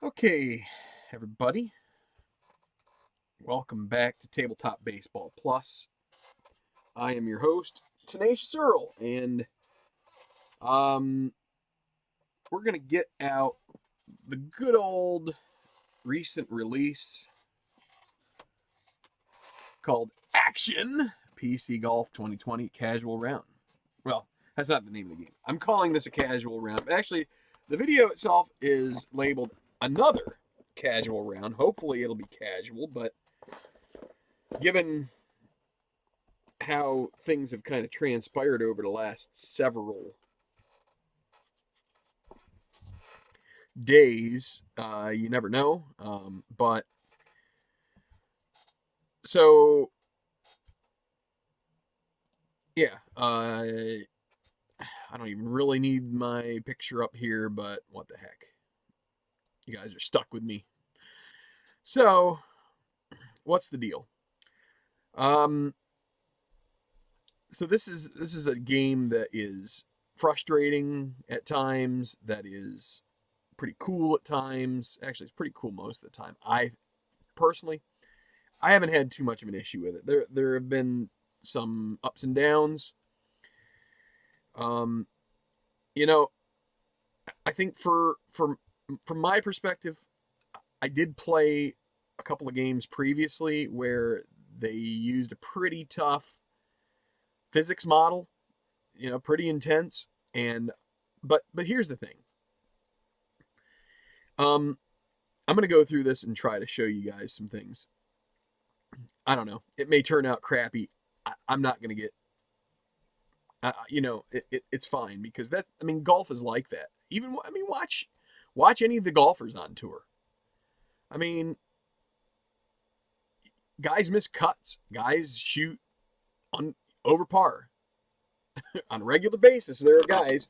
Okay, everybody, welcome back to Tabletop Baseball Plus. I am your host, Tenacious Earl, and um, we're gonna get out the good old recent release called Action PC Golf 2020 Casual Round. Well, that's not the name of the game. I'm calling this a casual round. Actually, the video itself is labeled another casual round. Hopefully, it'll be casual, but given how things have kind of transpired over the last several days. You never know. But so, yeah, I don't even really need my picture up here, but what the heck. You guys are stuck with me. So, what's the deal? Um, so this is a game that is frustrating at times, that is pretty cool at times. Actually, it's pretty cool most of the time. Personally, I haven't had too much of an issue with it. There have been some ups and downs. Um, you know, I think from my perspective, I did play a couple of games previously where they used a pretty tough physics model, pretty intense. And but here's the thing. Um, I'm gonna go through this and try to show you guys some things. I don't know. It may turn out crappy. I'm not gonna get it's fine because golf is like that. Watch any of the golfers on tour. I mean, guys miss cuts, guys shoot on over par on a regular basis. There are guys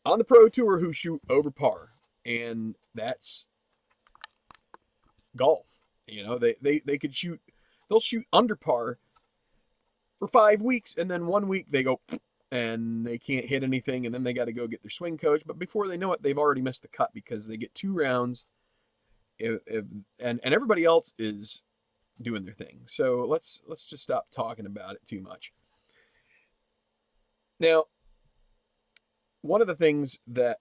on the pro tour who shoot over par, and that's golf. They could shoot, they'll shoot under par for 5 weeks, and then 1 week they go and they can't hit anything, and then they got to go get their swing coach. But before they know it, they've already missed the cut because they get 2 rounds, and everybody else is doing their thing. So let's just stop talking about it too much. Now, one of the things that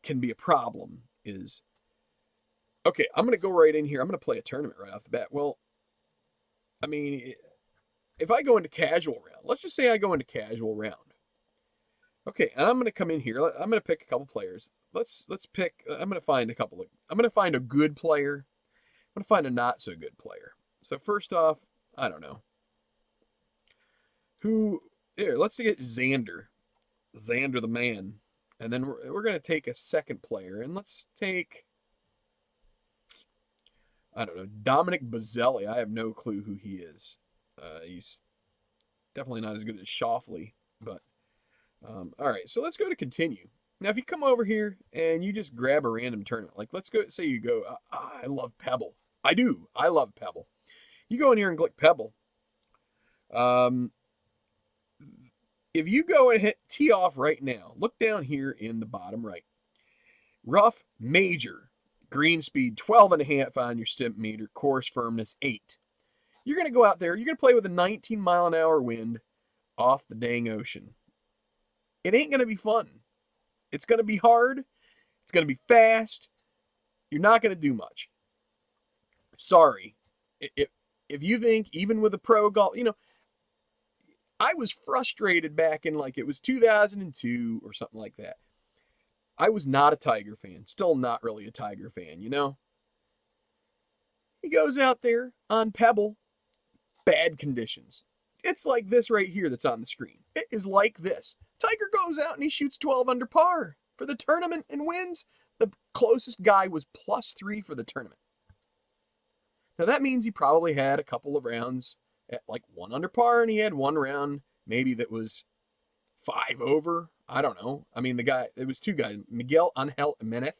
can be a problem is, okay, I'm going to go right in here. I'm going to play a tournament right off the bat. Well, I mean, if I go into casual round, let's just say I go into casual round. Okay, and I'm going to come in here. I'm going to pick a couple players. Let's pick. I'm going to find a couple of. I'm going to find a good player. I'm going to find a not so good player. So first off, I don't know who. Here, let's get Xander. Xander the man, and then we're going to take a second player, and let's take. I don't know, Dominic Bazzelli. I have no clue who he is. He's definitely not as good as Shoffley, but all right. So let's go to continue. Now, if you come over here and you just grab a random tournament, like let's go, say you go, I love Pebble. I do. I love Pebble. You go in here and click Pebble. Um, if you go and hit tee off right now, look down here in the bottom right. Rough, major, green speed 12.5 on your stimp meter, course firmness 8. You're going to go out there, you're going to play with a 19 mile an hour wind off the dang ocean. It ain't going to be fun. It's going to be hard. It's going to be fast. You're not going to do much. Sorry. If you think, even with a pro golf, I was frustrated back in like it was 2002 or something like that. I was not a Tiger fan. Still not really a Tiger fan. He goes out there on Pebble, bad conditions. It's like this right here that's on the screen. It is like this. Tiger goes out and he shoots 12 under par for the tournament and wins. The closest guy was +3 for the tournament. Now that means he probably had a couple of rounds at like 1 under par, and he had one round maybe that was 5 over. I don't know. I mean, it was two guys, Miguel Angel Jimenez,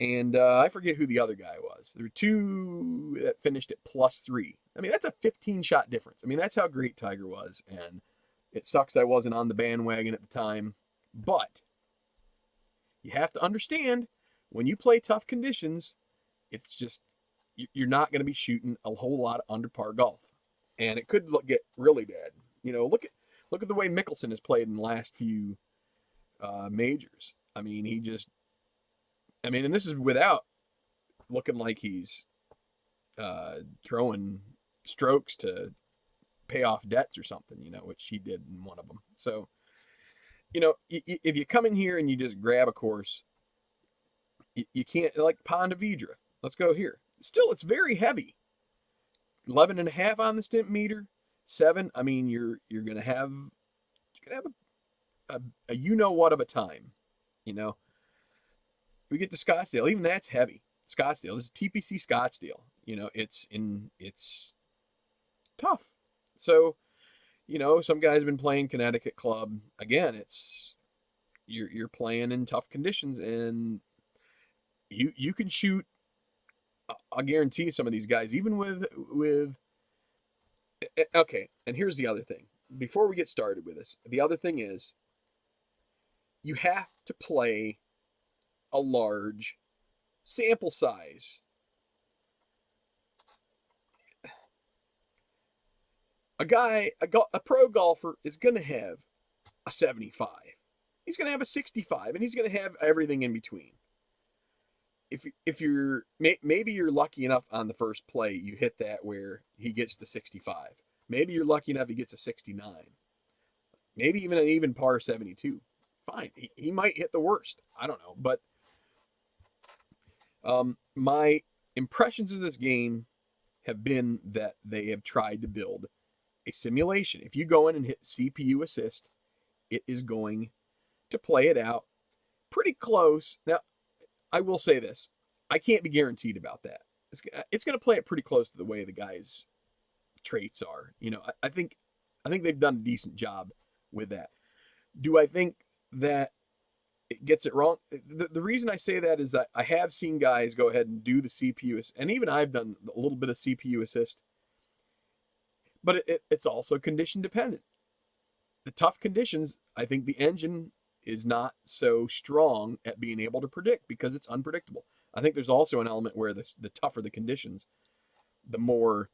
and I forget who the other guy was. There were two that finished at +3. I mean, that's a 15-shot difference. I mean, that's how great Tiger was, and it sucks I wasn't on the bandwagon at the time. But you have to understand, when you play tough conditions, it's just you're not going to be shooting a whole lot of under par golf, and it could get really bad. Look at the way Mickelson has played in the last few majors. I mean, and this is without looking like he's throwing strokes to pay off debts or something, which he did in one of them. So, if you come in here and you just grab a course, you can't, like Ponte Vedra. Let's go here. Still, it's very heavy. 11 and a half on the stimp meter. 7. I mean, you're gonna have a you know what of a time. You know, we get to Scottsdale. Even that's heavy. Scottsdale. This is TPC Scottsdale. It's tough. So, some guys have been playing Connecticut Club. Again, it's you're playing in tough conditions, and you can shoot. I'll guarantee some of these guys, even with okay. And here's the other thing. Before we get started with this, the other thing is you have to play a large sample size. A pro golfer is going to have a 75. He's going to have a 65, and he's going to have everything in between. If you're maybe you're lucky enough on the first play, you hit that where he gets the 65. Maybe you're lucky enough he gets a 69. Maybe even an even par 72. Fine, he might hit the worst. I don't know, but my impressions of this game have been that they have tried to build a simulation. If you go in and hit CPU assist, it is going to play it out pretty close. Now, I will say this. I can't be guaranteed about that. It's going to play it pretty close to the way the guy's traits are. I think they've done a decent job with that. Do I think that it gets it wrong? The reason I say that is that I have seen guys go ahead and do the CPU assist, and even I've done a little bit of CPU assist, but it's also condition dependent. The tough conditions, I think the engine is not so strong at being able to predict because it's unpredictable. I think there's also an element where the tougher the conditions, the more,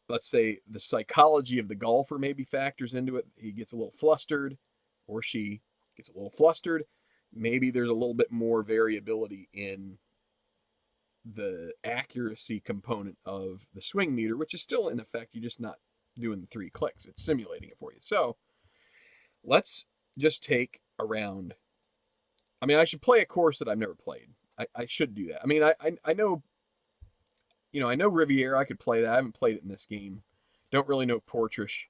let's say, the psychology of the golfer maybe factors into it. He gets a little flustered, or she gets a little flustered. Maybe there's a little bit more variability in the accuracy component of the swing meter, which is still in effect. You're just not doing the 3 clicks. It's simulating it for you. So let's just take a round. I mean, I should play a course that I've never played. I should do that. I mean, I know, I know Riviera. I could play that. I haven't played it in this game. Don't really know Portrush.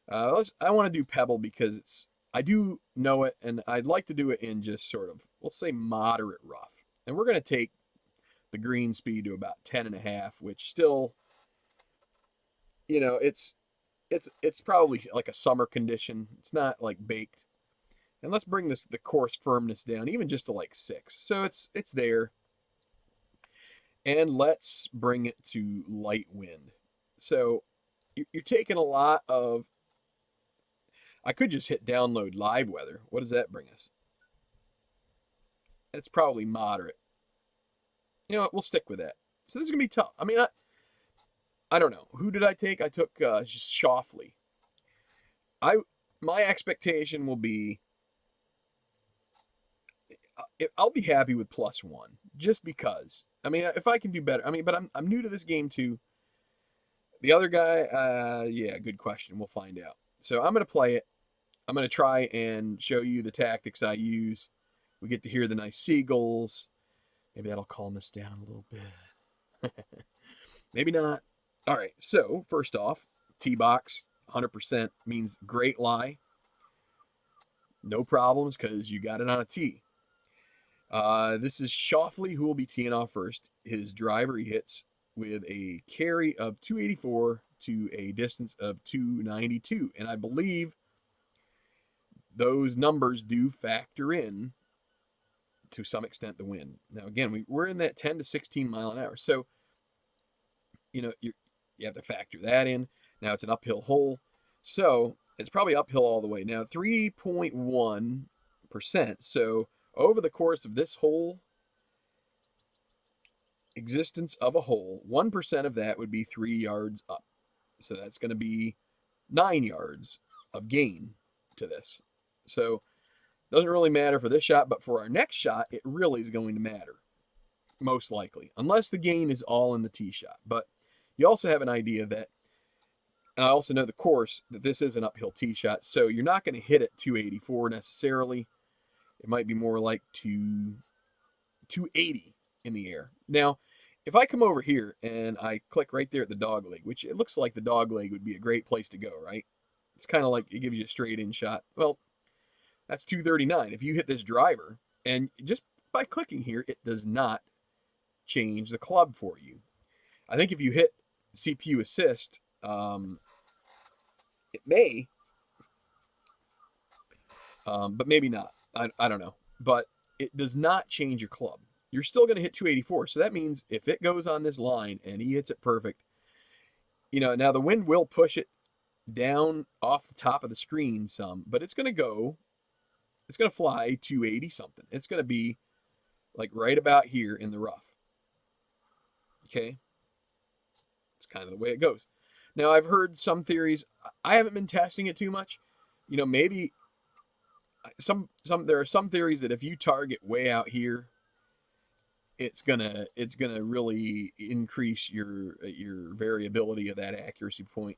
I want to do Pebble because I do know it, and I'd like to do it in just sort of, we'll say, moderate rough. And we're going to take the green speed to about 10.5, which still, it's probably like a summer condition. It's not like baked. And let's bring the course firmness down, even just to like 6. So it's there. And let's bring it to light wind. So you're taking a lot of. I could just hit download live weather. What does that bring us? It's probably moderate. You know what? We'll stick with that. So this is gonna be tough. I mean, I don't know. Who did I take? I took just Shoffley. My expectation will be. I'll be happy with +1 just because. I mean, if I can do better. I mean, but I'm new to this game too. The other guy, yeah, good question. We'll find out. So I'm gonna play it. I'm gonna try and show you the tactics I use. We get to hear the nice seagulls. Maybe that'll calm us down a little bit. Maybe not. All right. So first off, tee box 100% means great lie. No problems because you got it on a tee. This is Shoffley who will be teeing off first. His driver he hits with a carry of 284 to a distance of 292. And I believe those numbers do factor in to some extent the wind. Now, again, we're in that 10 to 16 mile an hour. So, you have to factor that in. Now, it's an uphill hole. So, it's probably uphill all the way. Now, 3.1%. So, over the course of this hole, existence of a hole, 1% of that would be 3 yards up. So that's going to be 9 yards of gain to this. So it doesn't really matter for this shot, but for our next shot, it really is going to matter, most likely, unless the gain is all in the tee shot. But you also have an idea that, and I also know the course, that this is an uphill tee shot, so you're not going to hit it 284 necessarily. It might be more like 280 in the air. Now, if I come over here and I click right there at the dog leg, which it looks like the dog leg would be a great place to go, right? It's kind of like it gives you a straight in shot. Well, that's 239. If you hit this driver, and just by clicking here, it does not change the club for you. I think if you hit CPU assist, it may, but maybe not. I don't know. But it does not change your club. You're still going to hit 284. So that means if it goes on this line and he hits it perfect, now the wind will push it down off the top of the screen some, but it's going to fly 280 something. It's going to be like right about here in the rough. Okay. It's kind of the way it goes. Now, I've heard some theories. I haven't been testing it too much. Maybe there are some theories that if you target way out here, it's gonna really increase your variability of that accuracy point.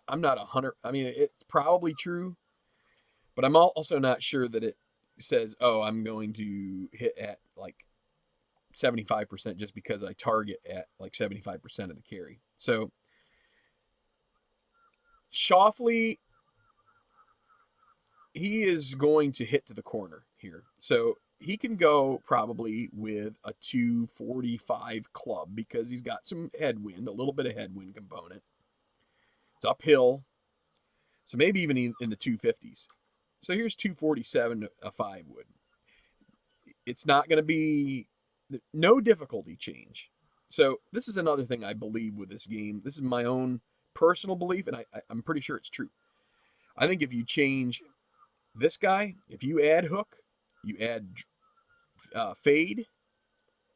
I'm not 100. I mean, it's probably true, but I'm also not sure that it says, oh, I'm going to hit at like 75% just because I target at like 75% of the carry. So Shoffley, he is going to hit to the corner here. So he can go probably with a 245 club because he's got some headwind, a little bit of headwind component. It's uphill. So maybe even in the 250s. So here's 247 a 5 wood. It's not going to be no difficulty change. So this is another thing I believe with this game. This is my own personal belief, and I'm pretty sure it's true. I think if you change this guy, if you add hook, you add fade,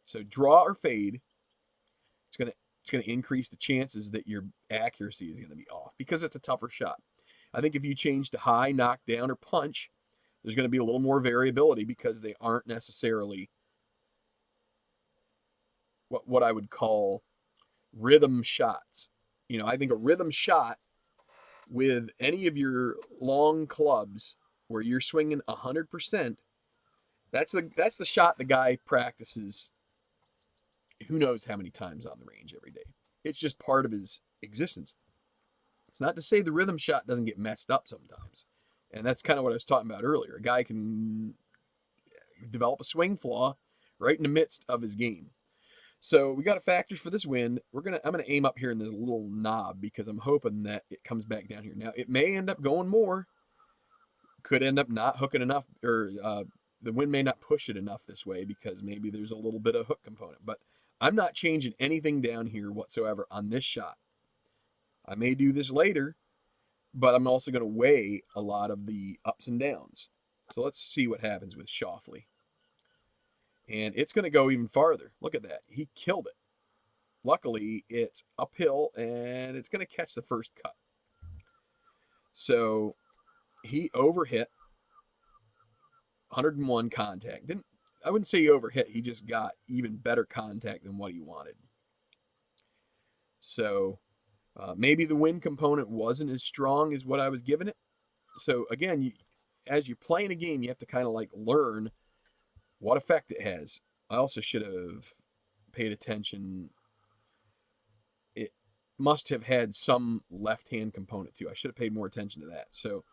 so draw or fade, it's gonna increase the chances that your accuracy is gonna be off because it's a tougher shot. I think if you change to high, knockdown, or punch, there's going to be a little more variability because they aren't necessarily what I would call rhythm shots. I think a rhythm shot with any of your long clubs where you're swinging 100%, that's the shot the guy practices who knows how many times on the range every day. It's just part of his existence. It's not to say the rhythm shot doesn't get messed up sometimes. And that's kind of what I was talking about earlier. A guy can develop a swing flaw right in the midst of his game. So we got a factors for this wind. I'm gonna aim up here in this little knob because I'm hoping that it comes back down here. Now it may end up going more. Could end up not hooking enough, or the wind may not push it enough this way because maybe there's a little bit of hook component. But I'm not changing anything down here whatsoever on this shot. I may do this later, but I'm also going to weigh a lot of the ups and downs. So let's see what happens with Shoffley. And it's going to go even farther. Look at that. He killed it. Luckily, it's uphill, and it's going to catch the first cut. So he overhit 101 contact. I wouldn't say he overhit. He just got even better contact than what he wanted. So maybe the wind component wasn't as strong as what I was giving it. So again, as you're playing a game, you have to kind of like learn what effect it has. I also should have paid attention. It must have had some left-hand component too. I should have paid more attention to that. So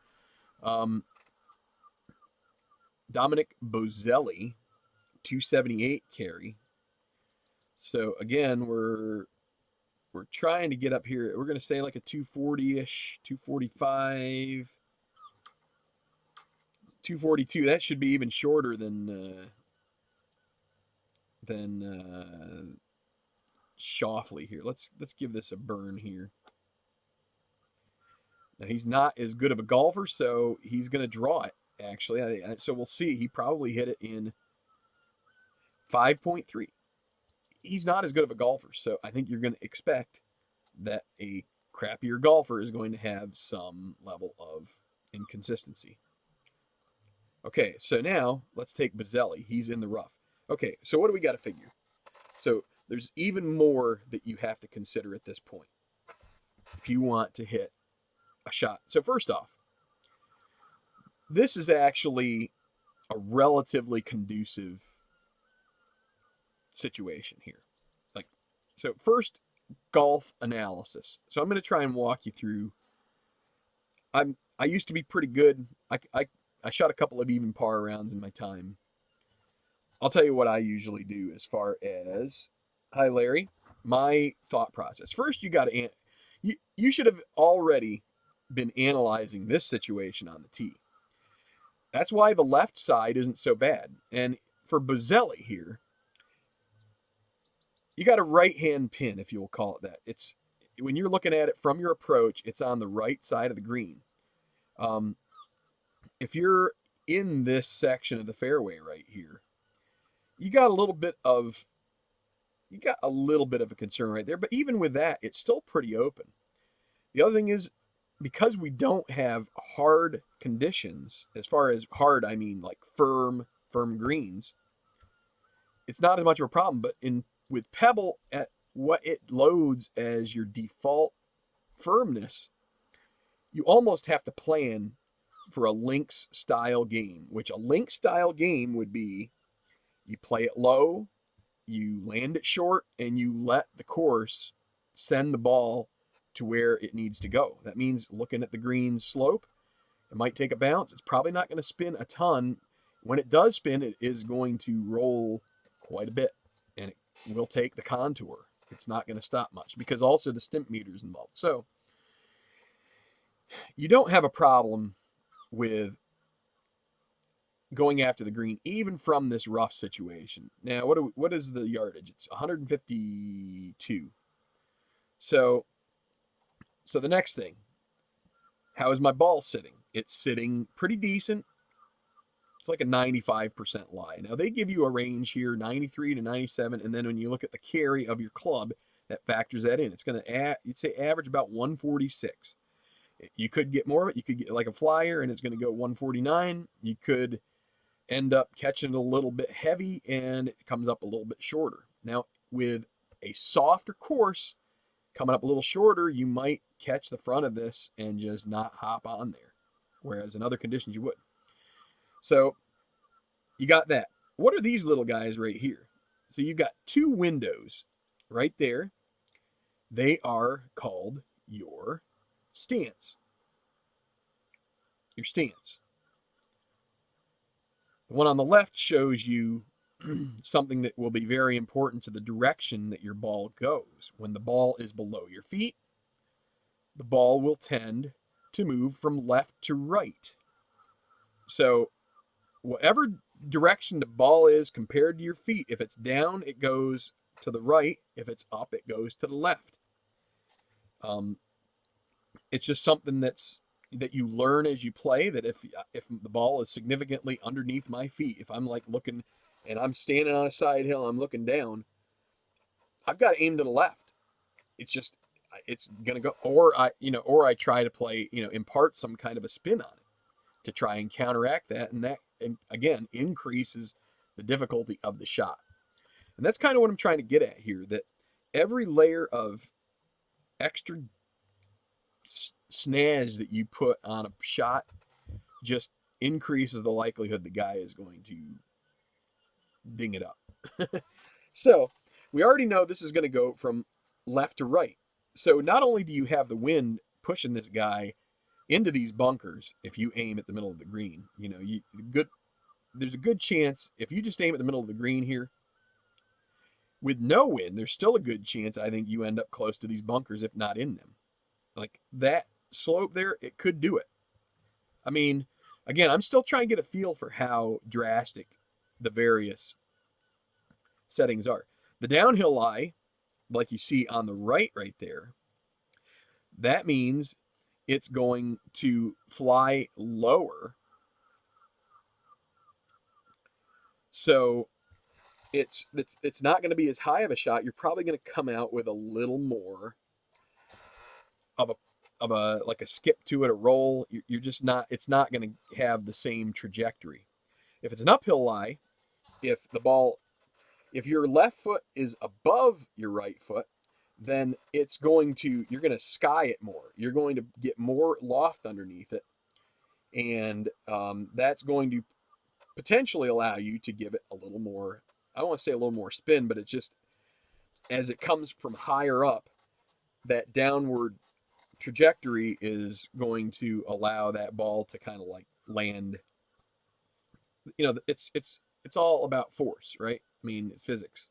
Dominic Bozelli, 278 carry. So again, we're trying to get up here. We're going to say like a 240-ish, 245, 242. That should be even shorter than Shoffley here. Let's give this a burn here. Now he's not as good of a golfer, so he's going to draw it. Actually, so we'll see. He probably hit it in 5.3. he's not as good of a golfer. So I think you're going to expect that a crappier golfer is going to have some level of inconsistency. Okay, so now let's take Bazzelli. He's in the rough. Okay, so what do we got to figure? So there's even more that you have to consider at this point if you want to hit a shot. So first off, this is actually a relatively conducive situation here. Like, so first, golf analysis. So I'm going to try and walk you through. I used to be pretty good. I shot a couple of even par rounds in my time. I'll tell you what I usually do as far as, hi Larry, my thought process. First, you got to you should have already been analyzing this situation on the tee. That's why the left side isn't so bad. And for Bazzelli here, you got a right-hand pin, if you'll call it that. It's when you're looking at it from your approach, it's on the right side of the green. If you're in this section of the fairway right here, you got a little bit of a concern right there. But even with that, it's still pretty open. The other thing is, because we don't have hard conditions, as far as hard, I mean like firm greens, it's not as much of a problem. But with Pebble at what it loads as your default firmness, you almost have to plan for a links style game, which a links style game would be you play it low, you land it short, and you let the course send the ball to where it needs to go. That means looking at the green slope, it might take a bounce. It's probably not going to spin a ton. When it does spin, it is going to roll quite a bit, and it will take the contour. It's not going to stop much because also the stimp meter is involved. So you don't have a problem with going after the green, even from this rough situation. Now, what is the yardage? It's 152. So the next thing, how is my ball sitting? It's sitting pretty decent. It's like a 95% lie. Now, they give you a range here, 93 to 97, and then when you look at the carry of your club, that factors that in. It's going to, you'd say, average about 146. You could get more of it. You could get like a flyer, and it's going to go 149. You could end up catching it a little bit heavy, and it comes up a little bit shorter. Now, with a softer course coming up a little shorter, you might catch the front of this and just not hop on there, whereas in other conditions you would. So you got that. What are these little guys right here? So you've got two windows right there. They are called your stance. Your stance. The one on the left shows you something that will be very important to the direction that your ball goes. When the ball is below your feet, the ball will tend to move from left to right. So whatever direction the ball is compared to your feet, if it's down, it goes to the right. If it's up, it goes to the left. It's just something that you learn as you play, that if the ball is significantly underneath my feet, if I'm like looking and I'm standing on a side hill, I'm looking down, I've got to aim to the left. It's gonna go, or I try to play, impart some kind of a spin on it to try and counteract that, and that, and again, increases the difficulty of the shot. And that's kind of what I'm trying to get at here, that every layer of extra snaz that you put on a shot just increases the likelihood the guy is going to ding it up. So we already know this is going to go from left to right. So not only do you have the wind pushing this guy into these bunkers, if you aim at the middle of the green, there's a good chance if you just aim at the middle of the green here, with no wind, there's still a good chance I think you end up close to these bunkers, if not in them. Like that slope there, it could do it. I mean, again, I'm still trying to get a feel for how drastic the various settings are. The downhill lie, like you see on the right there, that means it's going to fly lower. So it's not going to be as high of a shot. You're probably going to come out with a little more of a like a skip to it, a roll. You're just not. It's not going to have the same trajectory. If it's an uphill lie, if the ball, if your left foot is above your right foot, then you're going to sky it more. You're going to get more loft underneath it, and that's going to potentially allow you to give it a little more. I don't want to say a little more spin, but it's just as it comes from higher up, that downward trajectory is going to allow that ball to kind of like land. It's all about force, right? I mean, it's physics.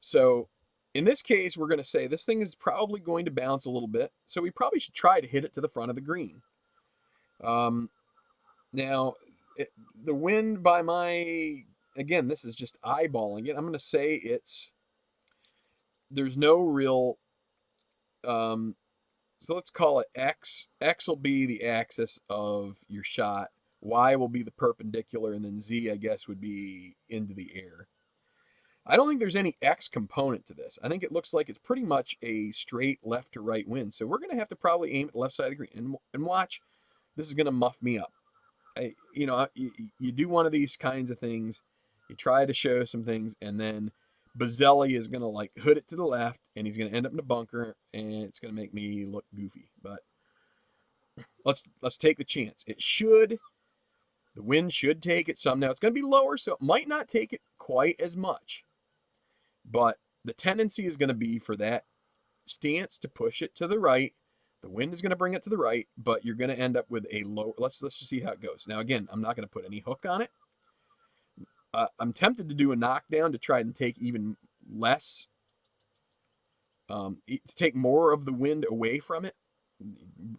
So in this case, we're going to say this thing is probably going to bounce a little bit. So we probably should try to hit it to the front of the green. Now, the wind by again, this is just eyeballing it. I'm going to say there's no real, so let's call it X. X will be the axis of your shot. Y will be the perpendicular, and then Z, I guess, would be into the air. I don't think there's any X component to this. I think it looks like it's pretty much a straight left to right wind. So we're going to have to probably aim at the left side of the green. And watch, this is going to muff me up. You do one of these kinds of things, you try to show some things, and then Bazzelli is going to like hood it to the left, and he's going to end up in a bunker, and it's going to make me look goofy. But let's take the chance. The wind should take it some. Now it's going to be lower, so it might not take it quite as much. But the tendency is going to be for that stance to push it to the right. The wind is going to bring it to the right, but you're going to end up with a low. Let's just see how it goes. Now, again, I'm not going to put any hook on it. I'm tempted to do a knockdown to try and take even less, to take more of the wind away from it.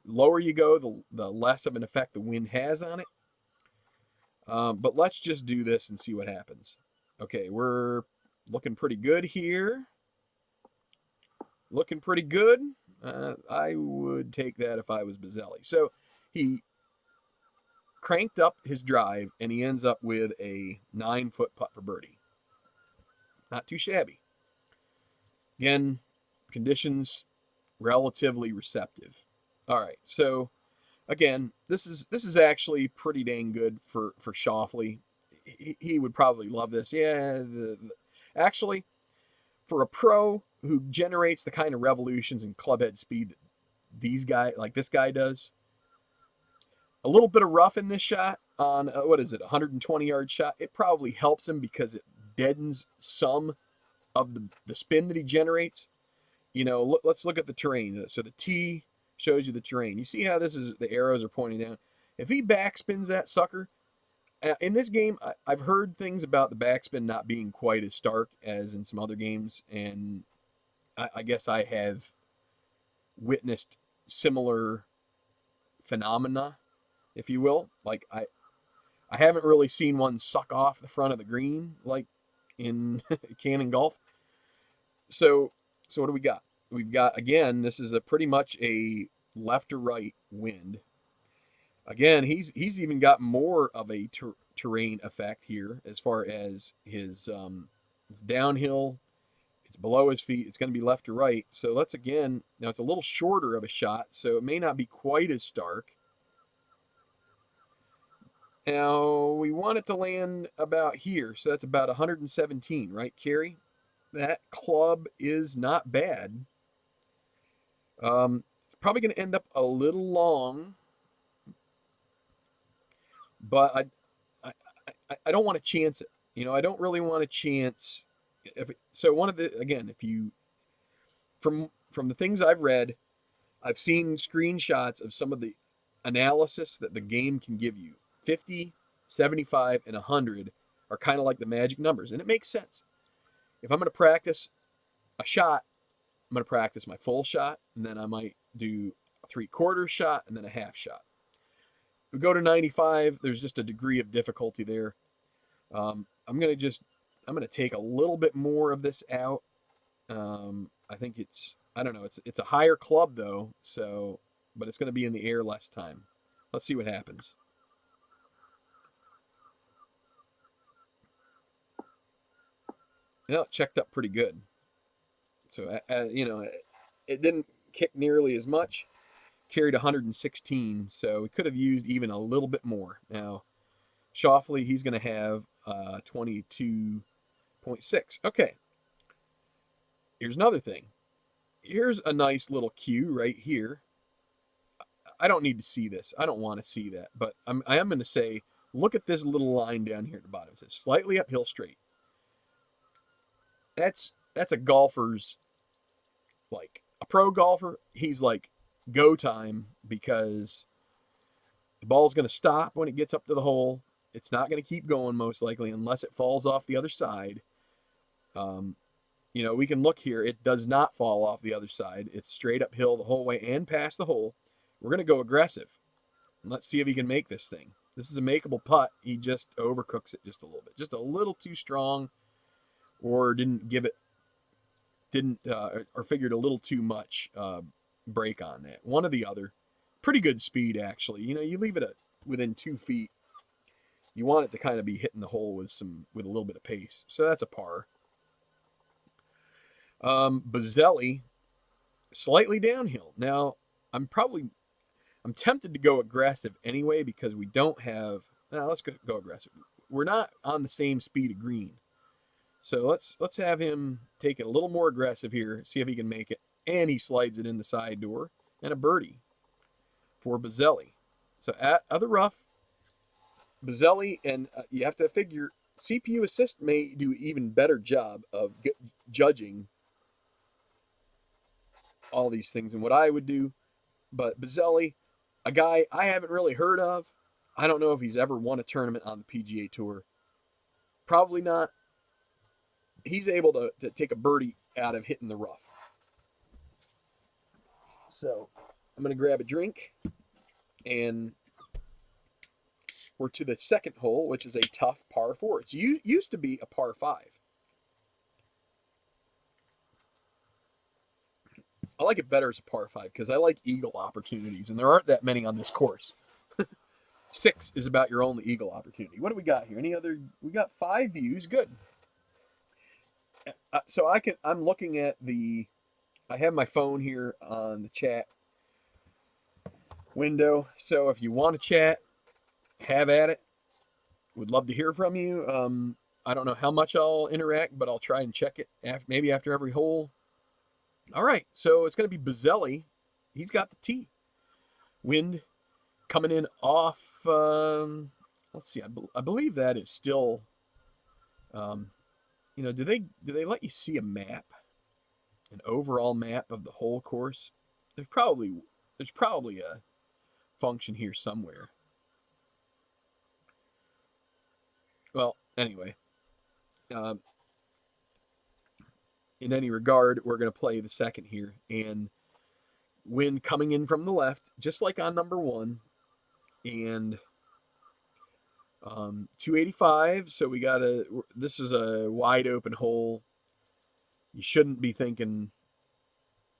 Lower you go, the less of an effect the wind has on it. But let's just do this and see what happens. Okay, we're looking pretty good here. Looking pretty good. I would take that if I was Bazzelli. So he cranked up his drive, and he ends up with a 9-foot putt for birdie. Not too shabby. Again, conditions relatively receptive. All right, so again, this is actually pretty dang good for Schauffele. He would probably love this. Yeah, actually, for a pro who generates the kind of revolutions and clubhead speed that this guy does, a little bit of rough in this shot on what is it, 120-yard shot, it probably helps him because it deadens some of the spin that he generates. Let's look at the terrain. So the T shows you the terrain. You see how the arrows are pointing down. If he backspins that sucker, in this game, I've heard things about the backspin not being quite as stark as in some other games, and I guess I have witnessed similar phenomena, if you will. Like I haven't really seen one suck off the front of the green like in Cannon Golf. So what do we got? We've got, again, this is pretty much a left to right wind. Again, he's even got more of a terrain effect here as far as his it's downhill. It's below his feet. It's going to be left to right. So let's again, now it's a little shorter of a shot, so it may not be quite as stark. Now, we want it to land about here, so that's about 117, right, Carrie? That club is not bad. It's probably going to end up a little long, but I don't want to chance it. I don't really want to chance. If you from the things I've read, I've seen screenshots of some of the analysis that the game can give you. 50, 75, and 100 are kind of like the magic numbers, and it makes sense. If I'm going to practice a shot, I'm going to practice my full shot, and then I might do a 3/4 shot and then a half shot. We go to 95, there's just a degree of difficulty there. I'm going to take a little bit more of this out. I think I don't know, it's a higher club though, but it's going to be in the air less time. Let's see what happens. Yeah, it checked up pretty good. So, you know, it didn't kick nearly as much. Carried 116, so we could have used even a little bit more. Now, Shoffley, he's going to have 22.6. Okay, here's another thing. Here's a nice little cue right here. I don't need to see this. I don't want to see that, but I am going to say, look at this little line down here at the bottom. It says slightly uphill straight. That's a golfer's, like a pro golfer. He's like go time, because the ball's going to stop when it gets up to the hole. It's not going to keep going most likely unless it falls off the other side. Um, you know, we can look here. It does not fall off the other side. It's straight uphill the whole way and past the hole. We're going to go aggressive. And let's see if he can make this thing. This is a makeable putt. He just overcooks it just a little bit. Just a little too strong, or didn't or figured a little too much break on that. One or the other. Pretty good speed, actually. You know, you leave it within 2 feet. You want it to kind of be hitting the hole with a little bit of pace. So that's a par. Bazzelli, slightly downhill. Now, I'm tempted to go aggressive anyway, because we don't have. Now let's go aggressive. We're not on the same speed of green, so let's have him take it a little more aggressive here. See if he can make it, and he slides it in the side door, and a birdie for Bazzelli. So at other rough, Bazzelli, and you have to figure CPU Assist may do even better job of judging all these things than what I would do. But Bazzelli, a guy I haven't really heard of. I don't know if he's ever won a tournament on the PGA Tour. Probably not. He's able to take a birdie out of hitting the rough. So I'm going to grab a drink, and we're to the second hole, which is a tough par 4. It's used to be a par 5. I like it better as a par 5 because I like eagle opportunities, and there aren't that many on this course. 6 is about your only eagle opportunity. What do we got here? Any other? We got 5 views. Good. So I'm looking at I have my phone here on the chat window. So if you want to chat, have at it. Would love to hear from you. I don't know how much I'll interact, but I'll try and check it maybe after every hole. All right, so it's going to be Bazzelli. He's got the tee. Wind coming in off. Let's see. I believe that is still. Do they let you see a map, an overall map of the whole course? There's probably a function here somewhere. Well, anyway, in any regard, we're going to play the second here, and wind coming in from the left, just like on number 1, and 285. So this is a wide open hole. You shouldn't be thinking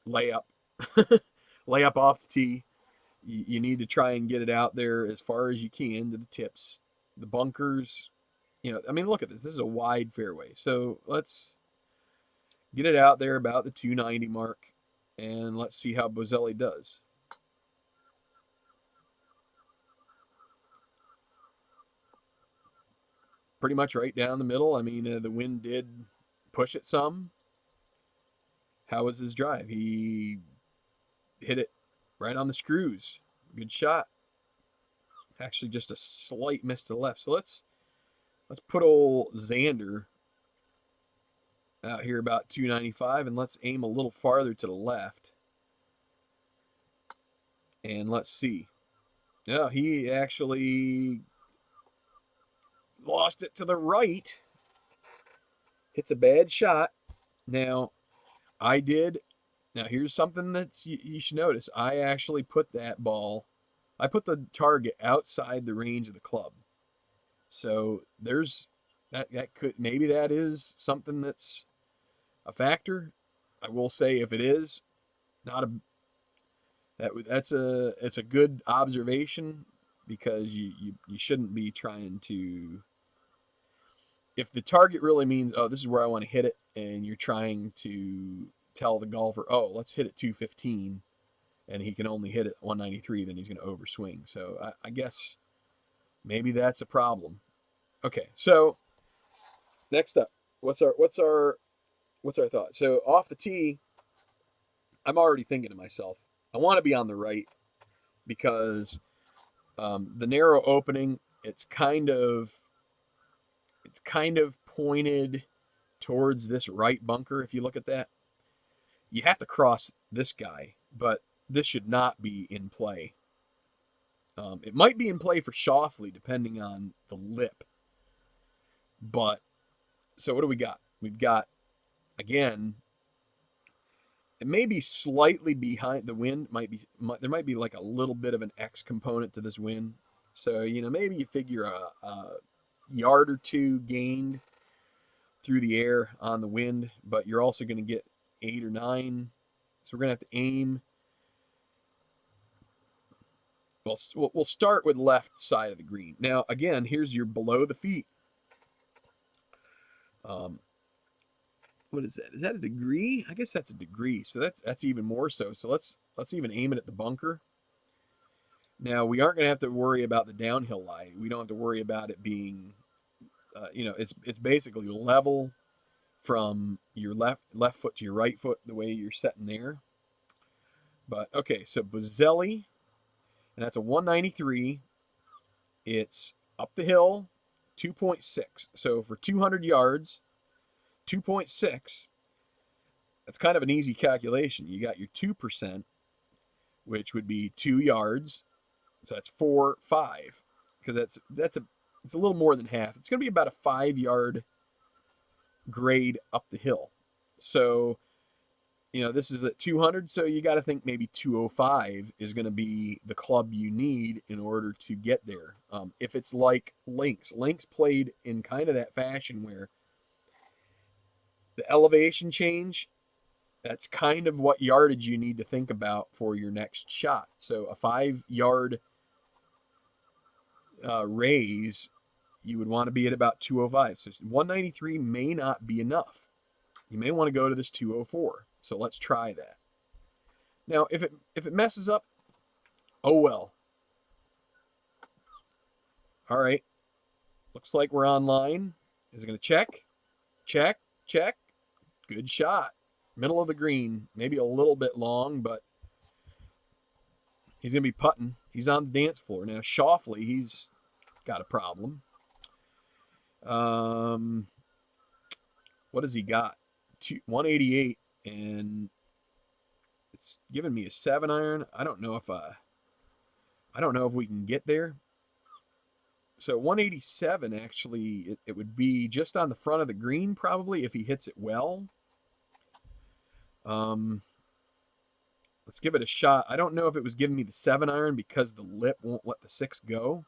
layup, layup off the tee. You need to try and get it out there as far as you can to the tips, the bunkers. I mean, look at this. This is a wide fairway. So let's get it out there about the 290 mark, and let's see how Bazzelli does. Pretty much right down the middle. I mean, the wind did push it some. How was his drive? He hit it right on the screws. Good shot. Actually, just a slight miss to the left. So let's put old Xander out here about 295, and let's aim a little farther to the left. And let's see. No, he actually lost it to the right. Hits a bad shot. Now, here's something that you should notice. I actually put I put the target outside the range of the club. So there's maybe that is something that's a factor. I will say, if it is, not a it's a good observation, because you shouldn't be trying to if the target really means, oh, this is where I want to hit it, and you're trying to tell the golfer, oh, let's hit it 215, and he can only hit it 193, then he's going to overswing. So I guess maybe that's a problem. Okay, so next up, what's our thought? So off the tee, I'm already thinking to myself, I want to be on the right because the narrow opening, it's kind of pointed towards this right bunker. If you look at that, you have to cross this guy, but this should not be in play. It might be in play for Shoffley depending on the lip, but so what do we got? We've got, again, it may be slightly behind the wind. There might be like a little bit of an X component to this wind. So maybe you figure a yard or two gained through the air on the wind, but you're also going to get 8 or 9. So we're going to have to aim. Well, we'll start with left side of the green. Now, again, here's your below the feet. What is that? Is that a degree? I guess that's a degree. So that's even more so. So let's even aim it at the bunker. Now we aren't going to have to worry about the downhill lie. We don't have to worry about it being, it's basically level from your left foot to your right foot the way you're setting there. But okay, so Bozelli, and that's a 193. It's up the hill, 2.6. So for 200 yards, 2.6. That's kind of an easy calculation. You got your 2%, which would be 2 yards. So that's 4, 5, because it's a little more than half. It's going to be about a 5-yard grade up the hill. So, this is at 200, so you got to think maybe 205 is going to be the club you need in order to get there. If it's like links played in kind of that fashion where the elevation change, that's kind of what yardage you need to think about for your next shot. So a 5-yard raise, you would want to be at about 205. So 193 may not be enough. You may want to go to this 204. So let's try that. Now, if it messes up, oh well. All right. Looks like we're online. Is it going to check? Check, check. Good shot. Middle of the green. Maybe a little bit long, but he's going to be putting. He's on the dance floor. Now, Shoffley, he's got a problem. What has he got? 188, and it's giving me a 7-iron. I don't know if we can get there. So 187, actually, it would be just on the front of the green probably if he hits it well. Let's give it a shot. I don't know if it was giving me the 7-iron because the lip won't let the 6 go.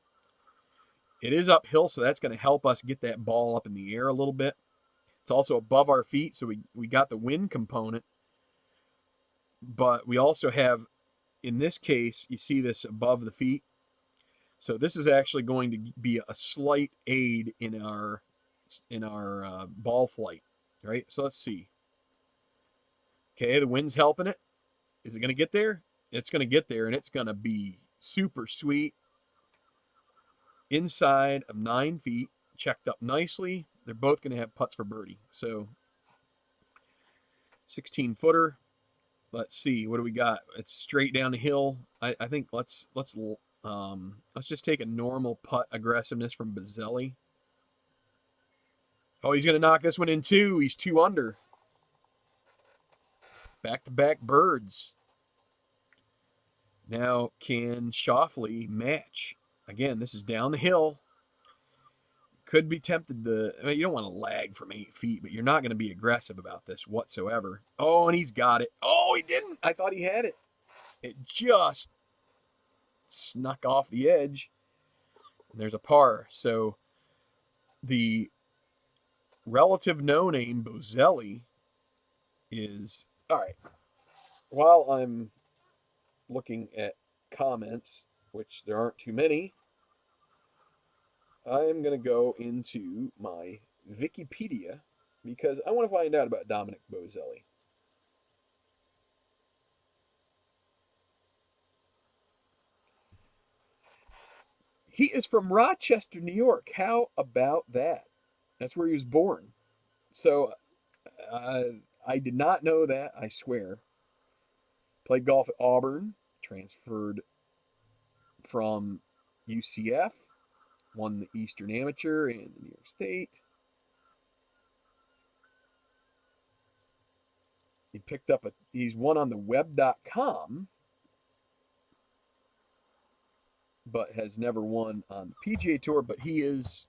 It is uphill, so that's going to help us get that ball up in the air a little bit. It's also above our feet, so we got the wind component. But we also have, in this case, you see this above the feet. So this is actually going to be a slight aid in our ball flight, right? So let's see. Okay, the wind's helping it. Is it going to get there? It's going to get there, and it's going to be super sweet. Inside of 9 feet, checked up nicely. They're both going to have putts for birdie. So 16-footer. Let's see. What do we got? It's straight down the hill. I think let's just take a normal putt aggressiveness from Bozelli. Oh, he's going to knock this one in too. He's 2 under. Back-to-back birds. Now, can Shoffley match? Again, this is down the hill. Could be tempted to, you don't want to lag from 8 feet, but you're not going to be aggressive about this whatsoever. Oh, and he's got it. Oh, he didn't. I thought he had it. It just snuck off the edge. And there's a par. So the relative no-name Bozelli is, all right. While I'm looking at comments, which there aren't too many, I'm going to go into my Wikipedia because I want to find out about Dominic Boselli. He is from Rochester, New York. How about that? That's where he was born. So uh, I did not know that, I swear. Played golf at Auburn, transferred from UCF, won the Eastern Amateur and the New York State. He's won on the web.com, but has never won on the PGA Tour. But he is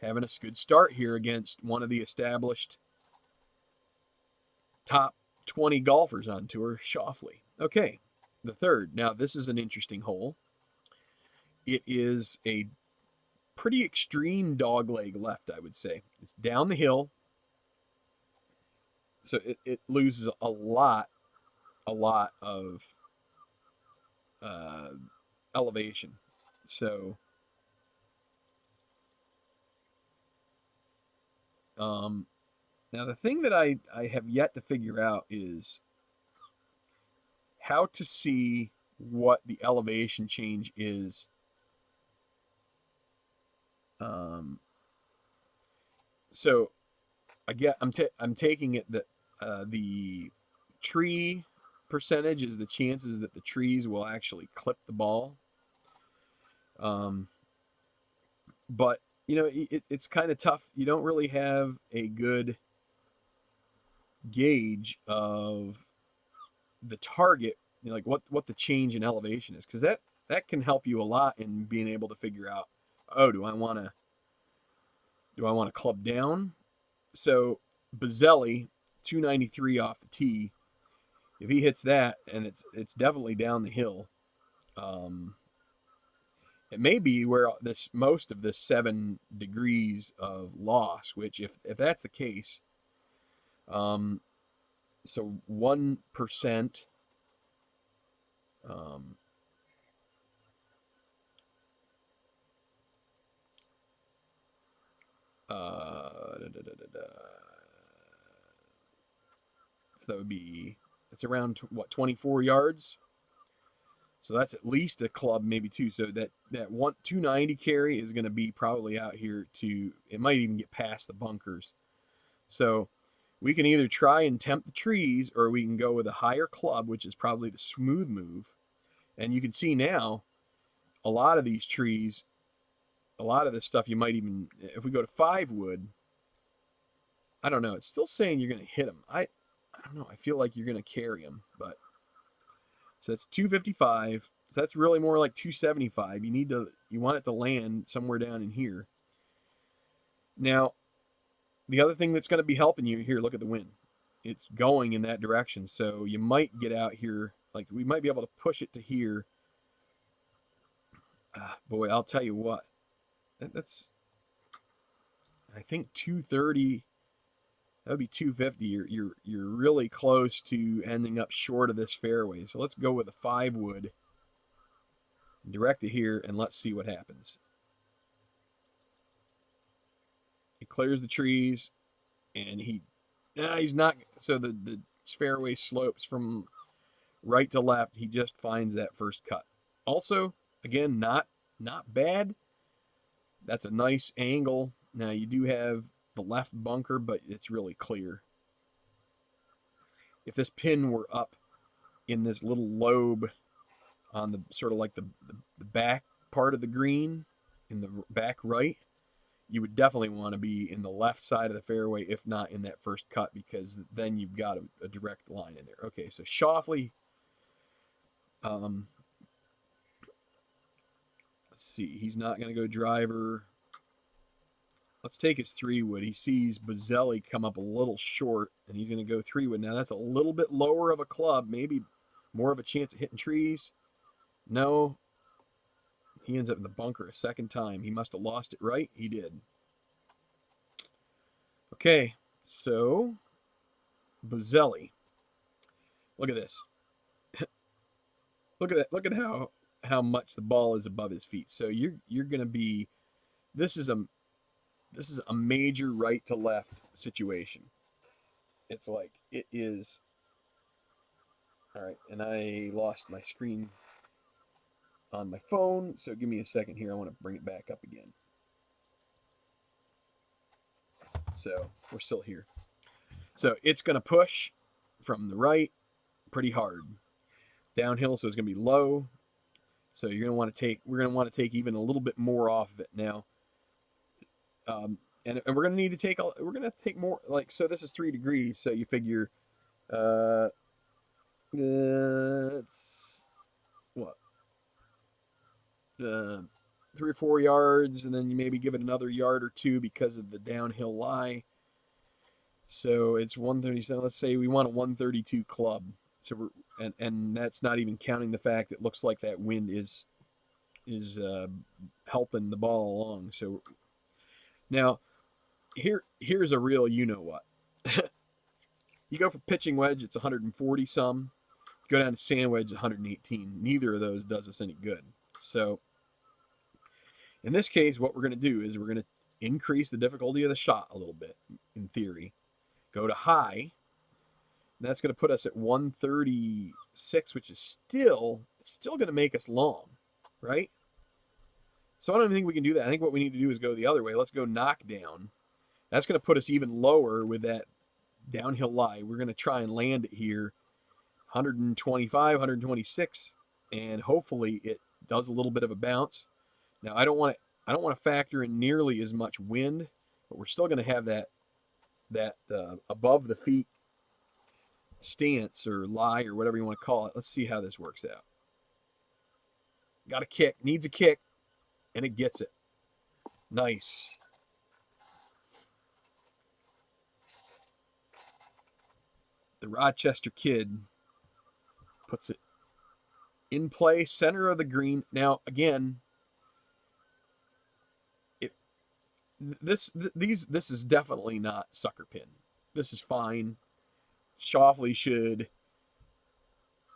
having a good start here against one of the established top 20 golfers on tour, Schauffele. Okay, the third. Now, this is an interesting hole. It is a pretty extreme dogleg left, I would say. It's down the hill, so it loses a lot of uh, elevation. So, now the thing that I have yet to figure out is how to see what the elevation change is. So I'm taking it that the tree percentage is the chances that the trees will actually clip the ball. But it's kind of tough. You don't really have a good gauge of the target, like what the change in elevation is, because that can help you a lot in being able to figure out, oh, do I want to club down? So Boselli, 293 off the tee. If he hits that, and it's definitely down the hill, um, it may be where this most of this 7 degrees of loss. Which, if that's the case, um, so 1%, um, da, da, da, so that would be, it's around what, 24 yards. So that's at least a club, maybe two. So that 290 carry is going to be probably out here to, it might even get past the bunkers. So we can either try and tempt the trees, or we can go with a higher club, which is probably the smooth move. And you can see now a lot of these trees, a lot of this stuff, you might even, if we go to 5 wood, I don't know. It's still saying you're going to hit them. I don't know. I feel like you're going to carry them, but so that's 255. So that's really more like 275. You want it to land somewhere down in here. Now, the other thing that's going to be helping you here, look at the wind. It's going in that direction. So you might get out here, like we might be able to push it to here. Boy, I'll tell you what. That's, I think 230. That would be 250. You're really close to ending up short of this fairway. So let's go with a 5 wood. Direct it here, and let's see what happens. He clears the trees, and he's not. So the fairway slopes from right to left. He just finds that first cut. Also, again, not bad. That's a nice angle. Now you do have the left bunker, but it's really clear. If this pin were up in this little lobe on the sort of like the back part of the green, in the back right, you would definitely want to be in the left side of the fairway, if not in that first cut, because then you've got a direct line in there. Okay, so Schauffele, let's see, he's not going to go driver. Let's take his 3 wood. He sees Boselli come up a little short, and he's going to go 3 wood. Now that's a little bit lower of a club, maybe more of a chance of hitting trees. No, he ends up in the bunker a second time. He must have lost it, right? He did. Okay, so Boselli. Look at this. Look at that. Look at how much the ball is above his feet. So you're going to be. This is This is a major right to left situation. It's like, it is. All right, and I lost my screen on my phone, so give me a second here. I want to bring it back up again. So we're still here. So it's going to push from the right pretty hard. Downhill, so it's going to be low. So you're going to want to take, we're going to want to take even a little bit more off of it now. And we're going to need to take, we're going to take more, like, so this is 3 degrees. So you figure, it's what? 3 or 4 yards, and then you maybe give it another yard or two because of the downhill lie. So it's 137. Let's say we want a 132 club. So and that's not even counting the fact that it looks like that wind is helping the ball along. So now here's a real you know what. You go for pitching wedge, it's 140 some. You go down to sand wedge, 118. Neither of those does us any good. So in this case, what we're going to do is we're going to increase the difficulty of the shot a little bit, in theory. Go to high. And that's going to put us at 136, which is still going to make us long, right? So I don't even think we can do that. I think what we need to do is go the other way. Let's go knockdown. That's going to put us even lower with that downhill lie. We're going to try and land it here, 125, 126, and hopefully it does a little bit of a bounce. Now I don't want to factor in nearly as much wind, but we're still going to have that above the feet stance or lie or whatever you want to call it. Let's see how this works out. Got a kick, needs a kick, and it gets it. Nice. The Rochester kid puts it in play, center of the green. Now, again, this is definitely not sucker pin. This is fine. Shoffley should,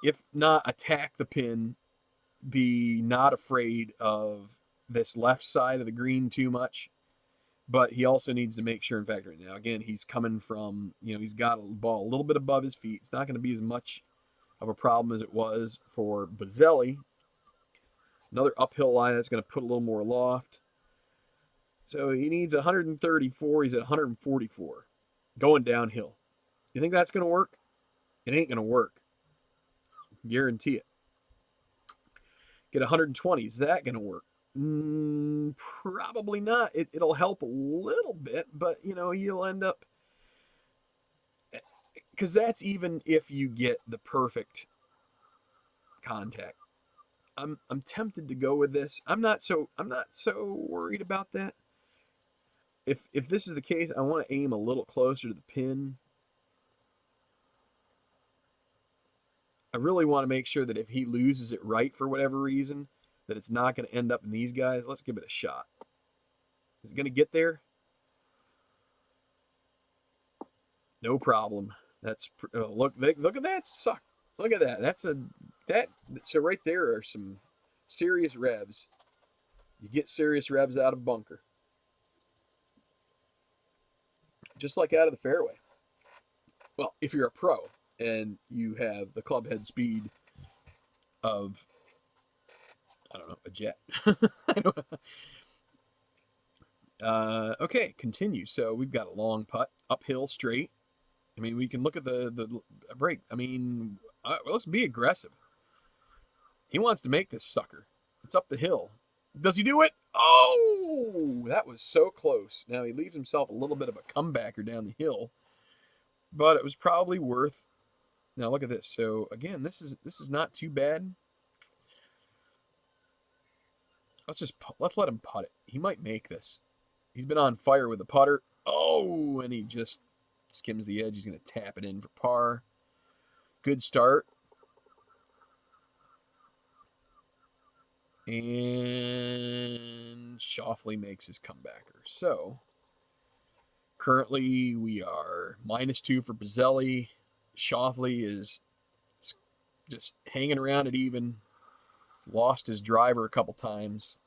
if not attack the pin, be not afraid of this left side of the green too much. But he also needs to make sure and factor it. Now, again, he's coming from, he's got a ball a little bit above his feet. It's not going to be as much of a problem as it was for Bazzelli. Another uphill line that's going to put a little more loft. So he needs 134. He's at 144. Going downhill. You think that's going to work? It ain't going to work. Guarantee it. Get 120. Is that going to work? Probably not. It'll help a little bit, but you'll end up, because that's even if you get the perfect contact. I'm tempted to go with this. I'm not so worried about that. If this is the case, I want to aim a little closer to the pin. I really want to make sure that if he loses it right for whatever reason, that it's not going to end up in these guys. Let's give it a shot. Is it going to get there? No problem. That's look at that suck. Look at that. So right there are some serious revs. You get serious revs out of bunker, just like out of the fairway. Well, if you're a pro and you have the club head speed of, I don't know, a jet. Okay, continue. So we've got a long putt, uphill, straight. I mean, we can look at the break. I mean, let's be aggressive. He wants to make this sucker. It's up the hill. Does he do it? Oh, that was so close. Now he leaves himself a little bit of a comebacker down the hill, but it was probably worth. Now look at this. So again, this is not too bad. Let's let him putt it. He might make this. He's been on fire with the putter. Oh, and he just skims the edge. He's going to tap it in for par. Good start. And Shoffley makes his comebacker. So currently we are -2 for Bazzelli. Shoffley is just hanging around at even. Lost his driver a couple times.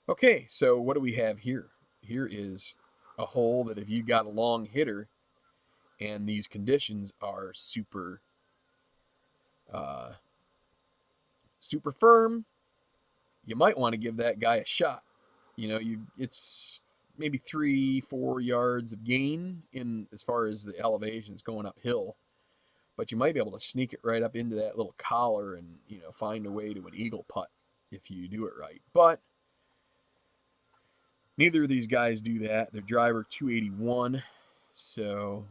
Okay, so what do we have here? here is a hole that if you got a long hitter and these conditions are uh, super firm, you might want to give that guy a shot. You know, it's maybe 3-4 yards of gain in as far as the elevations going uphill, but you might be able to sneak it right up into that little collar and find a way to an eagle putt if you do it right. But neither of these guys do that. Their driver 281, so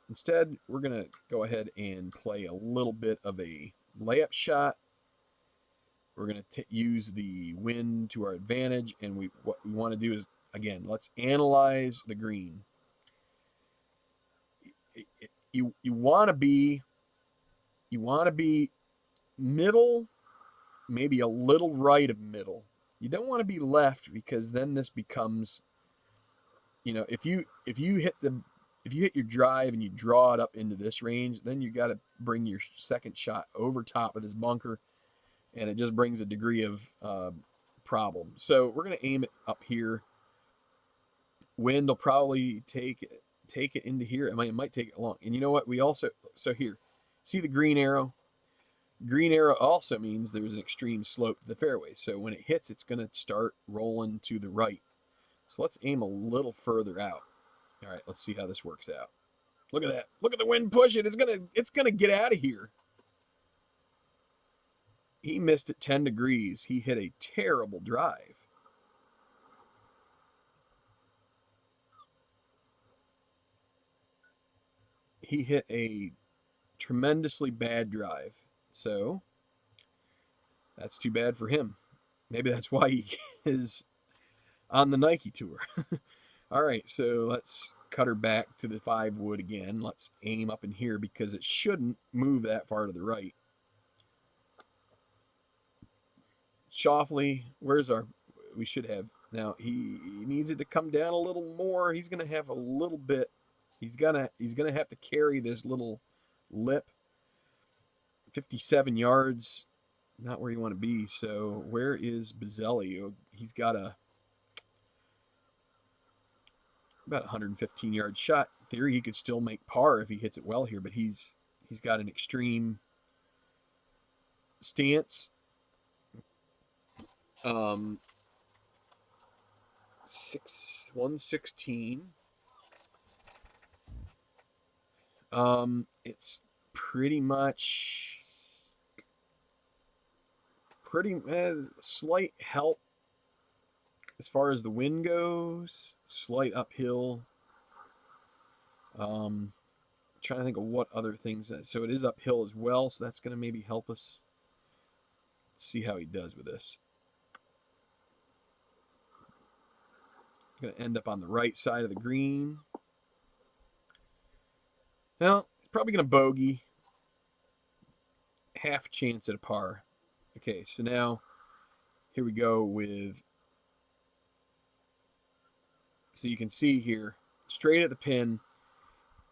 instead we're gonna go ahead and play a little bit of a layup shot. We're going to use the wind to our advantage, and what we want to do is, again, let's analyze the green. You want to be middle, maybe a little right of middle. You don't want to be left, because then this becomes, if you hit your drive and you draw it up into this range, then you got to bring your second shot over top of this bunker, and it just brings a degree of problem. So we're going to aim it up here. Wind will probably take it into here. It might take it along. And you know what? So here, see the green arrow? Green arrow also means there's an extreme slope to the fairway. So when it hits, it's going to start rolling to the right. So let's aim a little further out. All right, let's see how this works out. Look at that. Look at the wind push it. It's gonna get out of here. He missed it 10 degrees. He hit a terrible drive. He hit a tremendously bad drive. So that's too bad for him. Maybe that's why he is on the Nike tour. All right, so let's cut her back to the 5 wood again. Let's aim up in here because it shouldn't move that far to the right. Shoffley, we should have, now he needs it to come down a little more. He's going to have a little bit, he's going to have to carry this little lip. 57 yards, not where you want to be. So where is Bazzelli? He's got about 115 yard shot. In theory, he could still make par if he hits it well here, but he's got an extreme stance. 116. It's pretty much slight help as far as the wind goes. Slight uphill. Trying to think of what other things. So it is uphill as well, so that's going to maybe help us. Let's see how he does with this. Going to end up on the right side of the green. Well, he's probably going to bogey. Half chance at a par. Okay, so now here we go with. So you can see here, straight at the pin.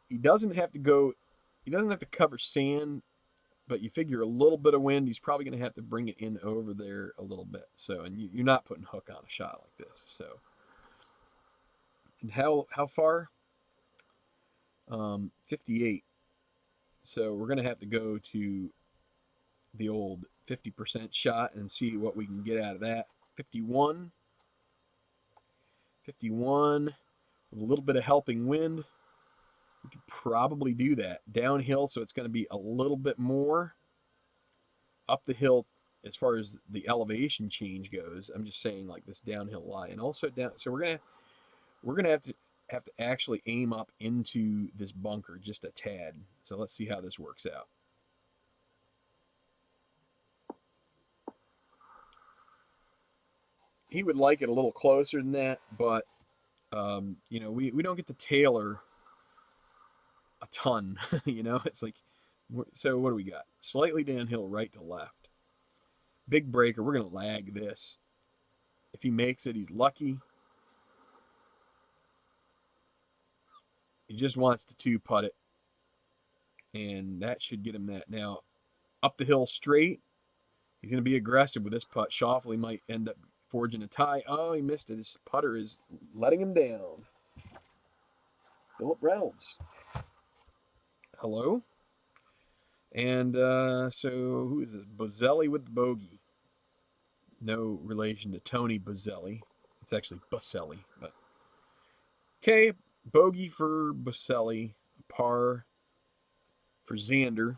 He doesn't have to cover sand, but you figure a little bit of wind, he's probably going to have to bring it in over there a little bit. So, and you're not putting hook on a shot like this. So, and how far? 58. So we're going to have to go to the old 50% shot and see what we can get out of that. 51. 51 with a little bit of helping wind. We could probably do that. Downhill, so it's going to be a little bit more. Up the hill, as far as the elevation change goes, I'm just saying like this downhill lie. And also down, so we're gonna have to actually aim up into this bunker just a tad. So let's see how this works out. He would like it a little closer than that, but we don't get to tailor a ton. It's like, so what do we got? Slightly downhill, right to left. Big breaker. We're gonna lag this. If he makes it, he's lucky. He just wants to 2-putt it, and that should get him that. Now, up the hill straight, he's going to be aggressive with this putt. Shoffley might end up forging a tie. Oh, he missed it. His putter is letting him down. Philip Reynolds. Hello. And so who is this? Bozelli with the bogey. No relation to Tony Bozelli. It's actually Boselli. But okay, bogey for Boselli, par for Xander.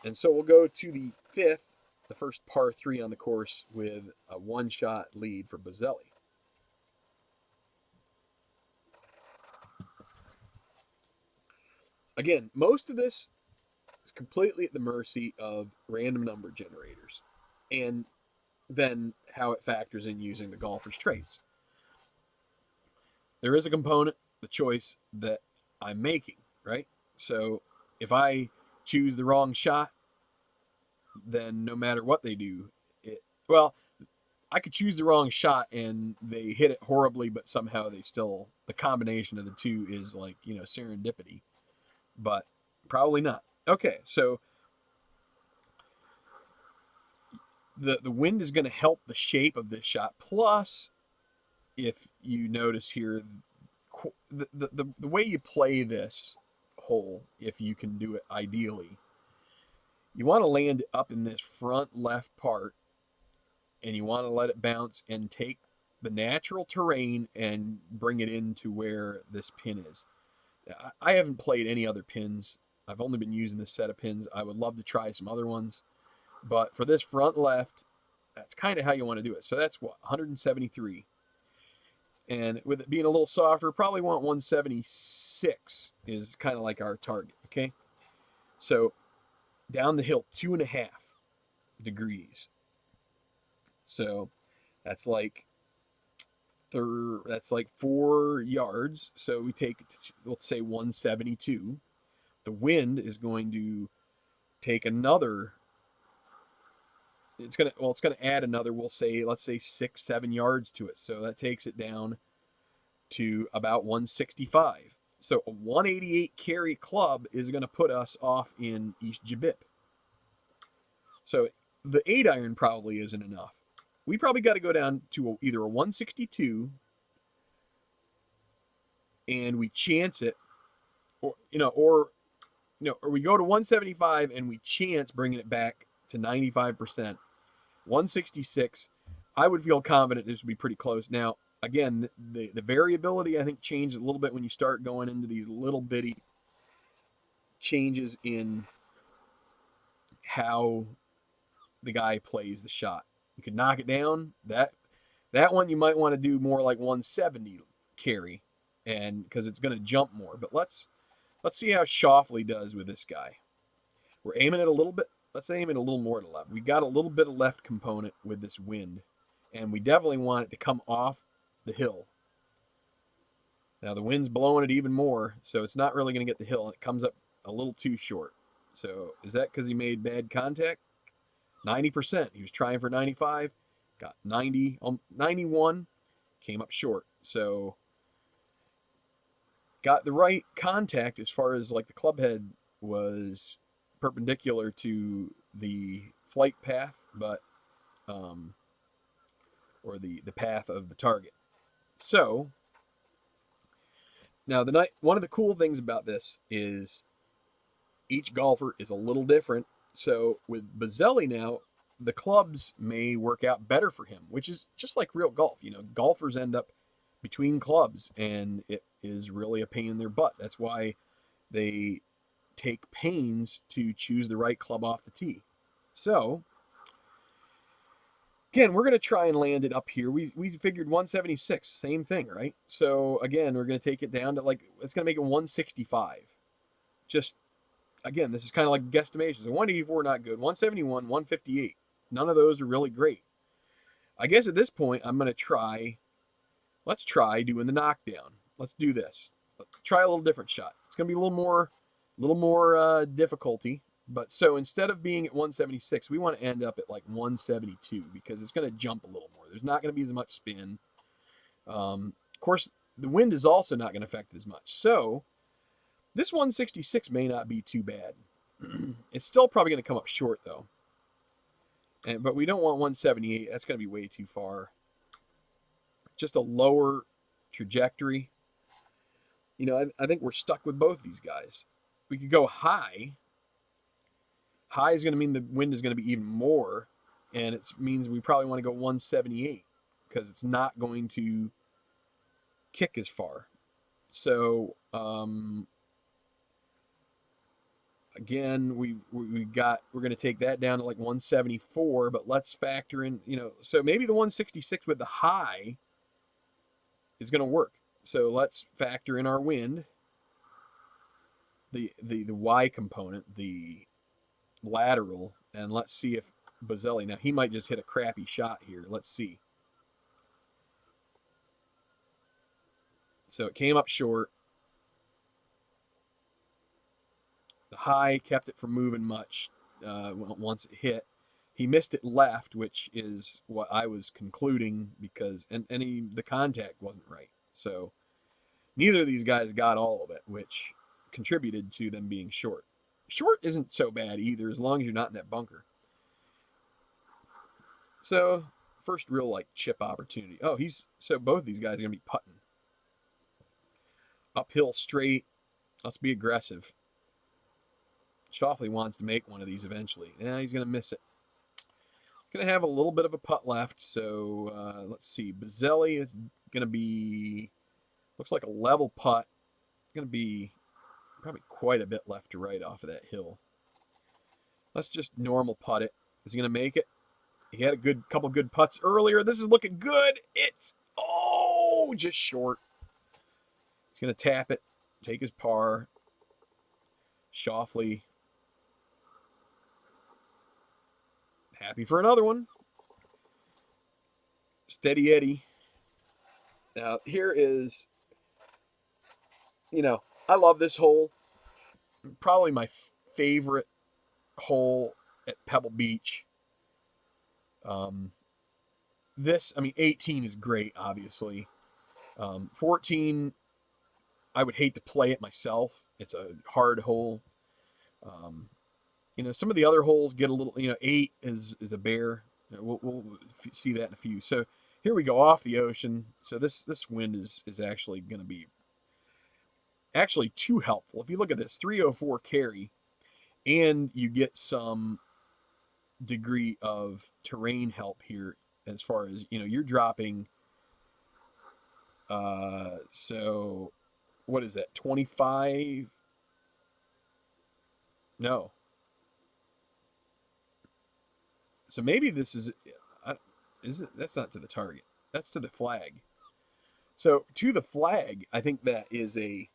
And so we'll go to the fifth, the first par 3 on the course with a one-shot lead for Bozelli. Again, most of this is completely at the mercy of random number generators and then how it factors in using the golfer's traits. There is a component, the choice that I'm making, right? So if I choose the wrong shot, then no matter what they do, well, I could choose the wrong shot and they hit it horribly, but somehow they still, the combination of the two is like, serendipity, but probably not. Okay, so the wind is going to help the shape of this shot. Plus, if you notice here, the way you play this hole, if you can do it ideally, you want to land it up in this front left part, and you want to let it bounce and take the natural terrain and bring it into where this pin is. I haven't played any other pins. I've only been using this set of pins. I would love to try some other ones. But for this front left, that's kind of how you want to do it. So that's what, 173. And with it being a little softer, probably want 176 is kind of like our target, okay? So down the hill, 2.5 degrees. So that's like that's like 4 yards. So we take, let's say 172. The wind is going to take another. It's gonna add another. Let's say 6-7 yards to it. So that takes it down to about 165. So a 188 carry club is going to put us off in East Jabip. So the 8-iron probably isn't enough. We probably got to go down to either a 162 and we chance it, or we go to 175 and we chance bringing it back to 95%. 166, I would feel confident this would be pretty close. Now, again, the variability I think changes a little bit when you start going into these little bitty changes in how the guy plays the shot. You can knock it down. That one you might want to do more like 170 carry, and because it's going to jump more. But let's see how Shoffley does with this guy. We're aiming it a little bit. Let's aim it a little more to left. We got a little bit of left component with this wind, and we definitely want it to come off the hill. Now the wind's blowing it even more, so it's not really going to get the hill, and it comes up a little too short. So is that because he made bad contact? 90%. He was trying for 95, got 90, 91, came up short. So got the right contact as far as like the club head was perpendicular to the flight path, but or the path of the target. So now one of the cool things about this is each golfer is a little different. So with Bozelli now, the clubs may work out better for him, which is just like real golf. Golfers end up between clubs, and it is really a pain in their butt. That's why they take pains to choose the right club off the tee. So again, we're going to try and land it up here. We figured 176, same thing, right? So again, we're going to take it down to it's going to make it 165. Just again, this is kind of like guesstimations. 184 not good. 171, 158. None of those are really great. I guess at this point, I'm going to try. Let's try doing the knockdown. Let's do this. Let's try a little different shot. It's going to be a little more difficulty. But so instead of being at 176, we want to end up at like 172 because it's going to jump a little more. There's not going to be as much spin. Of course, the wind is also not going to affect it as much. So this 166 may not be too bad. It's still probably going to come up short though. But we don't want 178. That's going to be way too far. just a lower trajectory. You know, I think we're stuck with both these guys. We could go high. High is going to mean the wind is going to be even more, and it means we probably want to go 178 because it's not going to kick as far. So again, we're going to take that down to like 174, but let's factor in, you know, so maybe the 166 with the high is going to work. So let's factor in our wind, the Y component, the lateral, and let's see if Bazzelli, now he might just hit a crappy shot here. Let's see. So it came up short. The high kept it from moving much once it hit. He missed it left, which is what I was concluding because the contact wasn't right. So neither of these guys got all of it, which contributed to them being short. Short isn't so bad either, as long as you're not in that bunker. So first real like chip opportunity. Oh, so both these guys are gonna be putting uphill straight. Let's be aggressive. Shoffley wants to make one of these eventually. Yeah, he's gonna miss it. Going to have a little bit of a putt left, so let's see. Bazzelli is going to be, looks like a level putt. Going to be probably quite a bit left to right off of that hill. Let's just normal putt it. Is he going to make it? He had a couple good putts earlier. This is looking good. It's, oh, just short. He's going to tap it, take his par. Shoffley, happy for another one. Steady Eddie. Now, here is, you know, I love this hole. Probably my favorite hole at Pebble Beach. I mean, 18 is great, obviously. 14, I would hate to play it myself. It's a hard hole. You know, some of the other holes get a little, you know, 8 is a bear. We'll see that in a few. So here we go off the ocean. So this wind is actually going to be actually too helpful. If you look at this, 304 carry, and you get some degree of terrain help here as far as, you know, you're dropping, so what is that, 25? No. So maybe this is it, that's not to the target. That's to the flag. So to the flag, I think that is a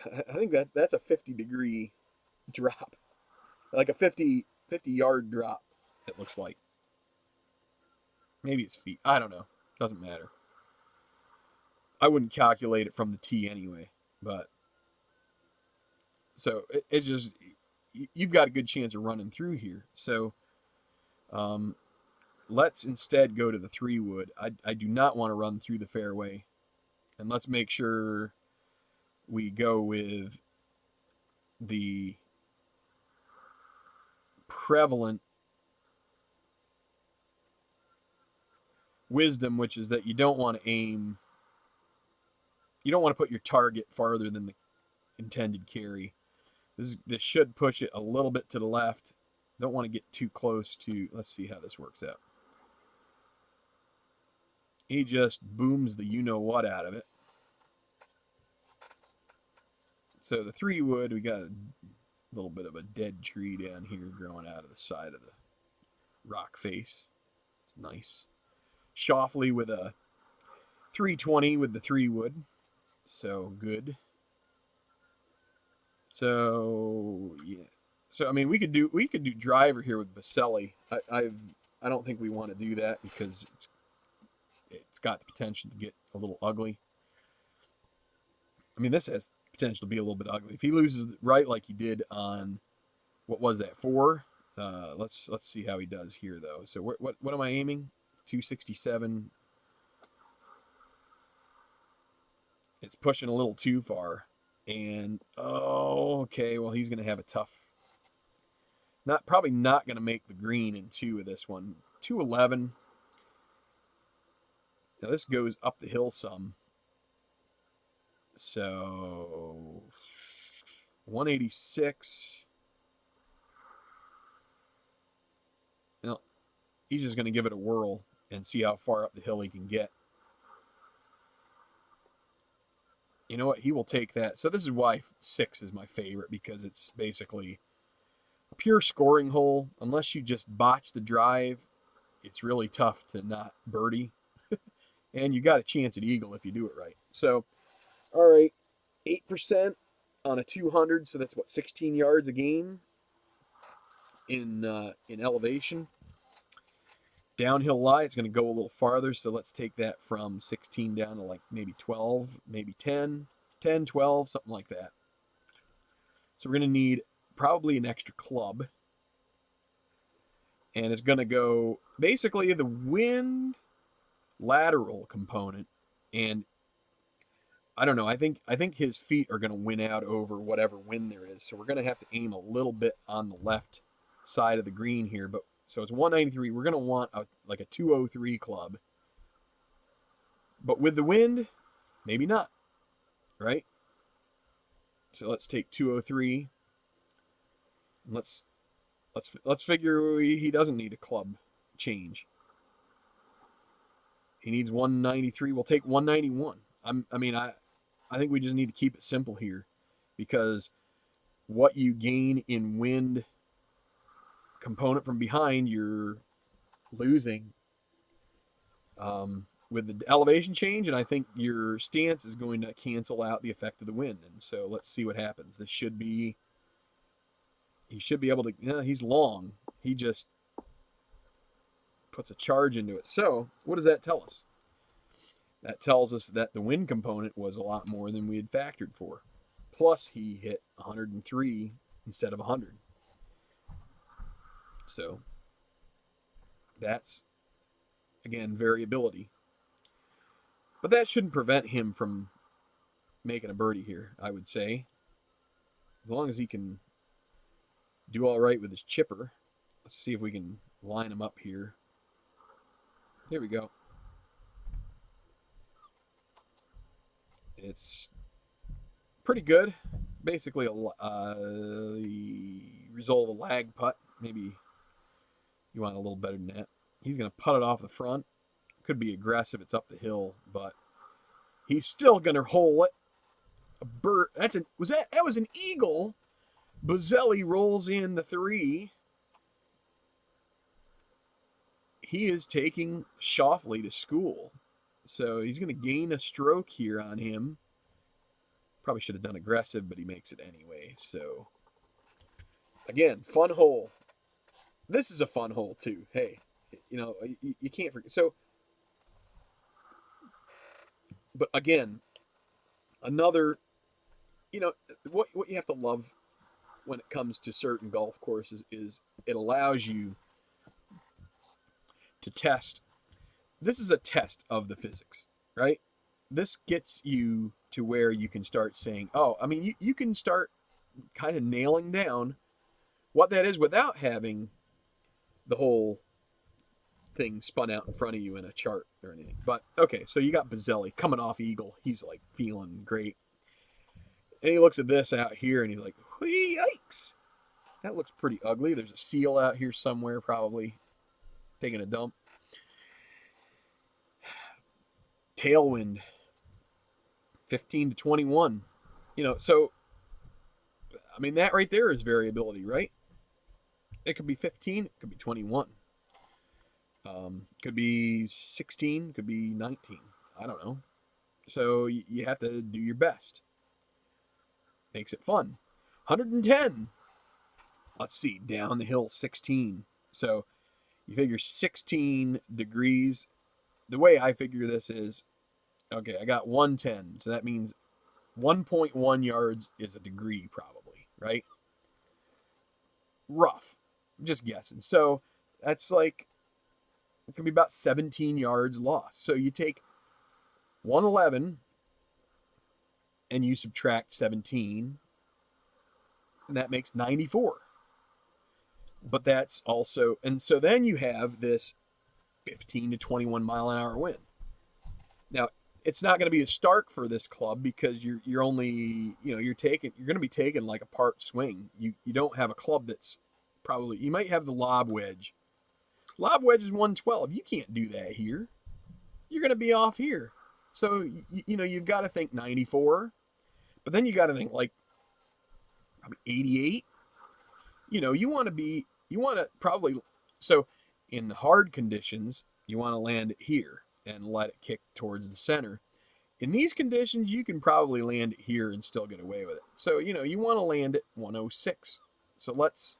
I think that's a 50-degree drop. Like a 50-yard drop, it looks like. Maybe it's feet. I don't know. Doesn't matter. I wouldn't calculate it from the tee anyway, but so it's just you've got a good chance of running through here. So let's instead go to the 3-wood. I do not want to run through the fairway, and let's make sure we go with the prevalent wisdom, which is that you don't want to aim. You don't want to put your target farther than the intended carry. This should push it a little bit to the left. Don't want to get too close to, let's see how this works out. He just booms the you-know-what out of it. So the 3-wood, we got a little bit of a dead tree down here growing out of the side of the rock face. It's nice. Shoffley with a 320 with the 3-wood. So good. So yeah. So I mean, we could do driver here with Baselli. I don't think we want to do that because it's got the potential to get a little ugly. I mean, this has potential to be a little bit ugly. If he loses right like he did on, what was that, 4? Let's see how he does here though. So what am I aiming? 267. It's pushing a little too far. And oh, okay. Well, he's going to have a tough. Probably not going to make the green in 2 of this one. 211. Now this goes up the hill some. So 186. You know, he's just going to give it a whirl and see how far up the hill he can get. You know what? He will take that. So this is why 6 is my favorite, because it's basically a pure scoring hole. Unless you just botch the drive, it's really tough to not birdie. And you got a chance at eagle if you do it right. So, all right, 8% on a 200. So that's what, 16 yards a game in elevation. Downhill lie, it's going to go a little farther. So let's take that from 16 down to like maybe 12, maybe 10, 10, 12, something like that. So we're going to need probably an extra club. And it's going to go basically the wind lateral component. And I don't know. I think his feet are going to win out over whatever wind there is. So we're going to have to aim a little bit on the left side of the green here. But so it's 193. We're going to want like a 203 club. But with the wind, maybe not, right? So let's take 203. Let's figure he doesn't need a club change. He needs 193. We'll take 191. I think we just need to keep it simple here, because what you gain in wind component from behind, you're losing with the elevation change, and I think your stance is going to cancel out the effect of the wind. And so let's see what happens. He should be able to, he's long. He just puts a charge into it. So what does that tell us? That tells us that the wind component was a lot more than we had factored for. Plus, he hit 103 instead of 100. So that's, again, variability. But that shouldn't prevent him from making a birdie here, I would say. As long as he can do all right with his chipper. Let's see if we can line him up here. There we go. It's pretty good. Basically the result of a lag putt. Maybe you want a little better than that. He's going to putt it off the front. Could be aggressive. It's up the hill, but he's still going to hole it. A bird. That was an eagle. Buzzelli rolls in the 3. He is taking Shoffley to school. So he's going to gain a stroke here on him. Probably should have done aggressive, but he makes it anyway. So, again, fun hole. This is a fun hole, too. Hey, you can't forget. So, but again, another, what you have to love when it comes to certain golf courses is it allows you to test. This is a test of the physics, right? This gets you to where you can start saying, you can start kind of nailing down what that is without having the whole thing spun out in front of you in a chart or anything. But okay, so you got Buzzelli coming off eagle. He's like feeling great. And he looks at this out here and he's like, yikes. That looks pretty ugly. There's a seal out here somewhere, probably taking a dump. Tailwind, 15 to 21. So, that right there is variability, right? It could be 15, it could be 21. Could be 16, could be 19. I don't know. So you have to do your best. Makes it fun. 110. Let's see, down the hill, 16. So you figure 16 degrees. The way I figure this is, okay, I got 110. So that means 1.1 yards is a degree probably, right? Rough. I'm just guessing. So that's like, it's going to be about 17 yards lost. So you take 111 and you subtract 17, and that makes 94. But that's also, and so then you have this 15 to 21 mile an hour wind. Now, it's not going to be as stark for this club because you're only, you're going to be taking like a part swing. You don't have a club that's probably, you might have the lob wedge. Lob wedge is 112. You can't do that here. You're going to be off here. So you've got to think 94, but then you got to think like probably 88. You want to probably, so in hard conditions, you want to land it here and let it kick towards the center. In these conditions, you can probably land it here and still get away with it. So, you want to land at 106. So let's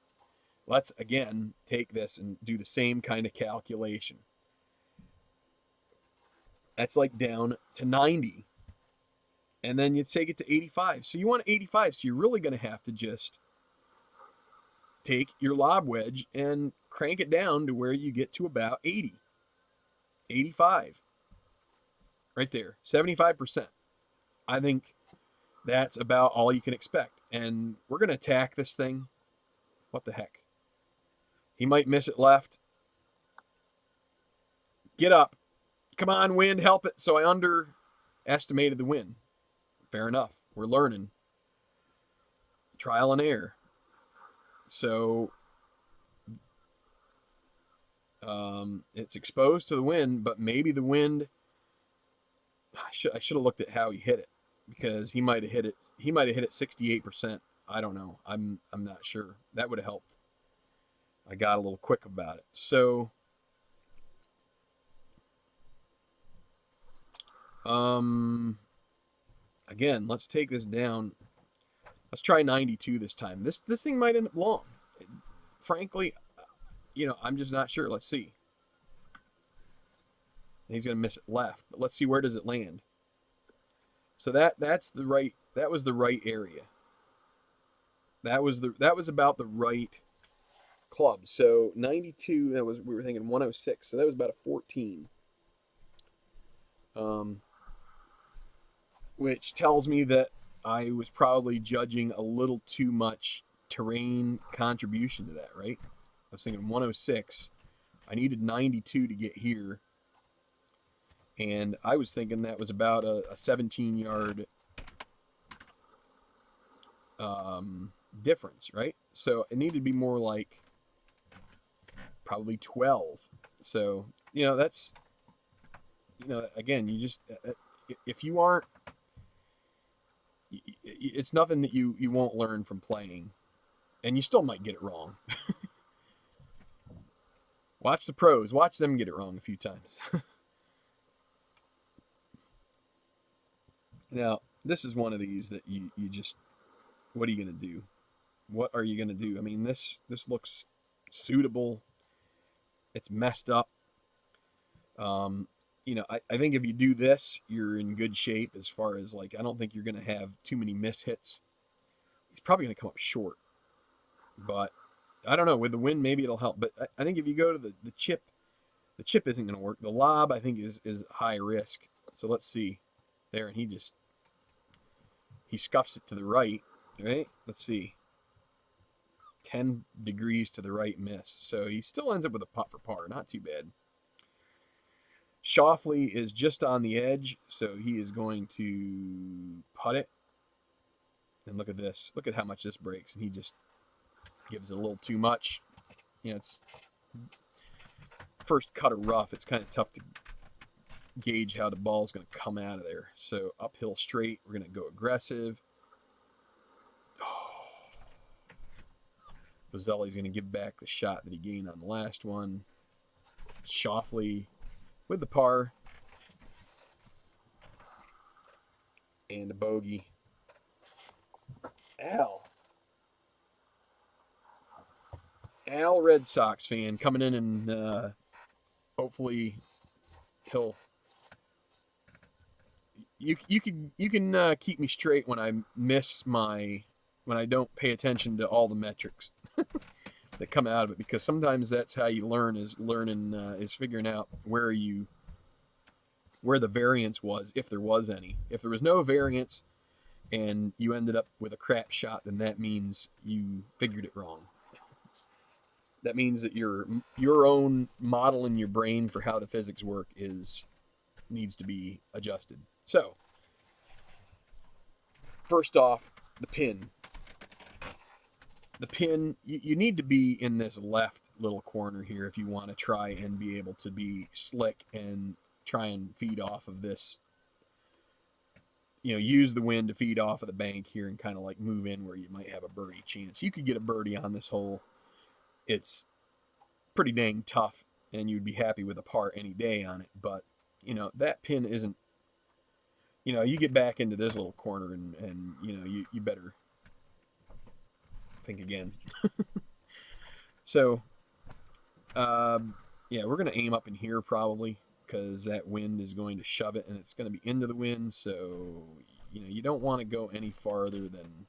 again take this and do the same kind of calculation. That's like down to 90. And then you take it to 85. So you want 85. So you're really going to have to just take your lob wedge and crank it down to where you get to about 80, 85. Right there, 75%. I think that's about all you can expect. And we're going to attack this thing. What the heck? He might miss it left. Get up. Come on, wind, help it. So I underestimated the wind. Fair enough. We're learning. Trial and error. So it's exposed to the wind, but maybe the wind, I should have looked at how he hit it, because he might have hit it 68%. I don't know. I'm not sure. That would have helped. I got a little quick about it. So again, let's take this down. Let's try 92 this time. This thing might end up long. Frankly, I'm just not sure. Let's see. He's going to miss it left, but let's see, where does it land? So that was the right area. That was about the right club. So 92, we were thinking 106. So that was about a 14. Which tells me that I was probably judging a little too much terrain contribution to that, right? I was thinking 106. I needed 92 to get here. And I was thinking that was about a 17-yard difference, right? So it needed to be more like probably 12. So, that's, again, you just, if you aren't, it's nothing that you won't learn from playing. And you still might get it wrong. Watch the pros. Watch them get it wrong a few times. Now, this is one of these that you just, what are you going to do? What are you going to do? I mean, this looks suitable. It's messed up. I think if you do this, you're in good shape as far as, like, I don't think you're going to have too many miss hits. He's probably going to come up short. But I don't know. With the wind, maybe it'll help. But I think if you go to the chip isn't going to work. The lob, I think, is high risk. So let's see. There, and he scuffs it to the right, right? Let's see. 10 degrees to the right miss. So he still ends up with a putt for par. Not too bad. Shoffley is just on the edge, so he is going to putt it. And look at this. Look at how much this breaks. And he just gives it a little too much. It's first cut of rough. It's kind of tough to gauge how the ball is going to come out of there. So uphill straight, we're going to go aggressive. Bozzelli's going to give back the shot that he gained on the last one. Shoffley with the par and a bogey. Al, Red Sox fan, coming in and hopefully he'll. You can keep me straight when I when I don't pay attention to all the metrics that come out of it, because sometimes that's how you learn, is figuring out where the variance was, if there was any. If there was no variance and you ended up with a crap shot, then that means you figured it wrong. That means that your own model in your brain for how the physics work is needs to be adjusted. So, first off, the pin. The pin, you need to be in this left little corner here if you want to try and be able to be slick and try and feed off of this. Use the wind to feed off of the bank here and kind of like move in where you might have a birdie chance. You could get a birdie on this hole. It's pretty dang tough, and you'd be happy with a par any day on it. But, that pin isn't, you get back into this little corner and you better think again. So, yeah, we're going to aim up in here probably because that wind is going to shove it and it's going to be into the wind. So, you don't want to go any farther than.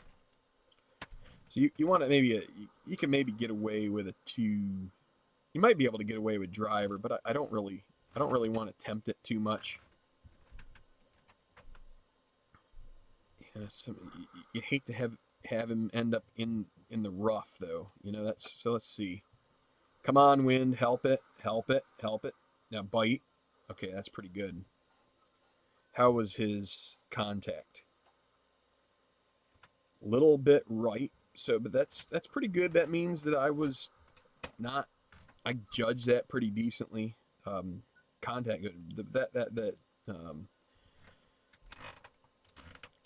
So you want to you can maybe get away with a 2. You might be able to get away with driver, but I don't really want to tempt it too much. You hate to have him end up in the rough though. So let's see. Come on, wind, help it, help it, help it. Now bite. Okay, that's pretty good. How was his contact? Little bit right. So, but that's pretty good. That means that I judged that pretty decently. Contact that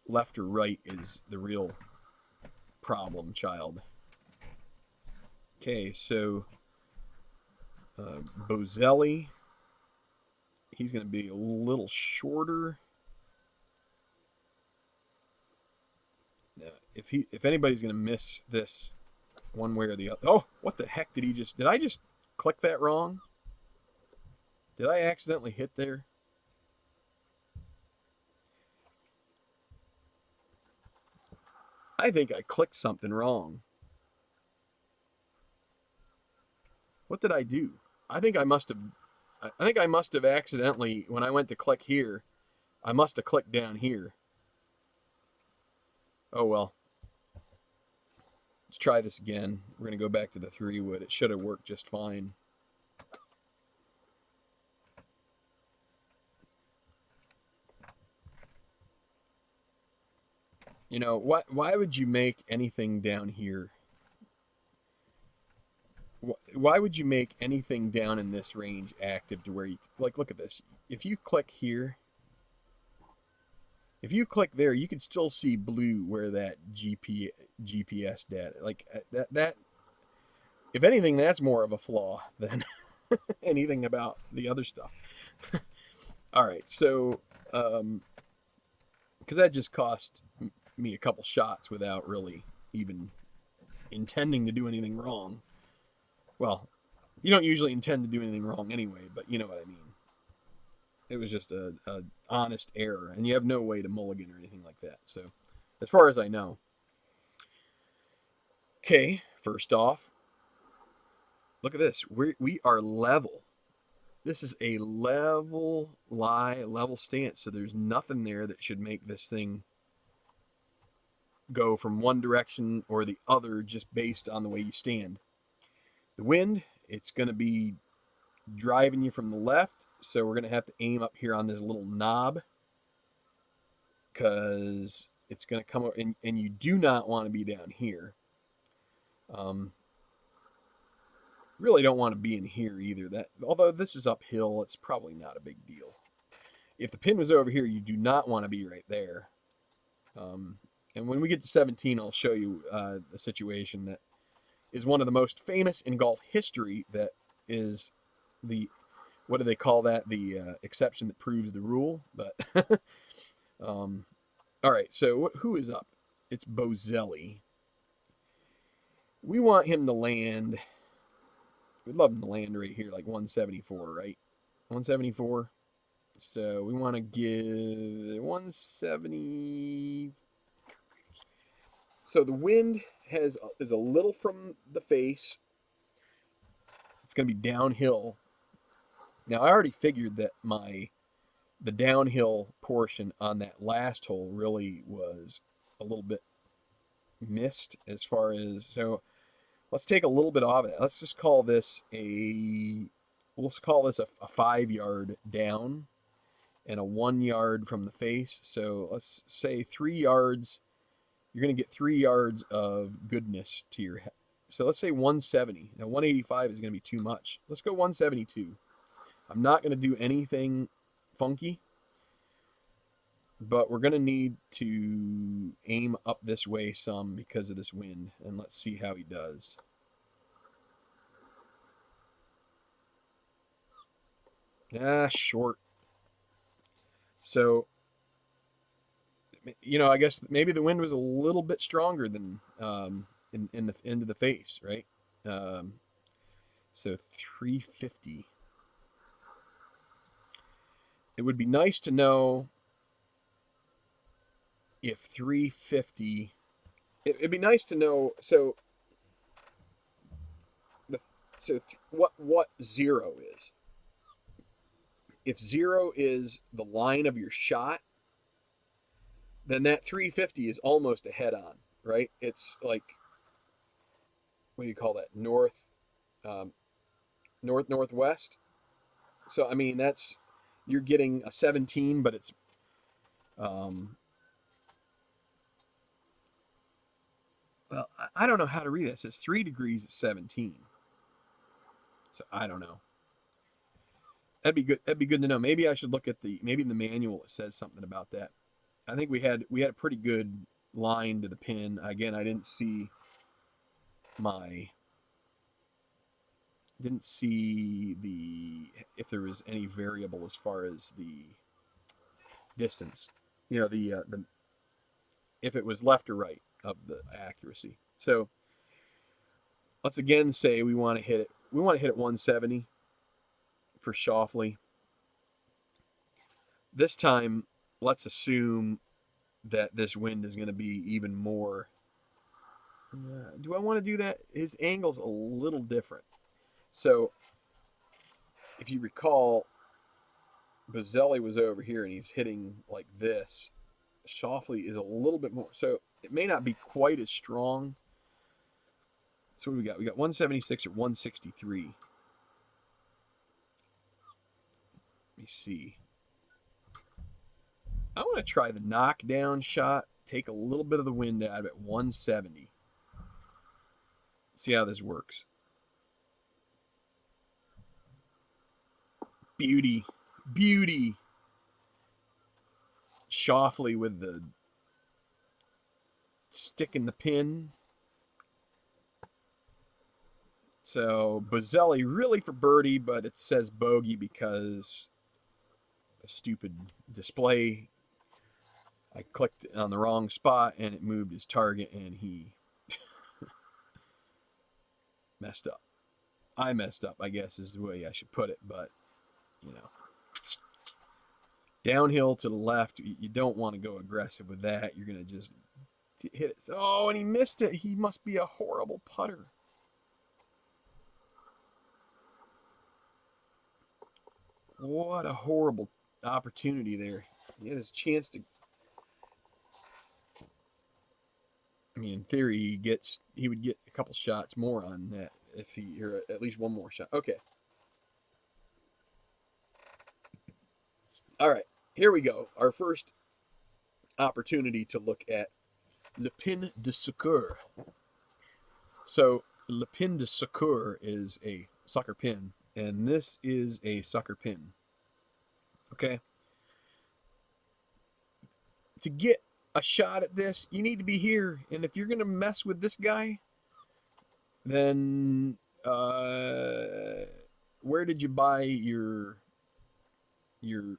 left or right is the real problem child. Okay, so Bozelli, he's going to be a little shorter. Now, if anybody's going to miss this one way or the other. Oh, what the heck did I just click that wrong? Did I accidentally hit there? I think I clicked something wrong. What did I do? I think I must have accidentally, when I went to click here, I must have clicked down here. Oh well. Let's try this again. We're going to go back to the 3-wood. It should have worked just fine. Why would you make anything down here? Why would you make anything down in this range active to where you, like, look at this. If you click here, if you click there, you can still see blue where that GPS data, like that, if anything, that's more of a flaw than anything about the other stuff. All right, so, because that just cost me a couple shots without really even intending to do anything wrong. Well, you don't usually intend to do anything wrong anyway, but you know what I mean. It was just a honest error, and you have no way to mulligan or anything like that. So, as far as I know. Okay, first off, look at this. We are level. This is a level lie, level stance. So there's nothing there that should make this thing go from one direction or the other just based on the way you stand. The wind, it's going to be driving you from the left, so we're going to have to aim up here on this little knob because it's going to come up, and you do not want to be down here. Really don't want to be in here either. That, although this is uphill, it's probably not a big deal. If the pin was over here, you do not want to be right there. And when we get to 17, I'll show you a situation that is one of the most famous in golf history. That is the, what do they call that? The exception that proves the rule. But all right, so who is up? It's Bozelli. We want him to land. We'd love him to land right here, like 174, right? 174. So we want to give 170. So the wind is a little from the face. It's going to be downhill. Now I already figured that the downhill portion on that last hole really was a little bit missed as far as, so let's take a little bit off of that. Let's just call this a 5-yard down. and a 1 yard from the face. So let's say 3 yards. You're going to get 3 yards of goodness to your head. So let's say 170. Now 185 is going to be too much. Let's go 172. I'm not going to do anything funky, but we're going to need to aim up this way some because of this wind, and let's see how he does. Short. So, I guess maybe the wind was a little bit stronger than in the end of the face, right? Um, so 350. It would be nice to know if 350. It'd be nice to know. So what zero is. If zero is the line of your shot, then that 350 is almost a head on, right? It's like, what do you call that? Um, northwest. So I mean, you're getting a 17, but it's um, well, I don't know how to read this. It's 3 degrees at 17. So I don't know. That'd be good. That'd be good to know. Maybe I should look at maybe in the manual it says something about that. I think we had a pretty good line to the pin. Again, I my didn't see if there was any variable as far as the distance. The if it was left or right of the accuracy. So let's again say we want to hit it. We want to hit it 170 for Shoffley. This time, let's assume that this wind is going to be even more. Do I want to do that? His angle's a little different. So if you recall, Bozelli was over here and he's hitting like this. Shoffley is a little bit more. So it may not be quite as strong. So what do we got? We got 176 or 163. Let me see. I want to try the knockdown shot. Take a little bit of the wind out of it. 170. See how this works. Beauty. Beauty. Shoffley with the stick in the pin. So Bozelli really for birdie, but it says bogey because the stupid display. I clicked on the wrong spot and it moved his target and he messed up. I messed up, I guess is the way I should put it, but downhill to the left, you don't want to go aggressive with that. You're going to just hit it. Oh, and he missed it. He must be a horrible putter. What a horrible opportunity there. He had his chance to. I mean, in theory, he would get a couple shots more on that or at least one more shot. Okay. All right, here we go. Our first opportunity to look at Le Pin de Secours. So Le Pin de Secours is a sucker pin, and this is a sucker pin. Okay. To get a shot at this, you need to be here. And if you're going to mess with this guy, then where did you buy your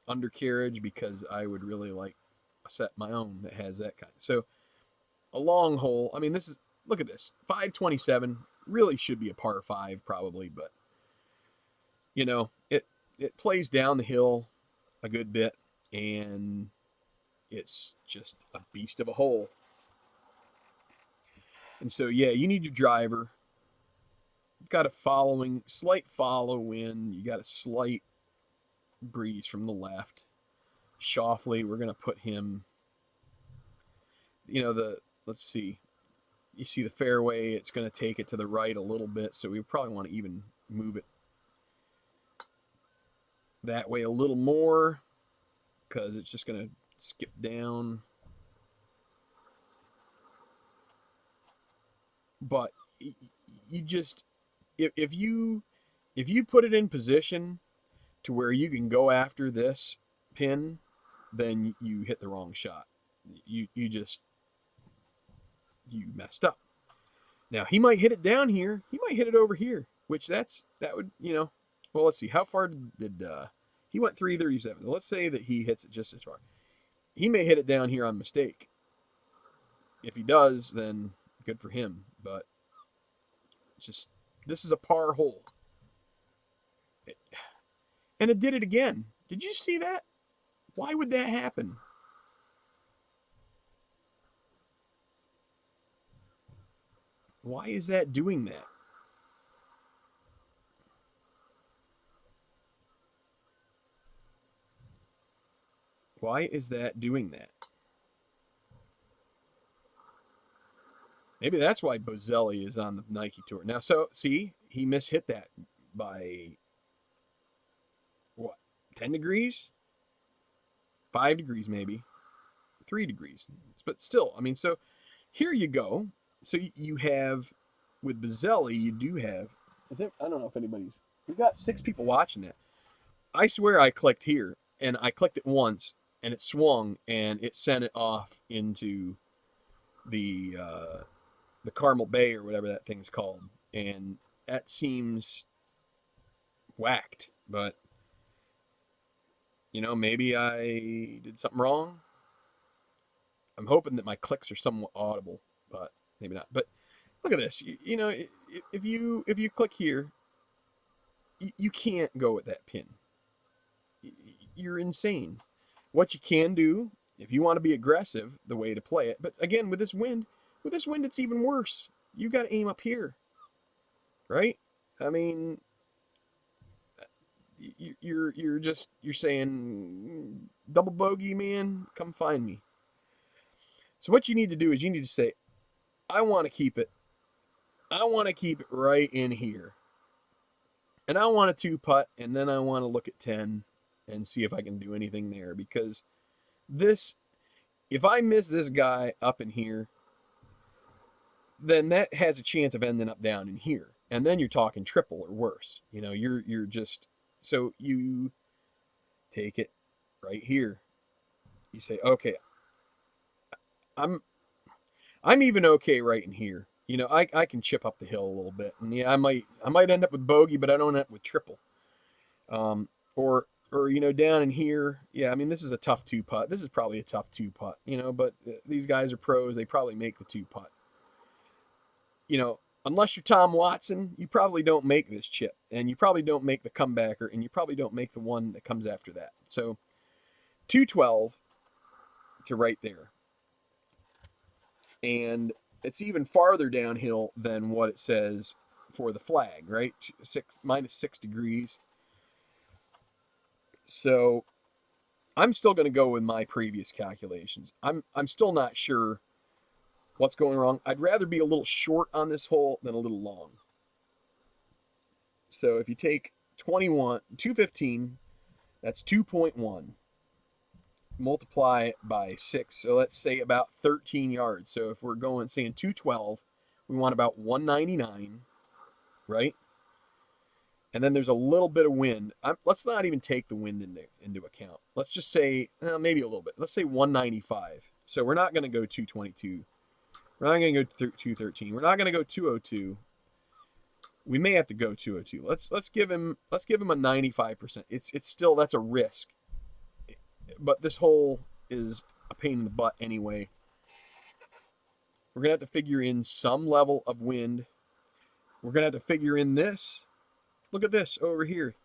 undercarriage? Because I would really like a set my own that has that kind. So a long hole. I mean, look at this. 527 really should be a par 5 probably, but it plays down the hill a good bit, and it's just a beast of a hole. And so, yeah, you need your driver. You've got a slight follow wind. You got a slight breeze from the left. Shoffley, we're going to put him, let's see. You see the fairway, it's going to take it to the right a little bit, so we probably want to even move it that way a little more. because it's just going to skip down. But you just if you put it in position to where you can go after this pin, then you hit the wrong shot. You just you messed up. Now he might hit it down here. He might hit it over here, which that would Well, let's see. How far did he went 337? Let's say that he hits it just as far. He may hit it down here on mistake. If he does, then good for him. But just this is a par hole, and it did it again. Did you see that? Why would that happen? Why is that doing that? Why is that doing that? Maybe that's why Bozelli is on the Nike Tour. Now, so, see, he mishit that by, what, 10 degrees? 5 degrees, maybe. 3 degrees. But still, I mean, so here you go. So you have, with Bozelli, you do have, I don't know if anybody's, we've got 6 people watching that. I swear I clicked here, and I clicked it once, and it swung, and it sent it off into the Carmel Bay or whatever that thing's called, and that seems whacked. But maybe I did something wrong. I'm hoping that my clicks are somewhat audible, but maybe not. But look at this. If you click here, you can't go with that pin. You're insane. What you can do, if you want to be aggressive, the way to play it. But again, with this wind, it's even worse. You got to aim up here, right? I mean, you're saying double bogey, man, come find me. So what you need to do is you need to say, I want to keep it. I want to keep it right in here. And I want a 2-putt, and then I want to look at 10 and see if I can do anything there. Because if I miss this guy up in here, then that has a chance of ending up down in here. And then you're talking triple or worse. You're just, so you take it right here. You say, okay, I'm even okay right in here. I can chip up the hill a little bit, and yeah, I might end up with bogey, but I don't end up with triple. Or down in here, yeah. I mean, this is a tough 2-putt. This is probably a tough 2-putt. But these guys are pros. They probably make the 2-putt. Unless you're Tom Watson, you probably don't make this chip, and you probably don't make the comebacker, and you probably don't make the one that comes after that. So 212 to right there. And it's even farther downhill than what it says for the flag, right? -6 degrees. So I'm still going to go with my previous calculations. I'm still not sure what's going wrong. I'd rather be a little short on this hole than a little long. So if you take 215, that's 2.1. Multiply by 6. So let's say about 13 yards. So if we're saying 212, we want about 199, right? And then there's a little bit of wind. Let's not even take the wind into account. Let's just say, maybe a little bit. Let's say 195. So we're not going to go 222. We're not going to go 213. We're not going to go 202. We may have to go 202. Let's give him a 95%. It's still, that's a risk. But this hole is a pain in the butt anyway. We're going to have to figure in some level of wind. We're going to have to figure in this. Look at this over here.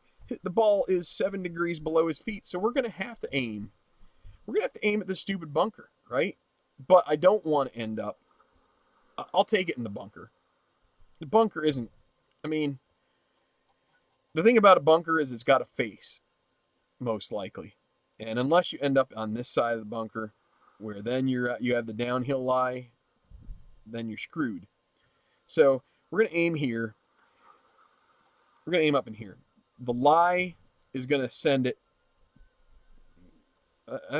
The ball is 7 degrees below his feet, so we're going to have to aim. We're going to have to aim at this stupid bunker, right? But I don't want to end up. I'll take it in the bunker. The bunker isn't. I mean, the thing about a bunker is it's got a face, most likely. And unless you end up on this side of the bunker, where then you have the downhill lie, then you're screwed. So we're going to aim here. We're going to aim up in here. The lie is going to send it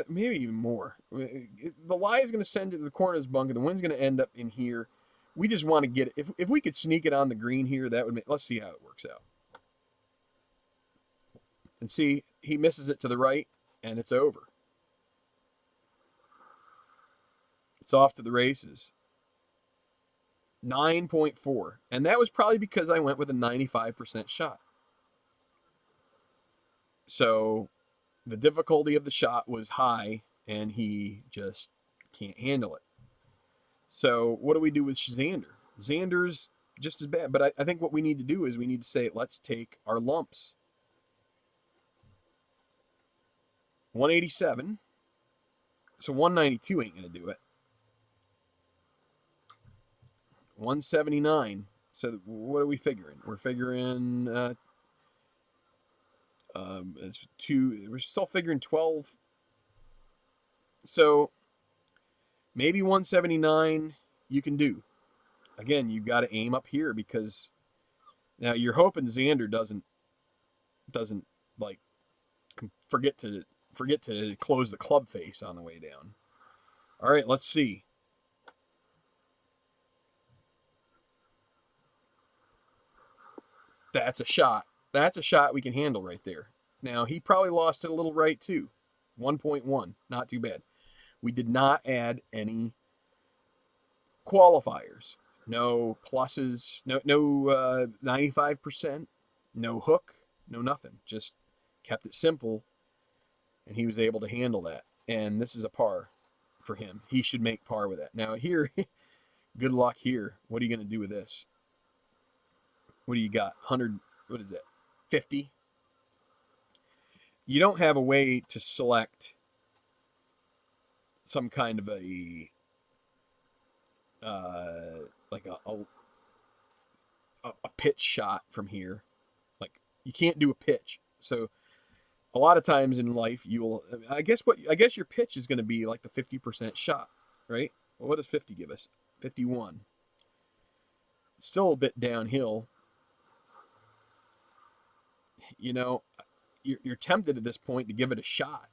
maybe even more. The lie is going to send it to the corner of this bunker. The wind's going to end up in here. We just want to get it. If we could sneak it on the green here, that would make. Let's see how it works out. And see, he misses it to the right, and it's over. It's off to the races. 9.4. And that was probably because I went with a 95% shot. So the difficulty of the shot was high, and he just can't handle it. So what do we do with Xander? Xander's just as bad. But I think what we need to do is we need to say, let's take our lumps. 187. So 192 ain't going to do it. 179. So what are we figuring? We're figuring it's two. We're still figuring 12. So maybe 179 you can do. Again, you've got to aim up here because now you're hoping Xander doesn't like forget to close the club face on the way down. All right, let's see. That's a shot. That's a shot we can handle right there. Now, he probably lost it a little right too. 1.1, not too bad. We did not add any qualifiers. No pluses, no 95%, no hook, no nothing. Just kept it simple, and he was able to handle that. And this is a par for him. He should make par with that. Now here, good luck here. What are you going to do with this? What do you got? 100, what is that? 50? You don't have a way to select some kind of a like a pitch shot from here. Like you can't do a pitch. So a lot of times in life you'll I guess your pitch is going to be like the 50% shot, right? Well, what does 50 give us? 51. It's still a bit downhill. You know, you're tempted at this point to give it a shot,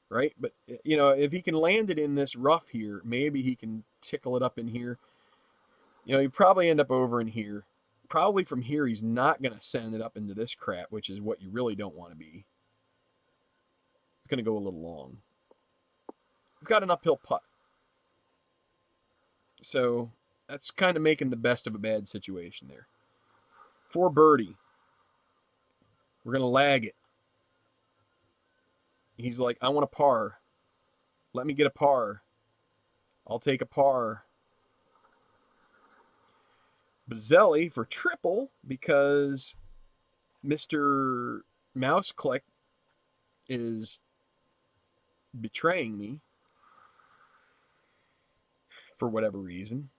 right? But you know, if he can land it in this rough here, maybe he can tickle it up in here. You know, you probably end up over in here. Probably from here, he's not going to send it up into this crap, which is what you really don't want to be. It's going to go a little long. He's got an uphill putt. So that's kind of making the best of a bad situation there. For birdie, we're going to lag it. He's like, I want a par. Let me get a par. I'll take a par. Bazzelli for triple because Mr. Mouse Click is betraying me for whatever reason.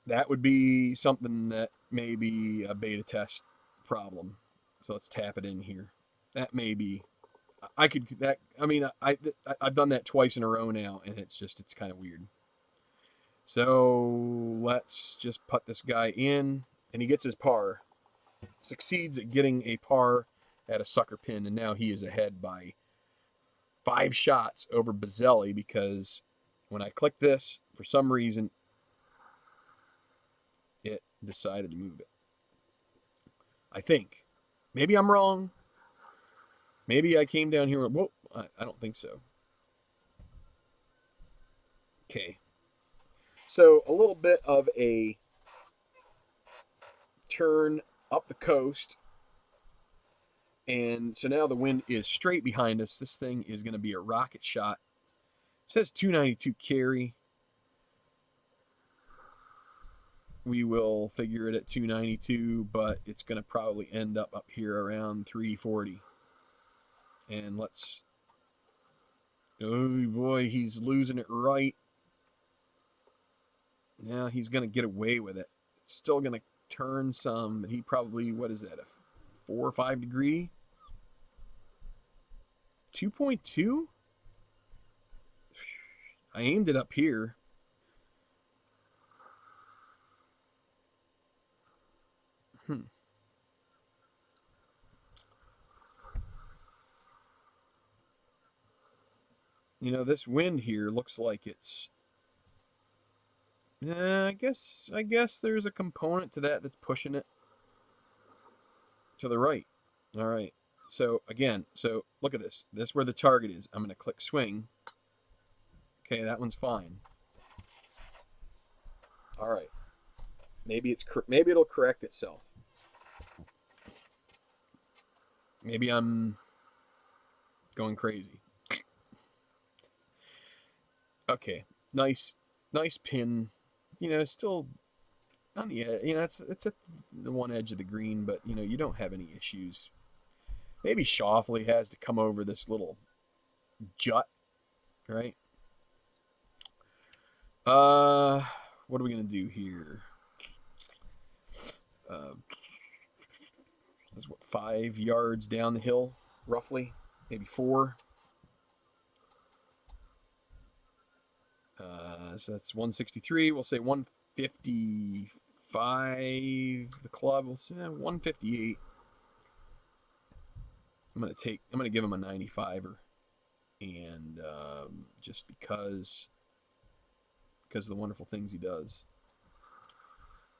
That would be something that may be a beta test problem. So let's tap it in here. That may be. I could that. I mean, I've done that twice in a row now, and it's kind of weird. So let's just put this guy in, and he gets his par. Succeeds at getting a par at a sucker pin, and now he is ahead by 5 shots over Bazzelli because when I click this, for some reason, it decided to move it. I think. Maybe I'm wrong. Maybe I came down here. Whoa, I don't think so. Okay. So a little bit of a turn up the coast. And so now the wind is straight behind us. This thing is going to be a rocket shot. It says 292 carry. We will figure it at 292, but it's going to probably end up here around 340. And let's... Oh, boy, he's losing it right. Now he's going to get away with it. It's still going to turn some, but he probably, what is that, a 4 or 5 degree? 2.2? I aimed it up here. You know, this wind here looks like it's. I guess there's a component to that that's pushing it to the right. All right. So again, so look at this. This is where the target is. I'm going to click swing. Okay, that one's fine. All right. Maybe it'll correct itself. Maybe I'm going crazy. Okay. Nice pin. You know, still on the edge. You know, it's at the one edge of the green, but you know, you don't have any issues. Maybe Shoffley has to come over this little jut, right? What are we gonna do here? Uh, that's what 5 yards down the hill, roughly, maybe 4. So that's 163. We'll say 155. The club. We'll say 158. I'm gonna give him a 95er, and just because of the wonderful things he does.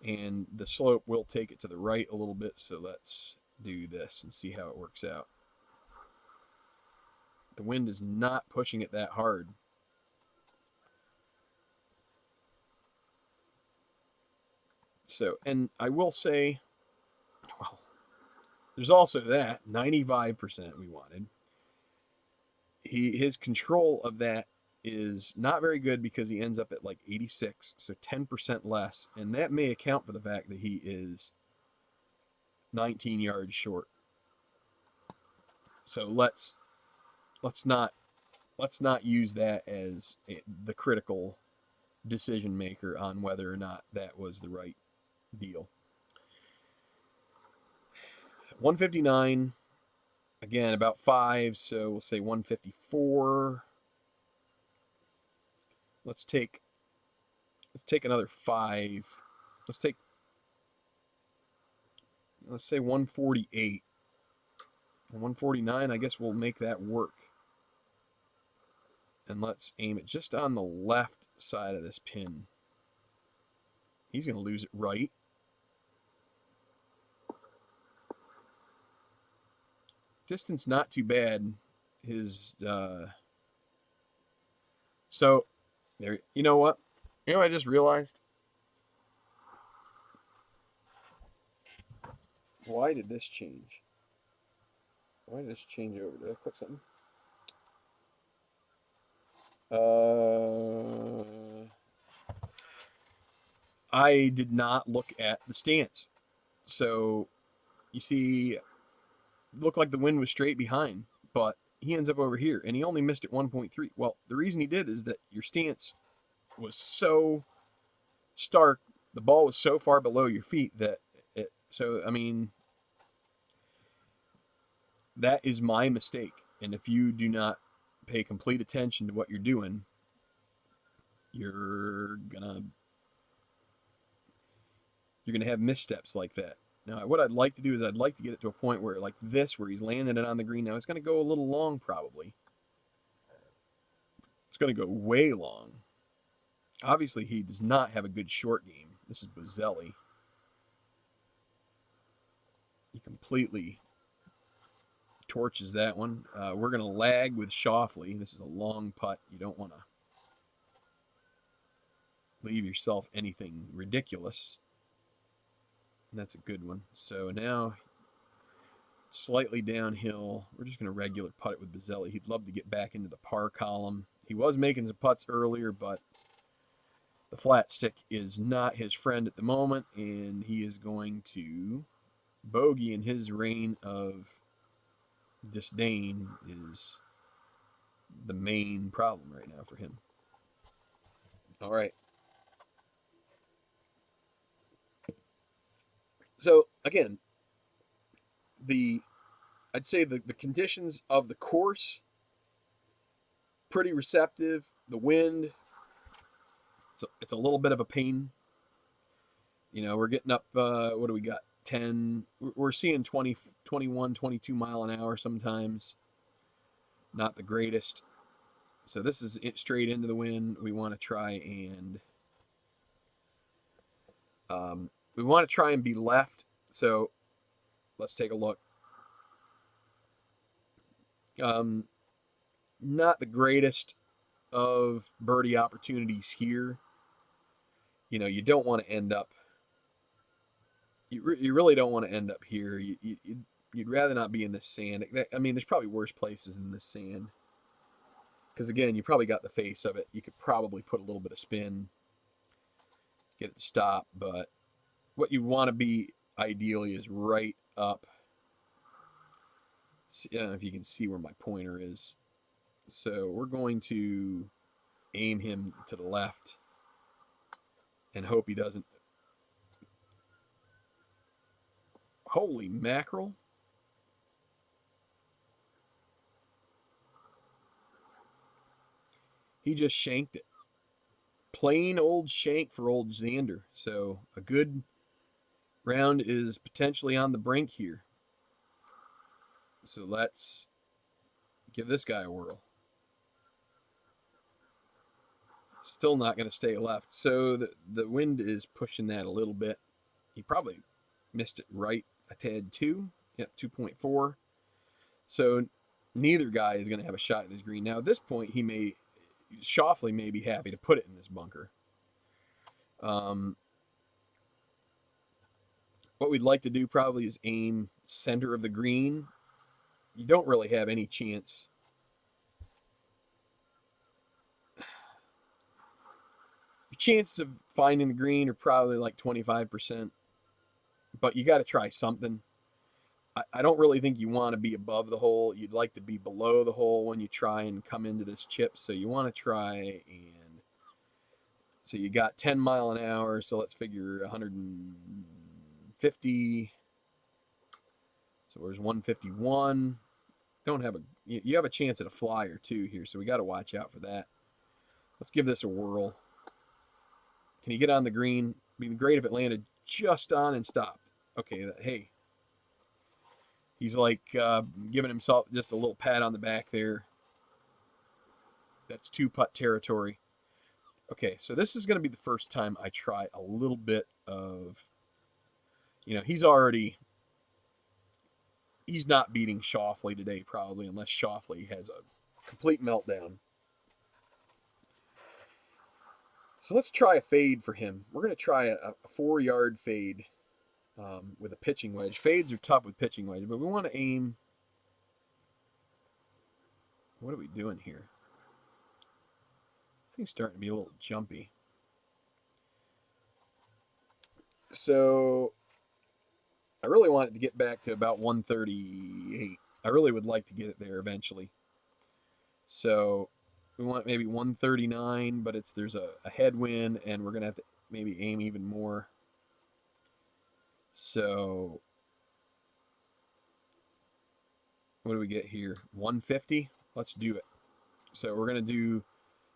And the slope will take it to the right a little bit, so let's do this and see how it works out. The wind is not pushing it that hard. So, and I will say, well, there's also that 95% we wanted. His control of that is not very good because he ends up at like 86, so 10% less, and that may account for the fact that he is 19 yards short. So let's not use that as the critical decision maker on whether or not that was the right deal. 159, again, about 5, so we'll say 154. Let's take another 5. Let's say 148. And 149, I guess we'll make that work. And let's aim it just on the left side of this pin. He's going to lose it right. Distance not too bad. So there. You know what? You know what I just realized? Why did this change? Why did this change over? Did I click something? I did not look at the stance. So you see, looked like the wind was straight behind, but he ends up over here, and he only missed it 1.3. Well, the reason he did is that your stance was so stark, the ball was so far below your feet that it. So I mean, that is my mistake. And if you do not pay complete attention to what you're doing, you're gonna have missteps like that. Now, what I'd like to do is I'd like to get it to a point where, like this, where he's landing it on the green. Now, it's going to go a little long, probably. It's going to go way long. Obviously, he does not have a good short game. This is Bozelli. He completely torches that one. We're going to lag with Shoffley. This is a long putt. You don't want to leave yourself anything ridiculous. And that's a good one. So now, slightly downhill. We're just going to regular putt it with Bozelli. He'd love to get back into the par column. He was making some putts earlier, but the flat stick is not his friend at the moment, and he is going to bogey, in his reign of disdain is the main problem right now for him. All right. So again, I'd say the conditions of the course pretty receptive. The wind, it's a little bit of a pain. You know, we're getting up. What do we got? 10. We're seeing 20, 21, 22 mile an hour sometimes. Not the greatest. So this is it straight into the wind. We want to try and be left. So let's take a look. Not the greatest of birdie opportunities here. You know, you don't want to end up. You really don't want to end up here. You'd rather not be in this sand. I mean, there's probably worse places than this sand. Because again, you probably got the face of it. You could probably put a little bit of spin, get it to stop. But what you want to be ideally is right up. I don't know if you can see where my pointer is. So we're going to aim him to the left and hope he doesn't. Holy mackerel. He just shanked it. Plain old shank for old Xander. So a good round is potentially on the brink here. So let's give this guy a whirl. Still not going to stay left. So the wind is pushing that a little bit. He probably missed it right a tad too. Yep, 2.4. So neither guy is going to have a shot at this green. Now at this point, Shoffley may be happy to put it in this bunker. What we'd like to do probably is aim center of the green. You don't really have any chance. Your chances of finding the green are probably like 25%, but you got to try something. I don't really think you want to be above the hole. You'd like to be below the hole when you try and come into this chip. So you want to try and, so you got 10 mile an hour. So let's figure 150. So there's 151. You have a chance at a flyer too here. So we got to watch out for that. Let's give this a whirl. Can you get on the green? It'd be great if it landed just on and stopped. Okay, hey. He's like giving himself just a little pat on the back there. That's 2-putt territory. Okay, so this is going to be the first time I try a little bit of, he's not beating Shoffley today probably unless Shoffley has a complete meltdown. So let's try a fade for him. We're going to try a 4-yard fade with a pitching wedge. Fades are tough with pitching wedge, but we want to aim. What are we doing here? This thing's starting to be a little jumpy. So I really want it to get back to about 138. I really would like to get it there eventually. So we want maybe 139, but there's a headwind, and we're going to have to maybe aim even more. So what do we get here? 150? Let's do it. So we're going to do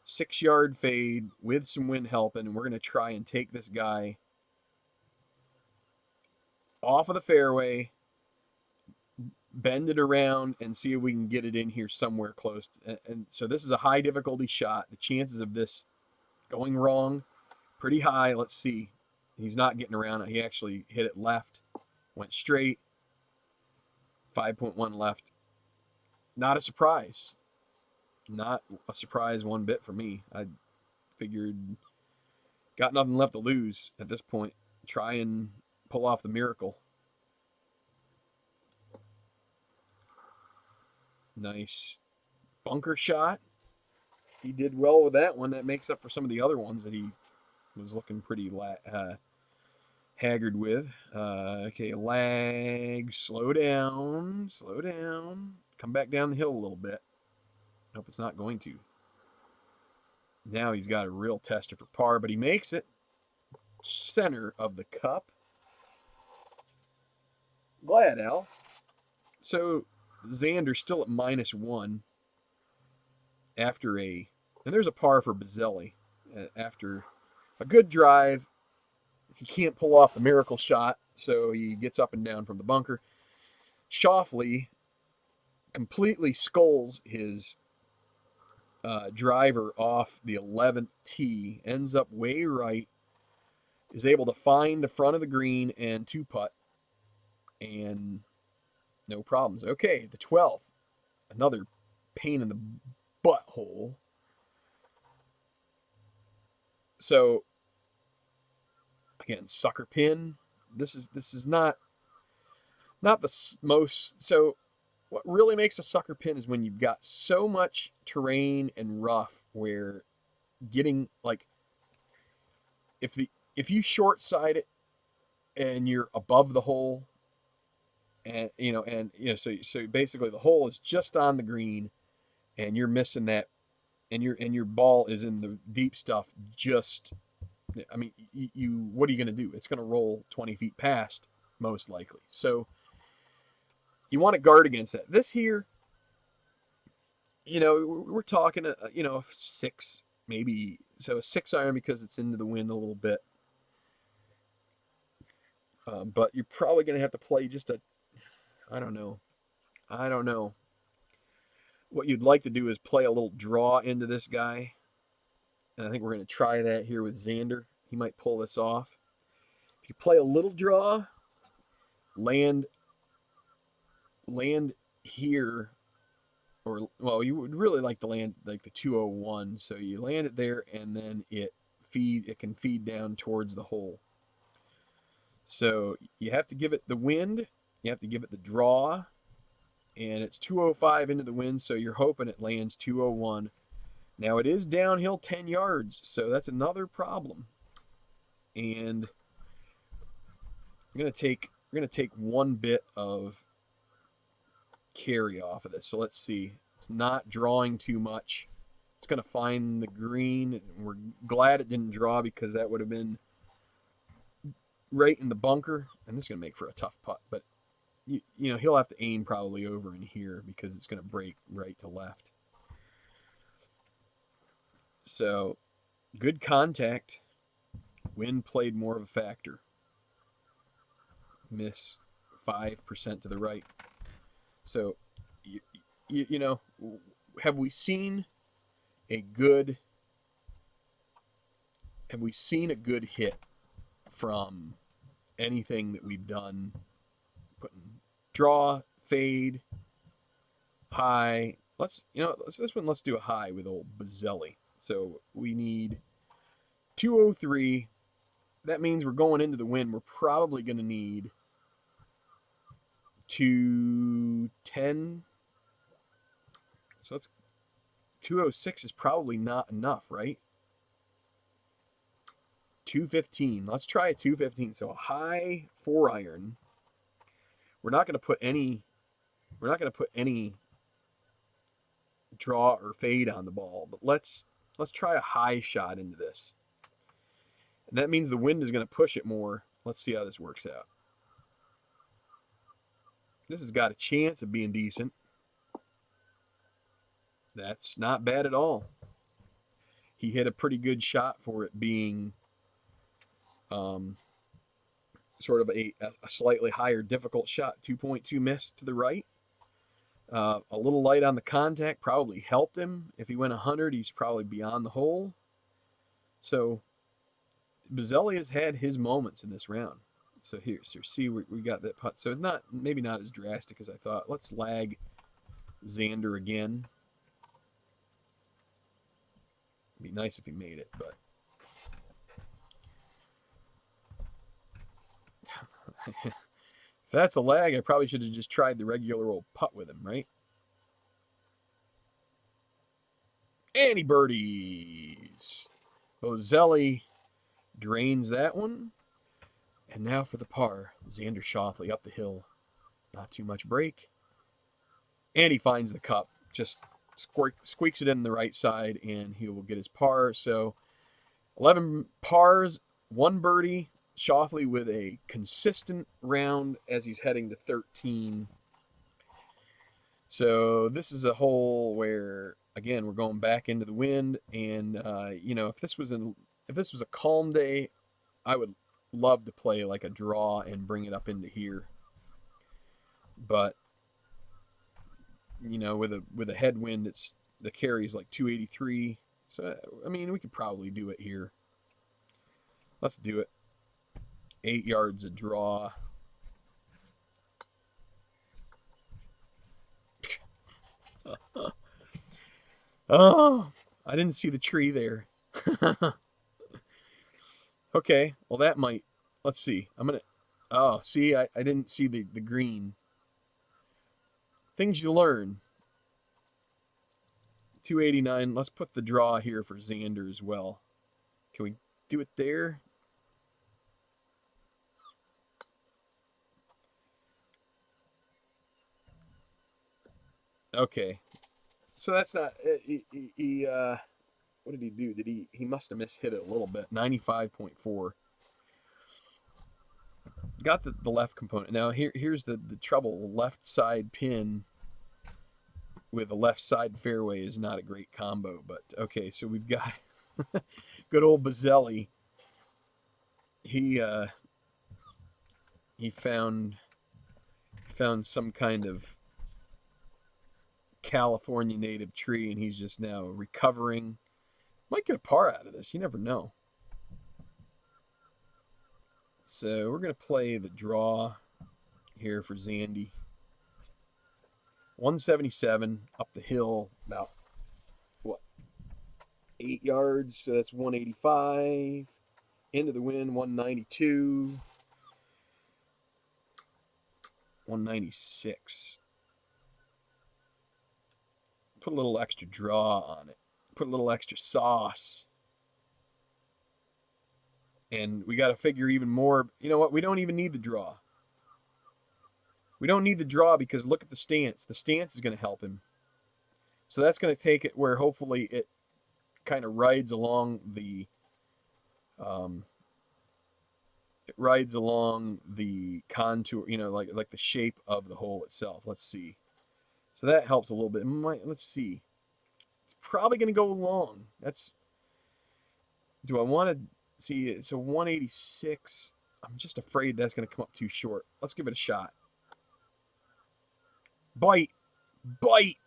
6-yard fade with some wind helping, and we're going to try and take this guy off of the fairway, bend it around, and see if we can get it in here somewhere close. And so this is a high difficulty shot. The chances of this going wrong, pretty high. Let's see. He's not getting around it. He actually hit it left, went straight, 5.1 left. Not a surprise. Not a surprise one bit for me. I figured got nothing left to lose at this point. Try and pull off the miracle. Nice bunker shot. He did well with that one. That makes up for some of the other ones that he was looking pretty haggard with. Okay, lag. Slow down. Slow down. Come back down the hill a little bit. Hope it's not going to. Now he's got a real tester for par, but he makes it. Center of the cup. Glad, Al. So Xander's still at -1 after and there's a par for Bazzelli after a good drive. He can't pull off the miracle shot, so he gets up and down from the bunker. Shoffley completely sculls his driver off the 11th tee, ends up way right, is able to find the front of the green and two putt, and no problems. Okay, the 12th, another pain in the butthole. So again, sucker pin. This is not the most. So what really makes a sucker pin is when you've got so much terrain and rough where getting like if you short side it and you're above the hole, so basically the hole is just on the green and you're missing that, and your ball is in the deep stuff. Just I mean, you what are you going to do? It's going to roll 20 feet past most likely. So you want to guard against that. This here, we're talking a 6 maybe, so a 6 iron because it's into the wind a little bit. But you're probably going to have to play just a, I don't know. I don't know. What you'd like to do is play a little draw into this guy. And I think we're going to try that here with Xander. He might pull this off. If you play a little draw, land here, or well, you would really like to land like the 201. So you land it there, and then it can feed down towards the hole. So you have to give it the wind, you have to give it the draw, and it's 205 into the wind, so you're hoping it lands 201. Now it is downhill 10 yards, so that's another problem. And we're gonna take one bit of carry off of this. So let's see. It's not drawing too much. It's gonna find the green, and we're glad it didn't draw because that would have been right in the bunker, and this is gonna make for a tough putt. But he'll have to aim probably over in here because it's gonna break right to left. So good contact. Wind played more of a factor. Miss 5% to the right. So, have we seen a good hit from anything that we've done? Putting draw, fade, high. Let's do a high with old Bazzelli. So we need 203. That means we're going into the wind. We're probably going to need 210. So that's 206 is probably not enough, right? 215. Let's try a 215. So a high 4-iron. We're not going to put any draw or fade on the ball, but let's try a high shot into this. And that means the wind is going to push it more. Let's see how this works out. This has got a chance of being decent. That's not bad at all. He hit a pretty good shot for it being sort of a slightly higher difficult shot. 2.2 miss to the right. A little light on the contact probably helped him. If he went 100, he's probably beyond the hole. So Bazzelli has had his moments in this round. So see, we got that putt. So maybe not as drastic as I thought. Let's lag Xander again. It'd be nice if he made it, but if that's a lag, I probably should have just tried the regular old putt with him, right? And he birdies. Bazzelli drains that one. And now for the par. Xander Schauffele up the hill. Not too much break. And he finds the cup. Just squeaks it in the right side, and he will get his par. So 11 pars, 1 birdie. Schauffele with a consistent round as he's heading to 13. So this is a hole where, again, we're going back into the wind. And, if this was a calm day, I would love to play like a draw and bring it up into here. But with a headwind, it's The carry is like 283. So, I mean, we could probably do it here. Let's do it. 8 yards a draw. Oh, I didn't see the tree there. Okay, well that might. Let's see. I'm gonna. Oh, see, I didn't see the green. Things you learn. 289. Let's put the draw here for Xander as well. Can we do it there? Okay. So that's not. What did he do? He must have mishit it a little bit. 95.4. Got the left component. Now here's the trouble. Left side pin with a left side fairway is not a great combo, but okay, so we've got good old Bazzelli. He found some kind of California native tree, and he's just now recovering. Might get a par out of this. You never know. So we're gonna play the draw here for Zandy. 177 up the hill, about what, 8 yards. So that's 185. Into the wind, 192. 196. Put a little extra draw on it. Put a little extra sauce. And we got to figure even more. You know what? We don't even need the draw. We don't need the draw because look at the stance. The stance is going to help him. So that's going to take it where hopefully it kind of rides along the contour, like the shape of the hole itself. Let's see. So that helps a little bit. Let's see. It's probably going to go long. Do I want to see it? So 186. I'm just afraid that's going to come up too short. Let's give it a shot. Bite. Bite.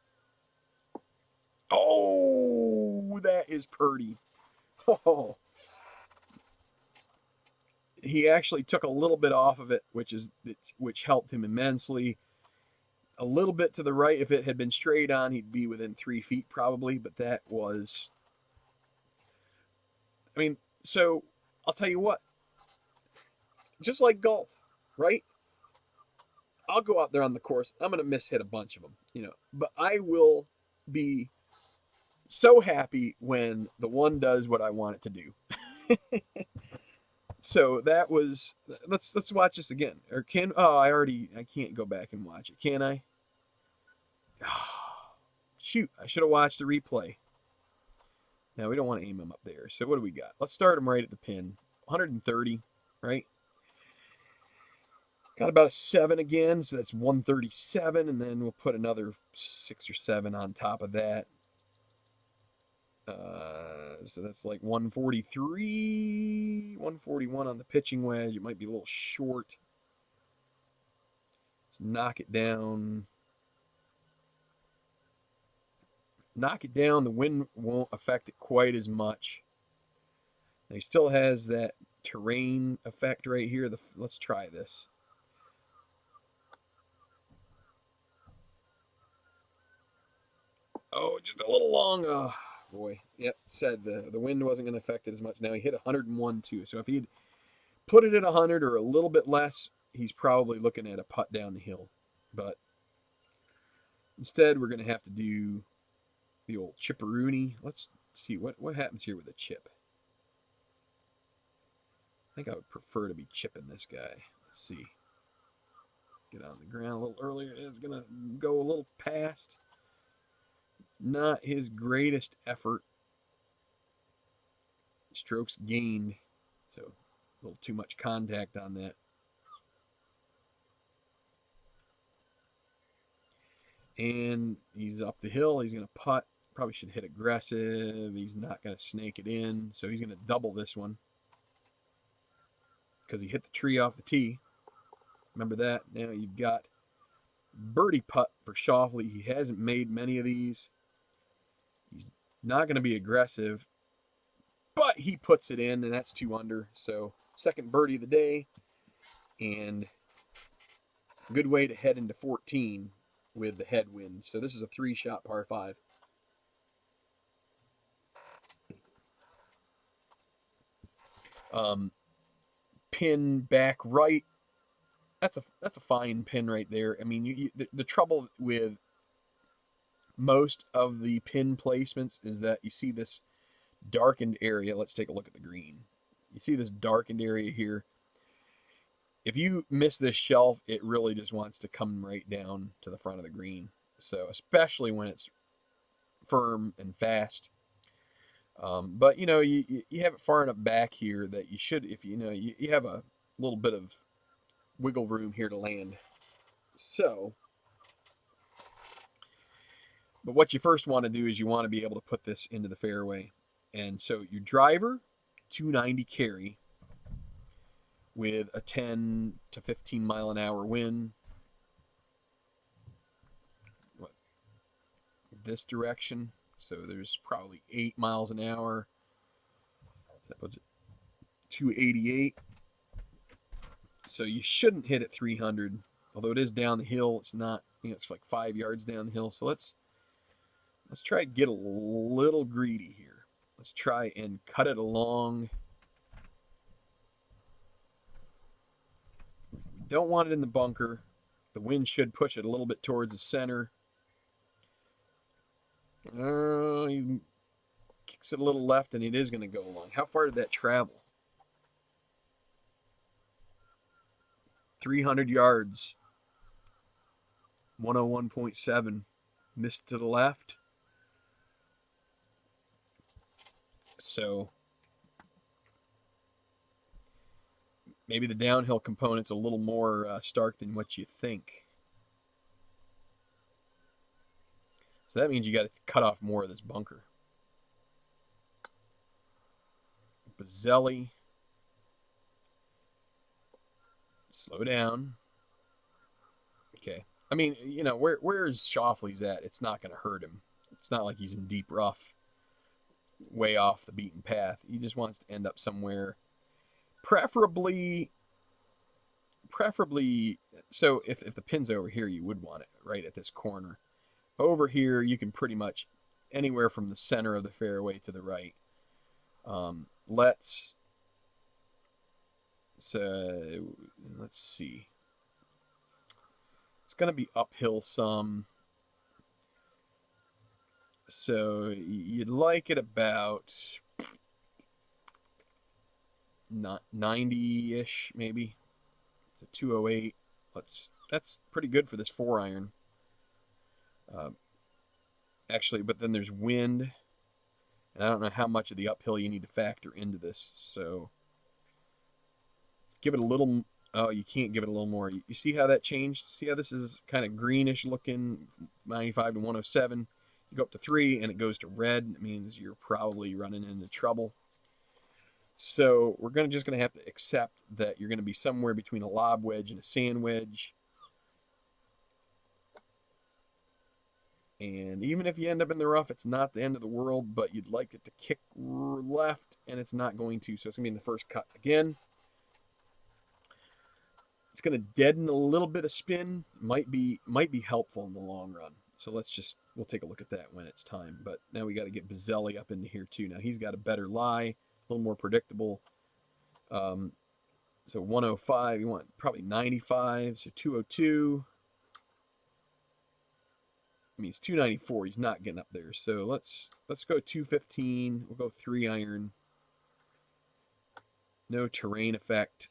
Oh, that is purty. Oh. He actually took a little bit off of it, which helped him immensely. A little bit to the right. If it had been straight on, he'd be within 3 feet probably, but that was... I mean, so I'll tell you what. Just like golf, right? I'll go out there on the course. I'm going to miss hit a bunch of them, but I will be so happy when the one does what I want it to do. So that was. Let's watch this again. Or I can't go back and watch it. Can I? Shoot, I should have watched the replay. Now we don't want to aim him up there. So what do we got? Let's start him right at the pin. 130, right? Got about a 7 again, so that's 137, and then we'll put another 6 or 7 on top of that. So that's like 143, 141 on the pitching wedge. It might be a little short. Let's knock it down. Knock it down. The wind won't affect it quite as much. Now he still has that terrain effect right here. Let's try this. Oh, just a little long. Oh, boy. Yep, said the wind wasn't going to affect it as much. Now he hit 101 too. So if he'd put it at 100 or a little bit less, he's probably looking at a putt down the hill. But instead, we're going to have to do the old chipperoony. Let's see what happens here with a chip. I think I would prefer to be chipping this guy. Let's see. Get on the ground a little earlier. It's going to go a little past. Not his greatest effort. Strokes gained. So a little too much contact on that. And he's up the hill. He's going to putt. Probably should hit aggressive. He's not going to snake it in. So he's going to double this one. Because he hit the tree off the tee. Remember that. Now you've got birdie putt for Schauffele. He hasn't made many of these. Not going to be aggressive, but he puts it in, and that's 2 under. So second birdie of the day, and good way to head into 14 with the headwind. So this is a 3-shot par 5. Pin back right. That's a fine pin right there. I mean, the trouble with most of the pin placements is that you see this darkened area. Let's take a look at the green. You see this darkened area here. If you miss this shelf, it really just wants to come right down to the front of the green. So especially when it's firm and fast. But you know, you have it far enough back here that you should, if you have a little bit of wiggle room here to land. So, but what you first want to do is you want to be able to put this into the fairway. And so your driver, 290 carry with a 10 to 15 mile an hour wind. What? This direction. So there's probably 8 miles an hour. That puts it 288. So you shouldn't hit at 300. Although it is down the hill, it's not, it's like 5 yards down the hill. So let's try to get a little greedy here. Let's try and cut it along. We don't want it in the bunker. The wind should push it a little bit towards the center. He kicks it a little left, and it is going to go along. How far did that travel? 300 yards. 101.7. Missed to the left. So maybe the downhill component's a little more stark than what you think. So that means you got to cut off more of this bunker. Bazzelli. Slow down. Okay. I mean, where's Shoffley's at? It's not going to hurt him. It's not like he's in deep rough, way off the beaten path. He just wants to end up somewhere, preferably. So if the pin's over here, you would want it right at this corner. Over here, you can pretty much anywhere from the center of the fairway to the right. Let's see. It's going to be uphill some. So you'd like it about 90-ish, maybe. It's a 208. That's pretty good for this 4-iron. Actually, but then there's wind. And I don't know how much of the uphill you need to factor into this. So give it a little. Oh, you can't give it a little more. You see how that changed? See how this is kind of greenish looking, 95 to 107. You go up to 3 and it goes to red. It means you're probably running into trouble. So we're just going to have to accept that you're going to be somewhere between a lob wedge and a sand wedge. And even if you end up in the rough, it's not the end of the world, but you'd like it to kick left, and it's not going to. So it's going to be in the first cut again. It's going to deaden a little bit of spin. Might be helpful in the long run. So we'll take a look at that when it's time. But now we got to get Bazzelli up into here too. Now he's got a better lie, a little more predictable. So 105, you want probably 95. So 202. I mean, it's 294. He's not getting up there. So let's go 215. We'll go 3-iron. No terrain effect.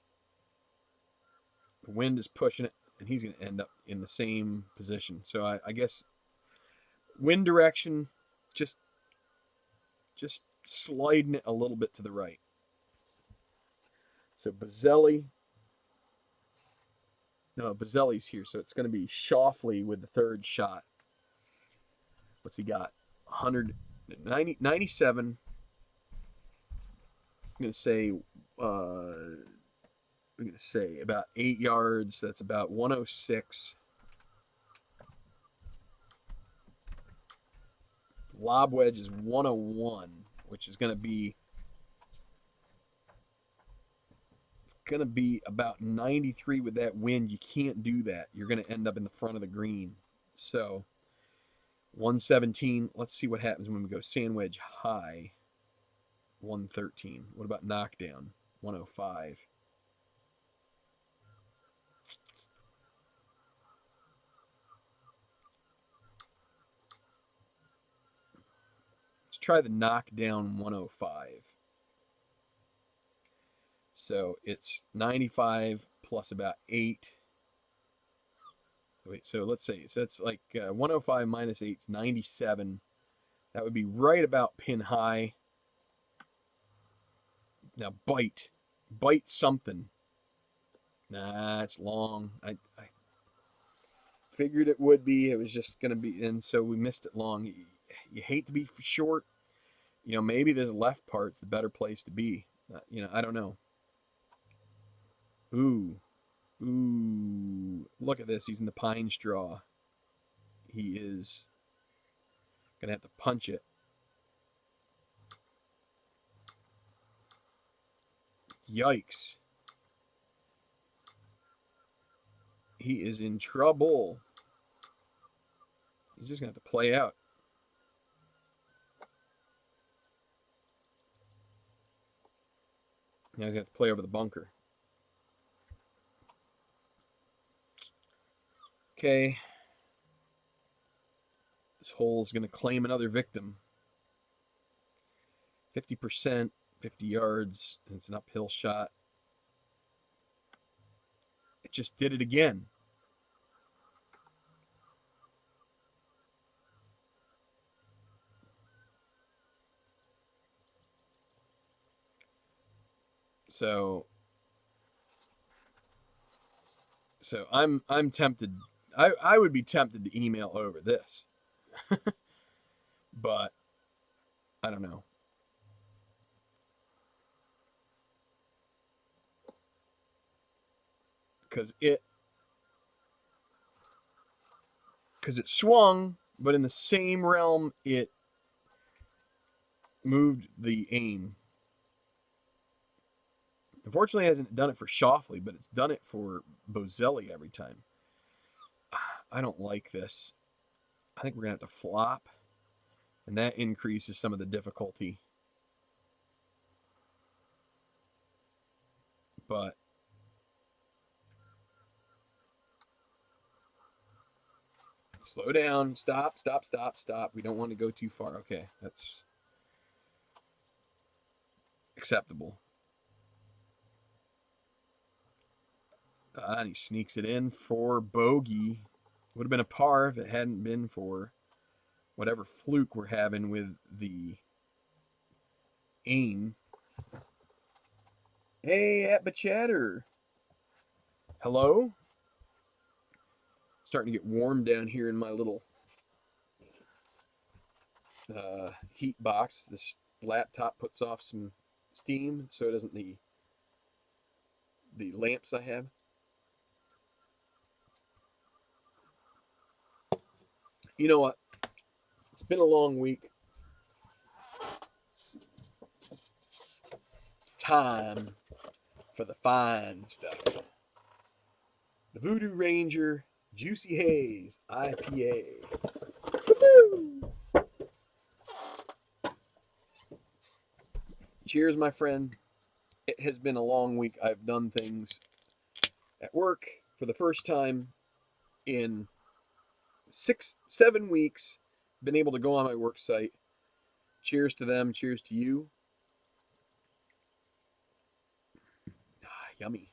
The wind is pushing it, and he's going to end up in the same position. So I guess wind direction, just sliding it a little bit to the right. So Bazzelli's here, so it's going to be Shoffley with the third shot. What's he got? 97. I'm going to say about 8 yards. That's about 106. Lob wedge is 101, which is going to be about 93 with that wind. You can't do that. You're going to end up in the front of the green. So 117. Let's see what happens when we go sand wedge high. 113. What about knockdown? 105. Let's try the knockdown 105. So it's 95 plus about 8. Wait, so let's say, so it's like 105 minus 8 is 97. That would be right about pin high. Now bite. Bite something. Nah, it's long. I figured it would be. It was just going to be, and so we missed it long. You hate to be short. You know, maybe this left part's the better place to be. You know, I don't know. Ooh. Ooh. Look at this. He's in the pine straw. He is going to have to punch it. Yikes. He is in trouble. He's just going to have to play out. Now he's going to have to play over the bunker. Okay. This hole is going to claim another victim. 50%, 50 yards, and it's an uphill shot. It just did it again. So I'm tempted. I would be tempted to email over this. But I don't know. Because it swung, but in the same realm it moved the aim. Unfortunately, it hasn't done it for Shoffley, but it's done it for Bozelli every time. I don't like this. I think we're going to have to flop, and that increases some of the difficulty. But slow down. Stop, stop, stop, stop. We don't want to go too far. Okay, that's acceptable. And he sneaks it in for bogey. Would have been a par if it hadn't been for whatever fluke we're having with the aim. Hey, at Bachatter. Hello? Starting to get warm down here in my little heat box. This laptop puts off some steam, so doesn't the lamps I have. You know what? It's been a long week. It's time for the fine stuff. The Voodoo Ranger Juicy Haze IPA. Woo-hoo! Cheers, my friend. It has been a long week. I've done things at work for the first time in 6-7 weeks. Been able to go on my work site. Cheers to them. Cheers to you. Yummy.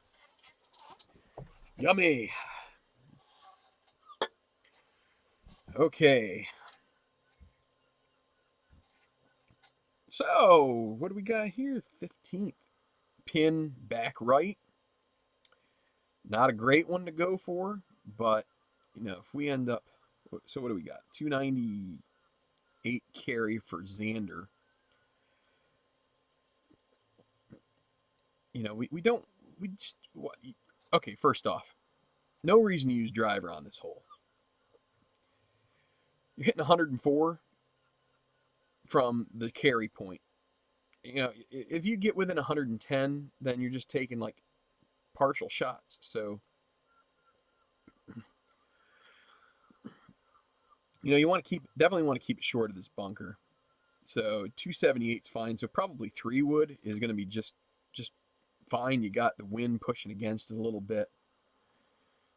Yummy. Okay. So, what do we got here? 15th. Pin back right. Not a great one to go for, but, you know, if we end up... So, what do we got? 298 carry for Xander. You know, we don't... We just... What, okay, first off, no reason to use driver on this hole. You're hitting 104. from the carry point. You know, if you get within 110, then you're just taking like partial shots. So, you know, you want to definitely want to keep it short of this bunker. So 278 is fine. So probably 3 wood is going to be just fine. You got the wind pushing against it a little bit.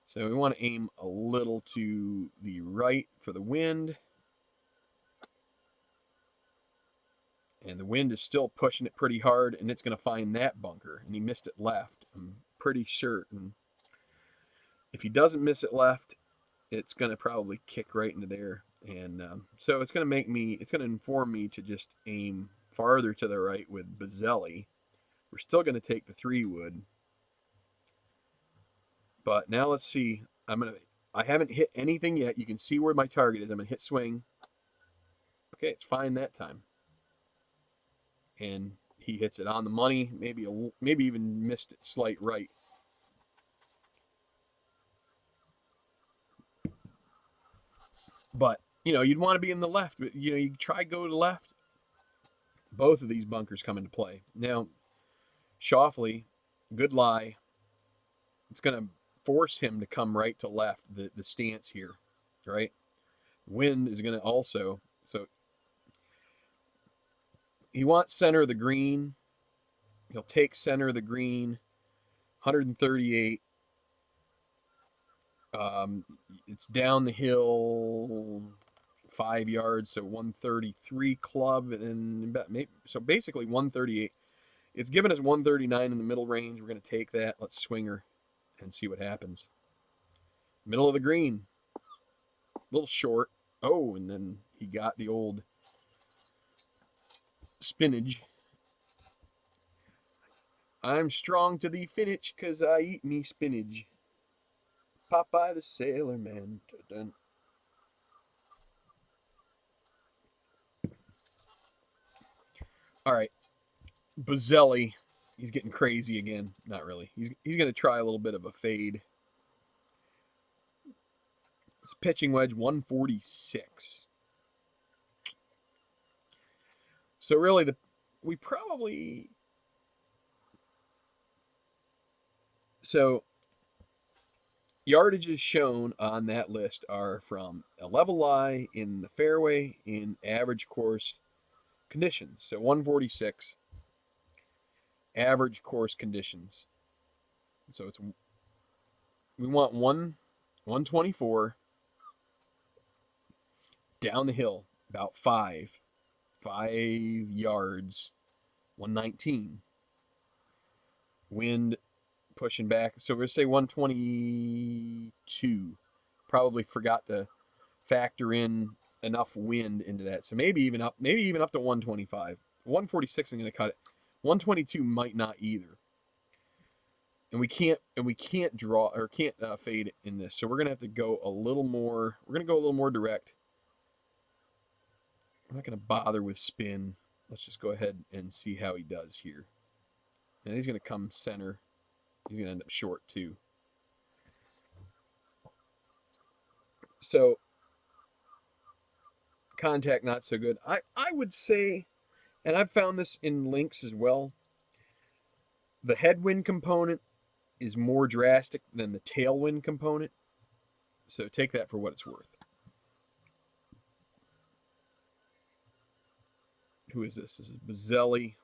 So we want to aim a little to the right for the wind. And the wind is still pushing it pretty hard, and it's going to find that bunker. And he missed it left, I'm pretty certain. If he doesn't miss it left, it's going to probably kick right into there. And so it's going to inform me to just aim farther to the right with Bazzelli. We're still going to take the 3 wood. But now let's see. I haven't hit anything yet. You can see where my target is. I'm going to hit swing. Okay, it's fine that time. And he hits it on the money, maybe even missed it slight right. But, you know, you'd want to be in the left. You know, you try go to the left. Both of these bunkers come into play. Now, Shoffley, good lie. It's going to force him to come right to left, the stance here, right? Wind is going to also, so he wants center of the green. He'll take center of the green, 138. It's down the hill 5 yards, so 133 club, and so basically 138. It's given us 139 in the middle range. We're going to take that. Let's swing her and see what happens. Middle of the green, a little short. Oh, and then he got the old spinach. I'm strong to the finish 'cause I eat me spinach. Popeye the Sailor Man. Dun-dun. All right, Bazzelli. He's getting crazy again. Not really. He's going to try a little bit of a fade. It's pitching wedge 146. So really, we probably so yardages shown on that list are from a level lie in the fairway in average course conditions. So 146 average course conditions. So we want 124 down the hill about 5 yards, 119. Wind pushing back. So we're going to say 122. Probably forgot to factor in enough wind into that. So maybe even up to 125. 146 is going to cut it. 122 might not either. And we can't draw or can't fade in this. So we're going to have to go a little more. We're going to go a little more direct. I'm not going to bother with spin. Let's just go ahead and see how he does here. And he's going to come center. He's going to end up short too. So contact not so good. I would say, and I've found this in links as well, the headwind component is more drastic than the tailwind component. So take that for what it's worth. Who is this? This is Bazzelli.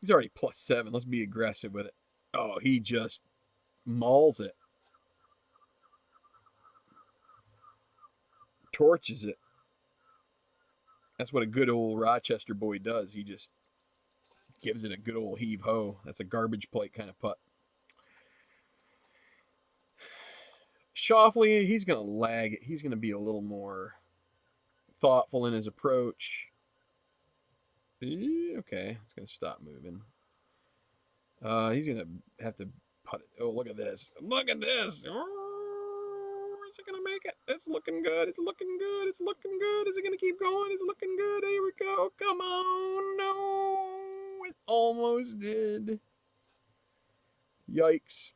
He's already +7. Let's be aggressive with it. Oh, he just mauls it. Torches it. That's what a good old Rochester boy does. He just gives it a good old heave-ho. That's a garbage plate kind of putt. Shoffley, he's going to lag it. He's going to be a little more thoughtful in his approach. Okay, it's going to stop moving. He's going to have to putt it. Oh, look at this. Look at this. Oh, is it going to make it? It's looking good. It's looking good. It's looking good. Is it going to keep going? It's looking good. Here we go. Come on. No. It almost did. Yikes.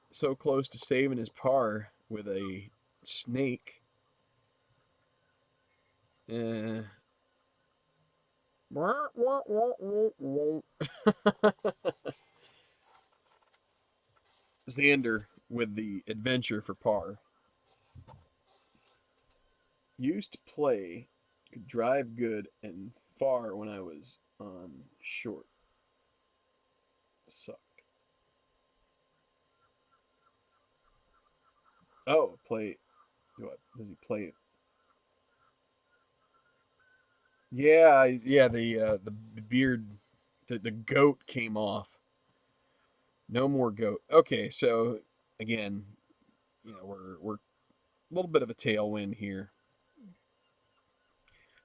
So close to saving his par with a snake. Uh, Xander with the adventure for par. Used to play, could drive good and far when I was on short. Sucked. Oh, play. What does he play? Yeah, yeah. The beard, the goat came off. No more goat. Okay, so again, we're a little bit of a tailwind here.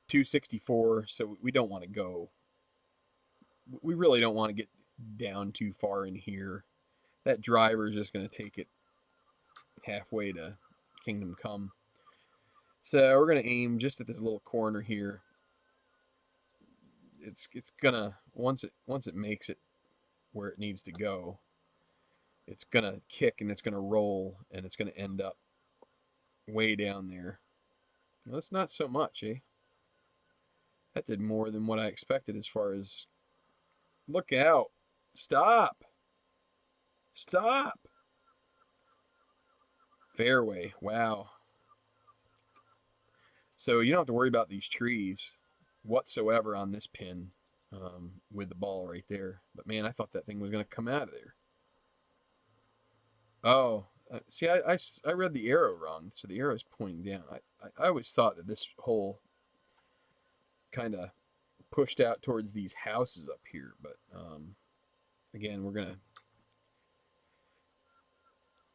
264, so we don't want to go. We really don't want to get down too far in here. That driver is just going to take it halfway to Kingdom Come. So we're going to aim just at this little corner here. It's gonna once it makes it where it needs to go, it's gonna kick and it's gonna roll and it's gonna end up way down there. Well, that's not so much, eh? That did more than what I expected as far as look out. Stop. Stop. Fairway. Wow. So you don't have to worry about these trees whatsoever on this pin with the ball right there. But man, I thought that thing was going to come out of there. Oh, see, I read the arrow wrong. So the arrow is pointing down. I always thought that this hole kind of pushed out towards these houses up here. But again, we're gonna,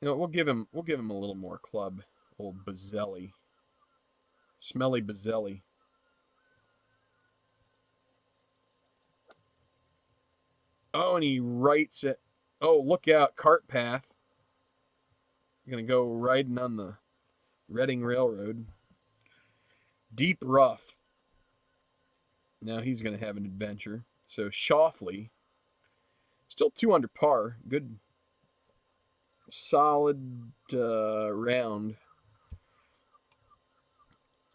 we'll give him a little more club. Old Bazzelli, smelly Bazzelli. Oh, and he writes it. Oh, look out, cart path. You're gonna go riding on the Reading Railroad. Deep rough. Now he's gonna have an adventure. So Shoffley, still 2 under par. Good, solid round.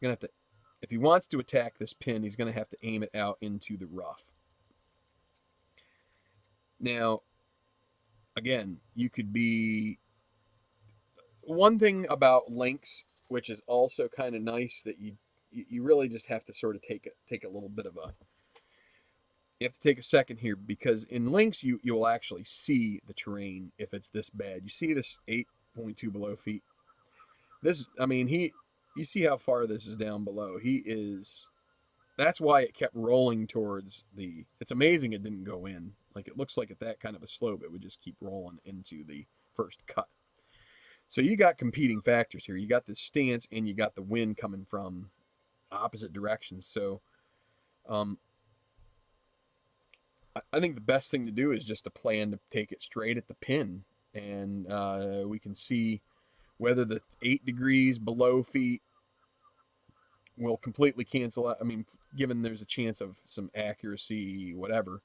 Gonna have to, if he wants to attack this pin, he's gonna have to aim it out into the rough. Now, again, you could be one thing about links, which is also kind of nice that you really just have to sort of take a little bit of a, you have to take a second here because in links you'll actually see the terrain if it's this bad. You see this 8.2 below feet. This, I mean, you see how far this is down below. He is. That's why it kept rolling towards the. It's amazing it didn't go in. Like it looks like at that kind of a slope, it would just keep rolling into the first cut. So you got competing factors here. You got this stance and you got the wind coming from opposite directions. So um, I think the best thing to do is just to plan to take it straight at the pin, and we can see whether the 8 degrees below feet will completely cancel out. I mean, given there's a chance of some accuracy, whatever.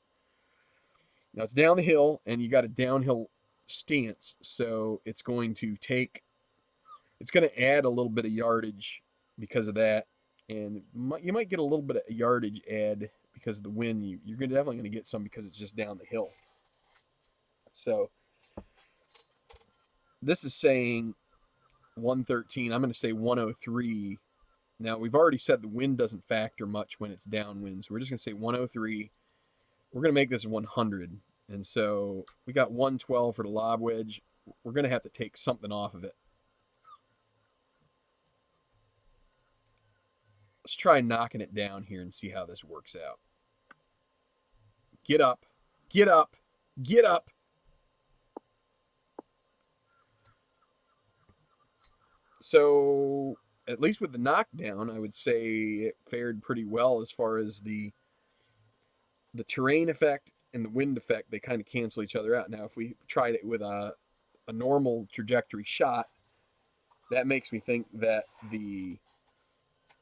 Now it's down the hill, and you got a downhill stance, so it's going to take. It's going to add a little bit of yardage because of that, and you might get a little bit of yardage add because of the wind. You're definitely going to get some because it's just down the hill. So this is saying 113. I'm going to say 103. Now we've already said the wind doesn't factor much when it's downwind, so we're just going to say 103. We're going to make this 100, and so we got 112 for the lob wedge. We're going to have to take something off of it. Let's try knocking it down here and see how this works out. Get up, get up, get up. So at least with the knockdown, I would say it fared pretty well as far as the terrain effect and the wind effect. They kind of cancel each other out. Now, if we tried it with a normal trajectory shot, that makes me think that the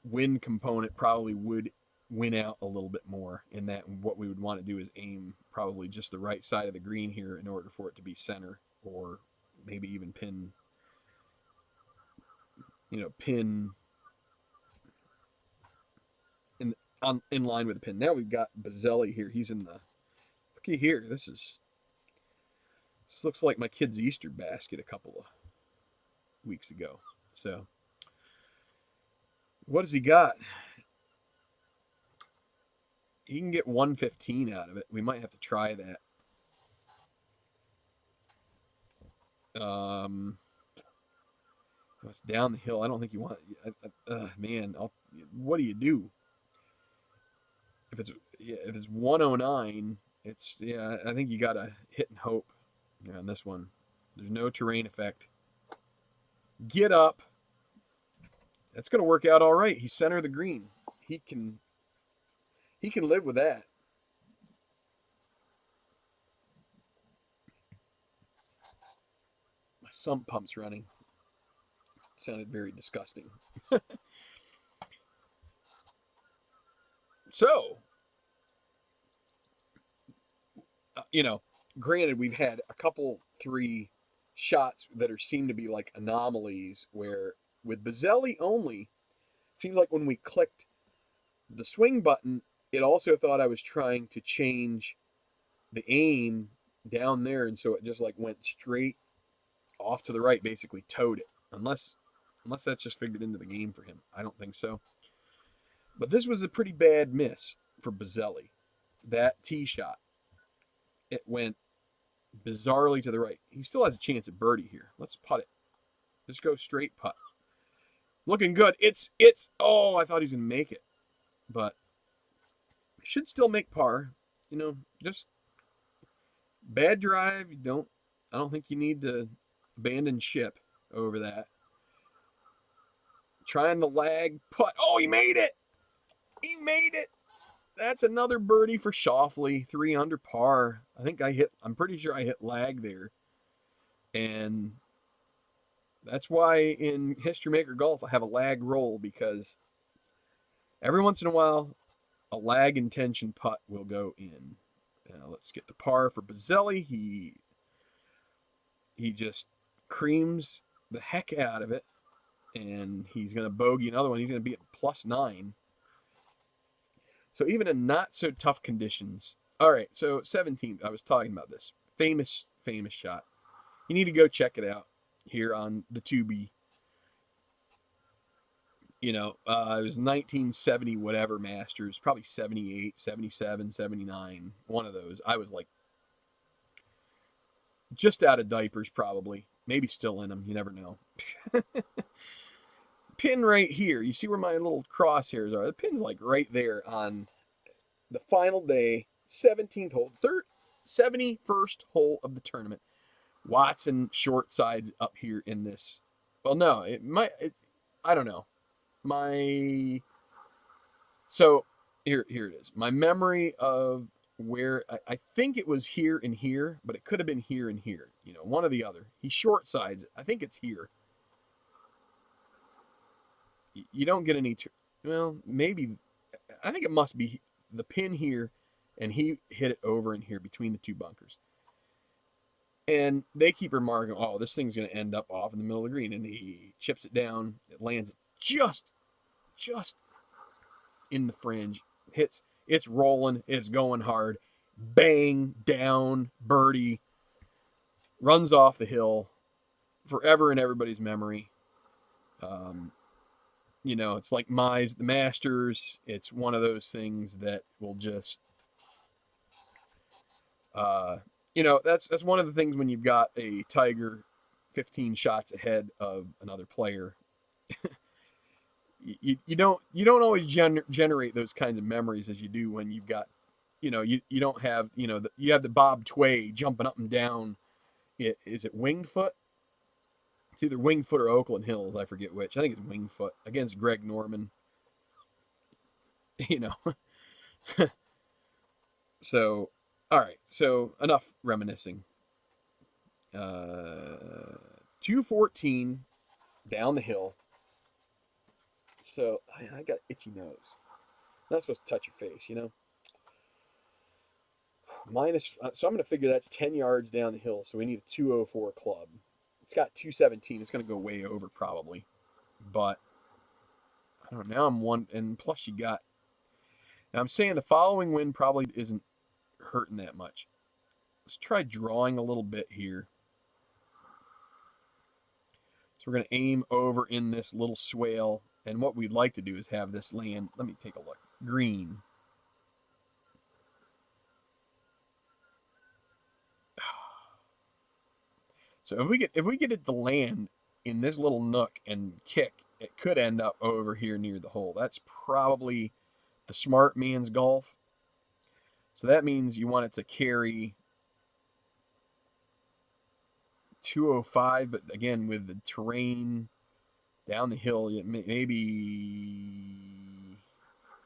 wind component probably would win out a little bit more, in that what we would want to do is aim probably just the right side of the green here in order for it to be center, or maybe even pin, pin on in line with the pin. Now we've got Bazzelli here. He's in the, looky here. This looks like my kid's Easter basket a couple of weeks ago. So what has he got? He can get 115 out of it. We might have to try that. It's down the hill. I don't think you want. Man, what do you do if it's 109? It's yeah. I think you gotta hit and hope. Yeah, on this one, there's no terrain effect. Get up. That's gonna work out all right. He's center of the green. He can live with that. My sump pump's running. Sounded very disgusting. So, granted, we've had a couple, three shots that seem to be like anomalies where with Bazzelli only, seems like when we clicked the swing button, it also thought I was trying to change the aim down there, and so it just like went straight off to the right, basically towed it. Unless that's just figured into the game for him. I don't think so. But this was a pretty bad miss for Bazzelli. That tee shot, it went bizarrely to the right. He still has a chance at birdie here. Let's putt it. Just go straight putt. Looking good. It's. Oh, I thought he was gonna make it, but should still make par. Just bad drive. I don't think you need to abandon ship over that. Trying the lag putt. Oh, he made it. He made it. That's another birdie for Shoffley. 3 under par. I'm pretty sure I hit lag there. And that's why in History Maker Golf I have a lag roll, because every once in a while a lag intention putt will go in. Let's get the par for Bazzelli. He just creams the heck out of it, and he's going to bogey another one. He's going to be at +9. So even in not so tough conditions. All right, so 17th, I was talking about this. Famous shot. You need to go check it out here on the Tubi. It was 1970 whatever Masters, probably 78, 77, 79, one of those. I was like just out of diapers probably, maybe still in them, you never know. Pin right here. You see where my little crosshairs are? The pin's like right there on the final day, 17th hole, 71st hole of the tournament. Watson short sides up here in this. Well, no, I don't know. So here it is. My memory of where I think it was here and here, but it could have been here and here. One or the other. He short sides. I think it's here. You don't get any. Well, maybe. I think it must be the pin here, and he hit it over in here between the two bunkers. And they keep remarking, oh, this thing's going to end up off in the middle of the green. And he chips it down. It lands just in the fringe. It's rolling. It's going hard. Bang, down, birdie. Runs off the hill. Forever in everybody's memory. It's like the Masters. It's one of those things that will just, that's one of the things when you've got a Tiger 15 shots ahead of another player. you don't always generate those kinds of memories as you do when you've got, you don't have, you have the Bob Tway jumping up and down. Is it Winged Foot? It's either Winged Foot or Oakland Hills. I forget which. I think it's Winged Foot against Greg Norman. So, all right. So enough reminiscing. 214 down the hill. So I got itchy nose. Not supposed to touch your face, So I'm going to figure that's 10 yards down the hill. So we need a 204 club. It's got 217. It's going to go way over probably. But I don't know. Now I'm one. And plus you got Now I'm saying the following wind probably isn't hurting that much. Let's try drawing a little bit here. So we're going to aim over in this little swale. And what we'd like to do is have this land, let me take a look, green. So if we get it to land in this little nook and kick, it could end up over here near the hole. That's probably the smart man's golf. So that means you want it to carry 205, but again, with the terrain down the hill, maybe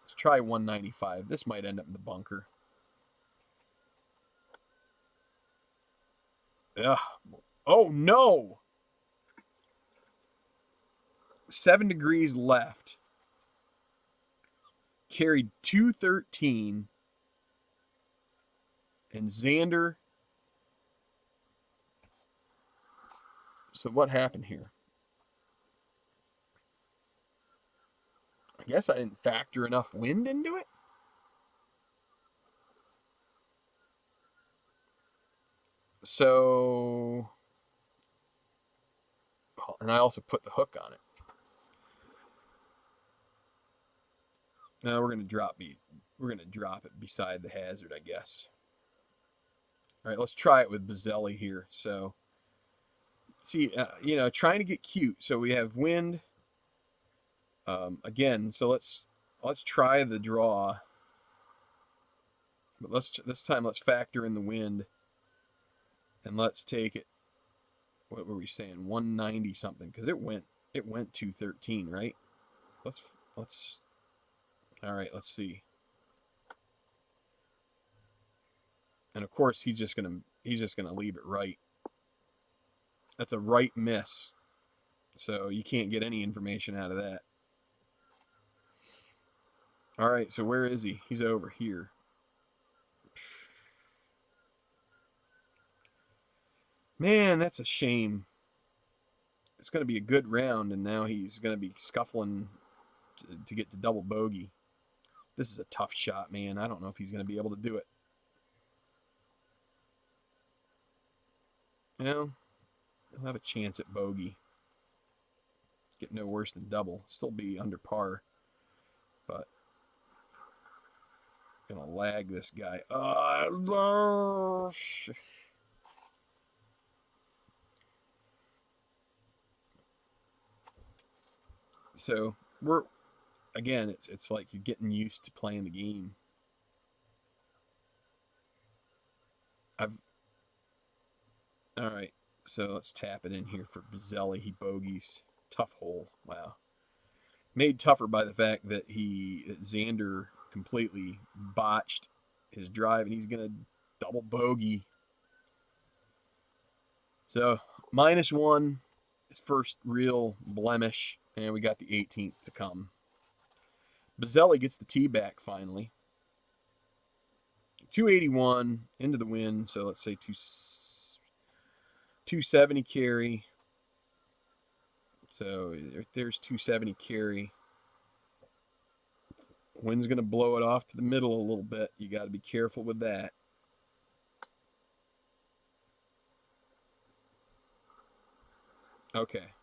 let's try 195. This might end up in the bunker. Ugh. Oh no! 7 degrees left. Carried 213. And Xander. So what happened here? I guess I didn't factor enough wind into it. So, and I also put the hook on it. Now we're gonna drop it beside the hazard, I guess. All right, let's try it with Bazzelli here. So, see, trying to get cute. So we have wind. Again, so let's try the draw. But this time let's factor in the wind, and let's take it. What were we saying? 190 something, because it went 213, right? Let's. All right, let's see. And of course, he's just gonna leave it right. That's a right miss, so you can't get any information out of that. All right, so where is he? He's over here. Man, that's a shame. It's going to be a good round, and now he's going to be scuffling to get to double bogey. This is a tough shot, man. I don't know if he's going to be able to do it. He'll have a chance at bogey. Get no worse than double. Still be under par. But gonna lag this guy. So we're again. It's like you're getting used to playing the game. All right. So let's tap it in here for Bazzelli. He bogeys. Tough hole. Wow. Made tougher by the fact that Xander completely botched his drive, and he's gonna double bogey. So -1, his first real blemish, and we got the 18th to come. Bazzelli gets the tee back finally. 281 into the wind, so let's say 270 carry. So there's 270 carry. Wind's going to blow it off to the middle a little bit. You got to be careful with that. Okay.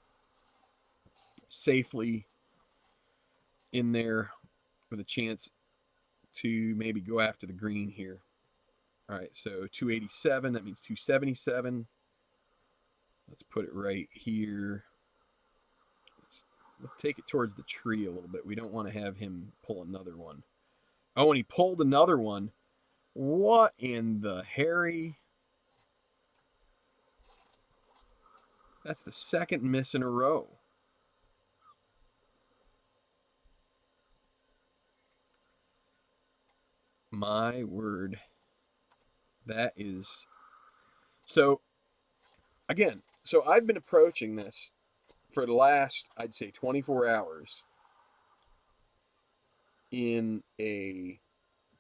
Safely in there with a chance to maybe go after the green here. All right, so 287, that means 277. Let's put it right here. Let's take it towards the tree a little bit. We don't want to have him pull another one. Oh, and he pulled another one. What in the Harry? That's the second miss in a row. My word. That is... So, again, so I've been approaching this for the last, I'd say, 24 hours in a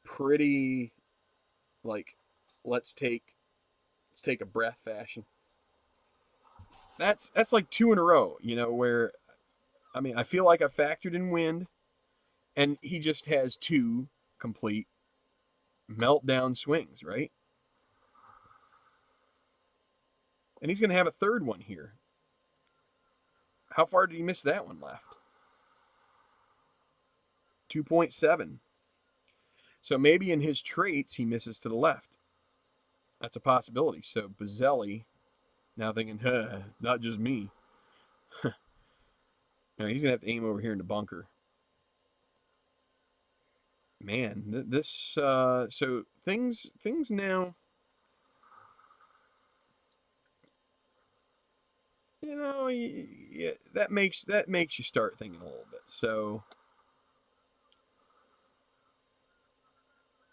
pretty, like, let's take a breath fashion. That's like 2 in a row, where, I mean, I feel like I factored in wind, and he just has 2, complete meltdown swings, right? And he's going to have a third one here. How far did he miss that one left? 2.7. So maybe in his traits, he misses to the left. That's a possibility. So Buzzelli, now thinking, not just me. No, he's going to have to aim over here in the bunker. Man, this, so things now, you know, yeah, that makes you start thinking a little bit. So,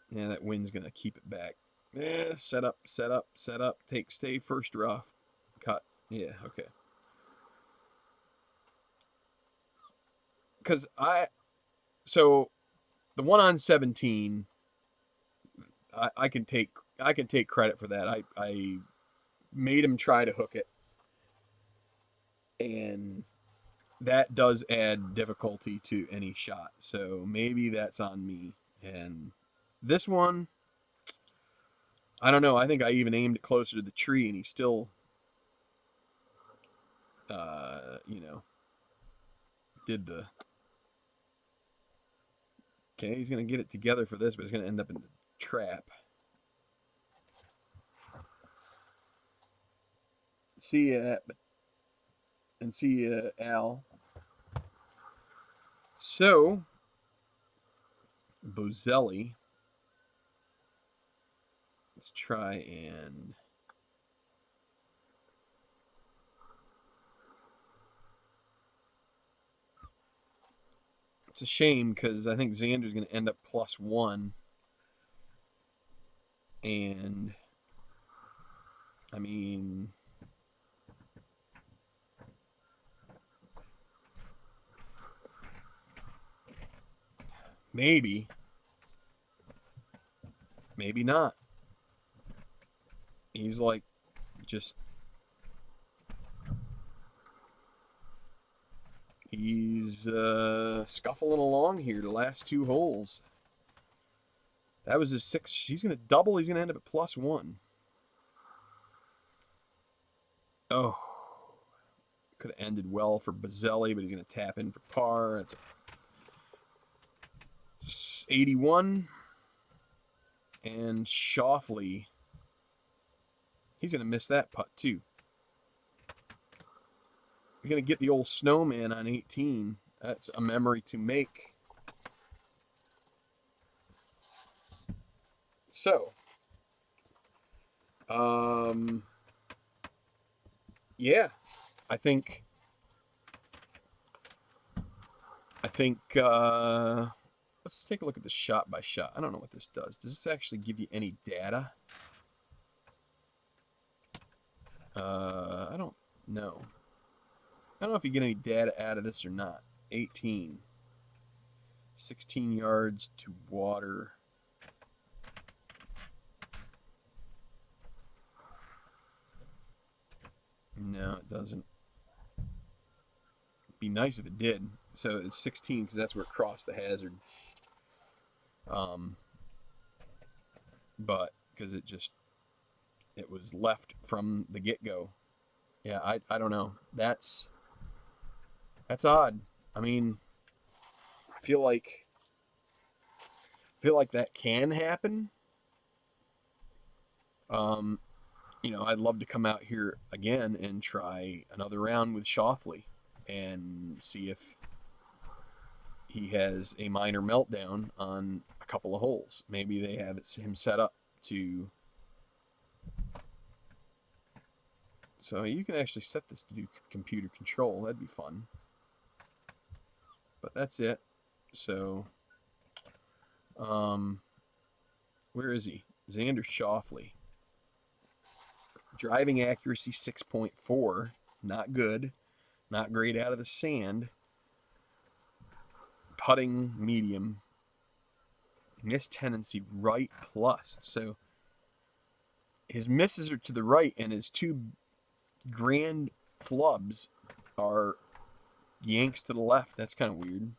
yeah, that wind's going to keep it back. Yeah, set up, stay first rough, cut. Yeah, okay. Because so the one on 17, I can take credit for that. I made him try to hook it, and that does add difficulty to any shot. So maybe that's on me. And this one, I don't know. I think I even aimed it closer to the tree, and he still, you know, did the. Okay, he's gonna get it together for this, but it's gonna end up in the trap. See ya, and see ya, Al. So, Bozelli. Let's try and. It's a shame because I think Xander's going to end up +1. And, I mean, maybe. Maybe not. He's like just. He's scuffling along here the last 2 holes. That was his 6. He's going to double. He's going to end up at +1. Oh. Could have ended well for Buzzelli, but he's going to tap in for par. That's 81. And Shoffley, he's going to miss that putt too. You're going to get the old snowman on 18. That's a memory to make. So, yeah, I think let's take a look at the shot by shot. I don't know what this does. Does this actually give you any data? I don't know. I don't know if you get any data out of this or not. 18. 16 yards to water. No, it doesn't. It'd be nice if it did. So it's 16 because that's where it crossed the hazard. But because it was left from the get-go. Yeah, I don't know. That's odd. I mean, I feel like that can happen. You know, I'd love to come out here again and try another round with Shoffley and see if he has a minor meltdown on a couple of holes. Maybe they have him set up to. So you can actually set this to do computer control. That'd be fun. But that's it. So, where is he? Xander Shoffley. Driving accuracy 6.4. Not good. Not great out of the sand. Putting medium. Miss tendency right plus. So his misses are to the right, and his 2 grand flubs are yanks to the left. That's kind of weird.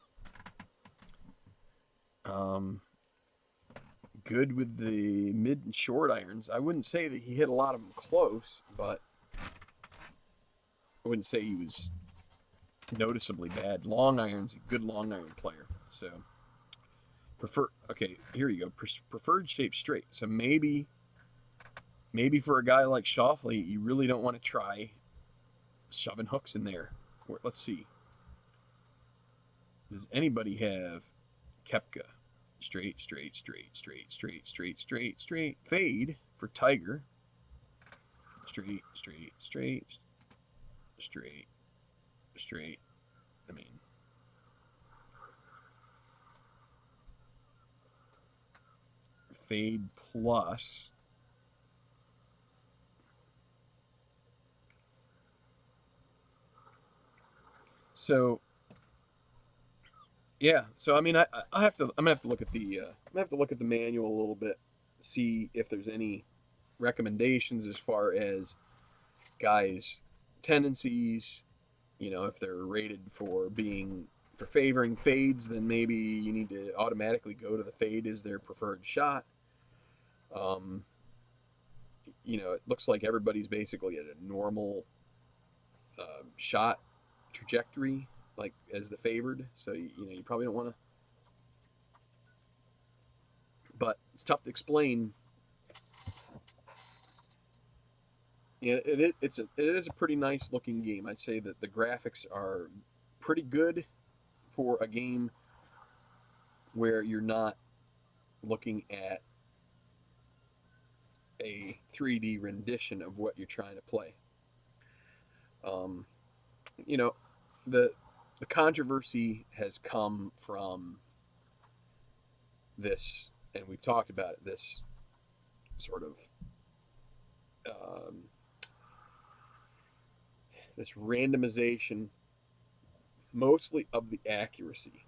good with the mid and short irons. I wouldn't say that he hit a lot of them close, but I wouldn't say he was noticeably bad. Long irons, a good long iron player. So okay, here you go. Preferred shape straight. So maybe for a guy like Shoffley, you really don't want to try shoving hooks in there. Let's see. Does anybody have Kepka? Straight, straight, straight, straight, straight, straight, straight, straight. Fade for Tiger. Straight, straight, straight, straight, straight. I mean, fade plus. So yeah, so I mean, I have to. I'm gonna have to look at the. I'm gonna have to look at the manual a little bit, see if there's any recommendations as far as guys' tendencies. You know, if they're rated for favoring fades, then maybe you need to automatically go to the fade as their preferred shot. Um, you know, it looks like everybody's basically at a normal shot trajectory, like as the favored. So you know, you probably don't want to. But it's tough to explain. Yeah, it is a pretty nice looking game. I'd say that the graphics are pretty good for a game where you're not looking at a 3D rendition of what you're trying to play. Um, you know, the the controversy has come from this, and we've talked about it, this sort of um, this randomization, mostly of the accuracy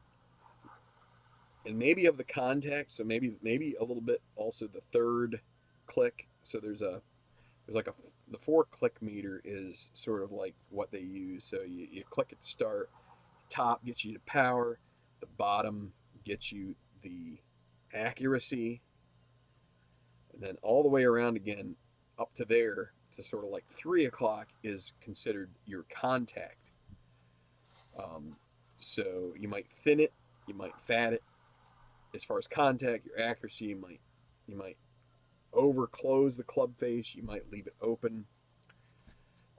and maybe of the contact. So maybe a little bit also the third click. So there's like the 4-click meter is sort of like what they use. So you click at the start, the top gets you to power, the bottom gets you the accuracy, and then all the way around again up to there to sort of like 3 o'clock is considered your contact. Um, so you might thin it, you might fat it. As far as contact, your accuracy, you might over close the club face, you might leave it open.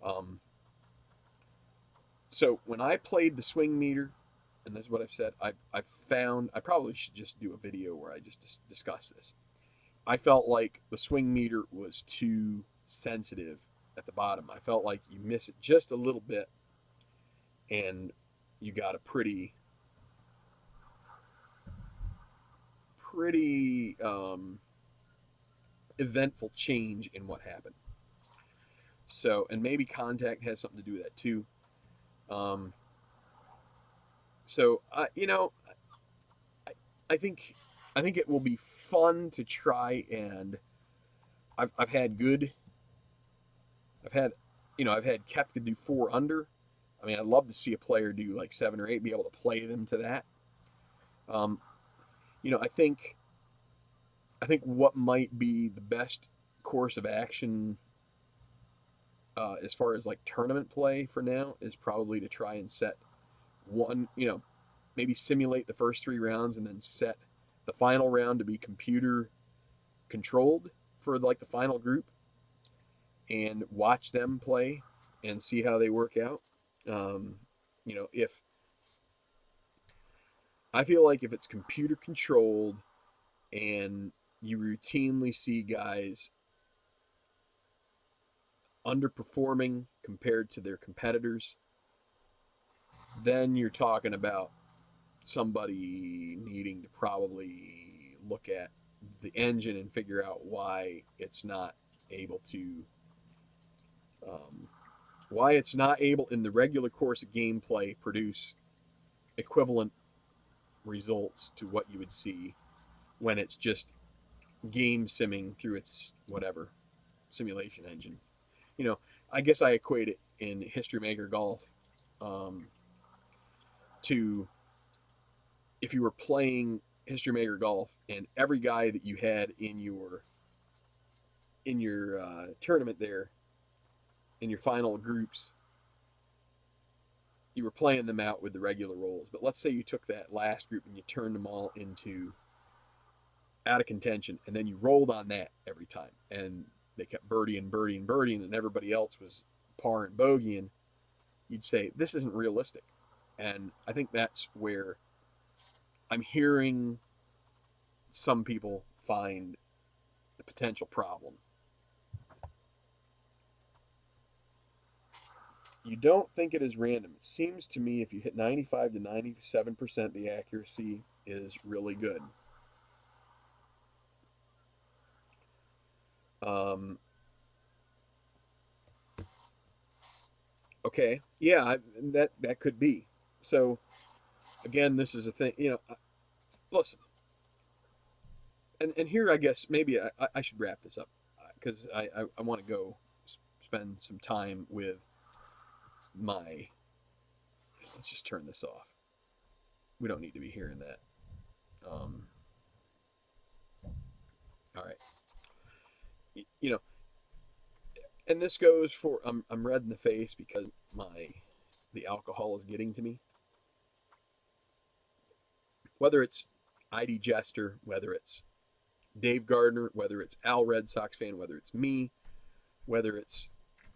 Um, so when I played the swing meter, and that's what I've said, I found I probably should just do a video where I just discuss this. I felt like the swing meter was too sensitive at the bottom. I felt like you miss it just a little bit, and you got a pretty eventful change in what happened. So, and maybe contact has something to do with that too. Um, so, I, I think I think it will be fun to try, and I've had good. I've had, I've had Kepka do 4 under. I mean, I'd love to see a player do like 7 or 8, be able to play them to that. Um, I think what might be the best course of action as far as like tournament play for now is probably to try and set one, maybe simulate the first 3 rounds and then set the final round to be computer controlled for like the final group and watch them play and see how they work out. Um, if I feel like if it's computer controlled and you routinely see guys underperforming compared to their competitors, then you're talking about somebody needing to probably look at the engine and figure out um, why it's not able in the regular course of gameplay produce equivalent results to what you would see when it's just game simming through its whatever simulation engine. You know, I guess I equate it in History Maker Golf um, to if you were playing History Maker Golf, and every guy that you had in your tournament there, in your final groups, you were playing them out with the regular rolls. But let's say you took that last group and you turned them all into out of contention, and then you rolled on that every time, and they kept birdieing, and everybody else was par and bogeying. You'd say this isn't realistic, and I think that's where I'm hearing some people find the potential problem. You don't think it is random. It seems to me if you hit 95 to 97%, the accuracy is really good. Um, okay, yeah, that could be. So again, this is a thing. Listen, and here I guess maybe I should wrap this up because I want to go spend some time with my. Let's just turn this off. We don't need to be hearing that. All right. You know, and this goes for I'm red in the face because the alcohol is getting to me. Whether it's ID Jester, whether it's Dave Gardner, whether it's Al Red Sox fan, whether it's me, whether it's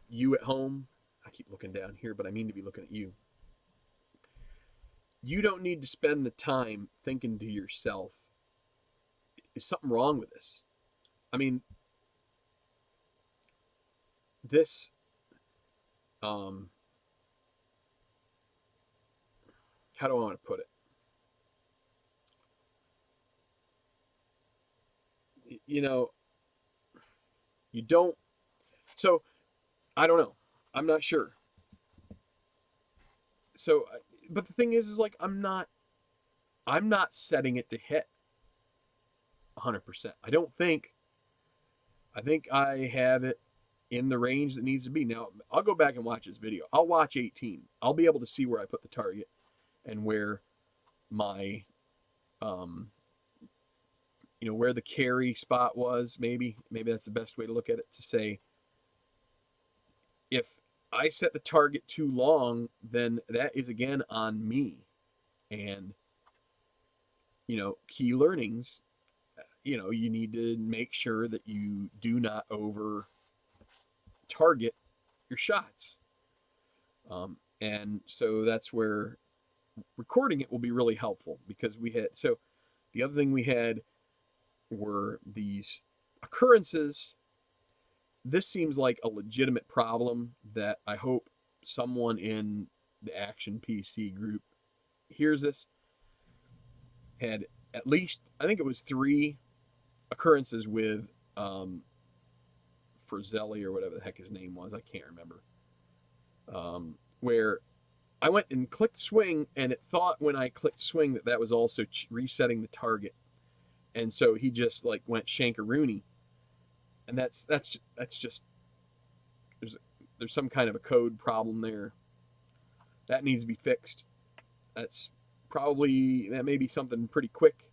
you at home. I keep looking down here, but I mean to be looking at you. You don't need to spend the time thinking to yourself, is something wrong with this? I mean, this how do I want to put it? You know, you don't. So I don't know. I'm not sure. So, but the thing is like I'm not setting it to hit 100%. I don't think. I think I have it in the range that needs to be. Now, I'll go back and watch this video. I'll watch 18. I'll be able to see where I put the target and where my um where the carry spot was. Maybe that's the best way to look at it, to say if I set the target too long, then that is again on me. And key learnings, you need to make sure that you do not over target your shots. And so that's where recording it will be really helpful, because the other thing we had were these occurrences. This seems like a legitimate problem that I hope someone in the Action PC group hears this. Had at least, I think it was 3 occurrences with Frizzelli or whatever the heck his name was. I can't remember. Where I went and clicked swing, and it thought when I clicked swing that was also resetting the target, and so he just like went shankaroony, and that's just there's some kind of a code problem there that needs to be fixed. That may be something pretty quick,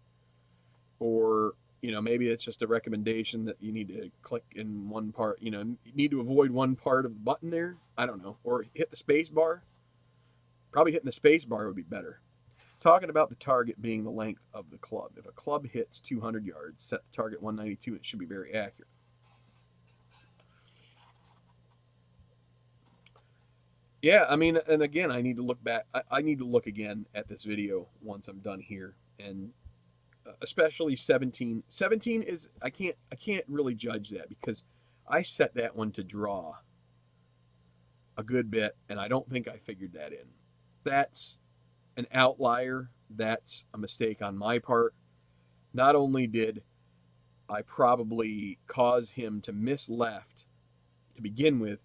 or maybe it's just a recommendation that you need to click in one part. You need to avoid one part of the button there. I don't know, or hit the space bar. Probably hitting the space bar would be better. Talking about the target being the length of the club. If a club hits 200 yards, set the target 192, it should be very accurate. Yeah, I mean, and again, I need to look back. I need to look again at this video once I'm done here, and especially 17. 17 is I can't really judge that because I set that one to draw a good bit, and I don't think I figured that in. That's an outlier. That's a mistake on my part. Not only did I probably cause him to miss left to begin with,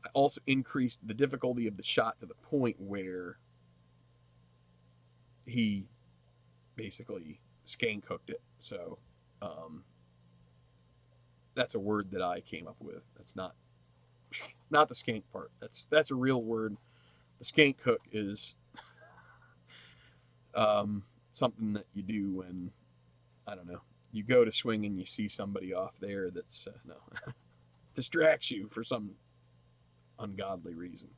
I also increased the difficulty of the shot to the point where he basically skank hooked it. So that's a word that I came up with. That's not the skank part. That's a real word. The skank hook is something that you do when, I don't know, you go to swing and you see somebody off there that's no distracts you for some ungodly reason.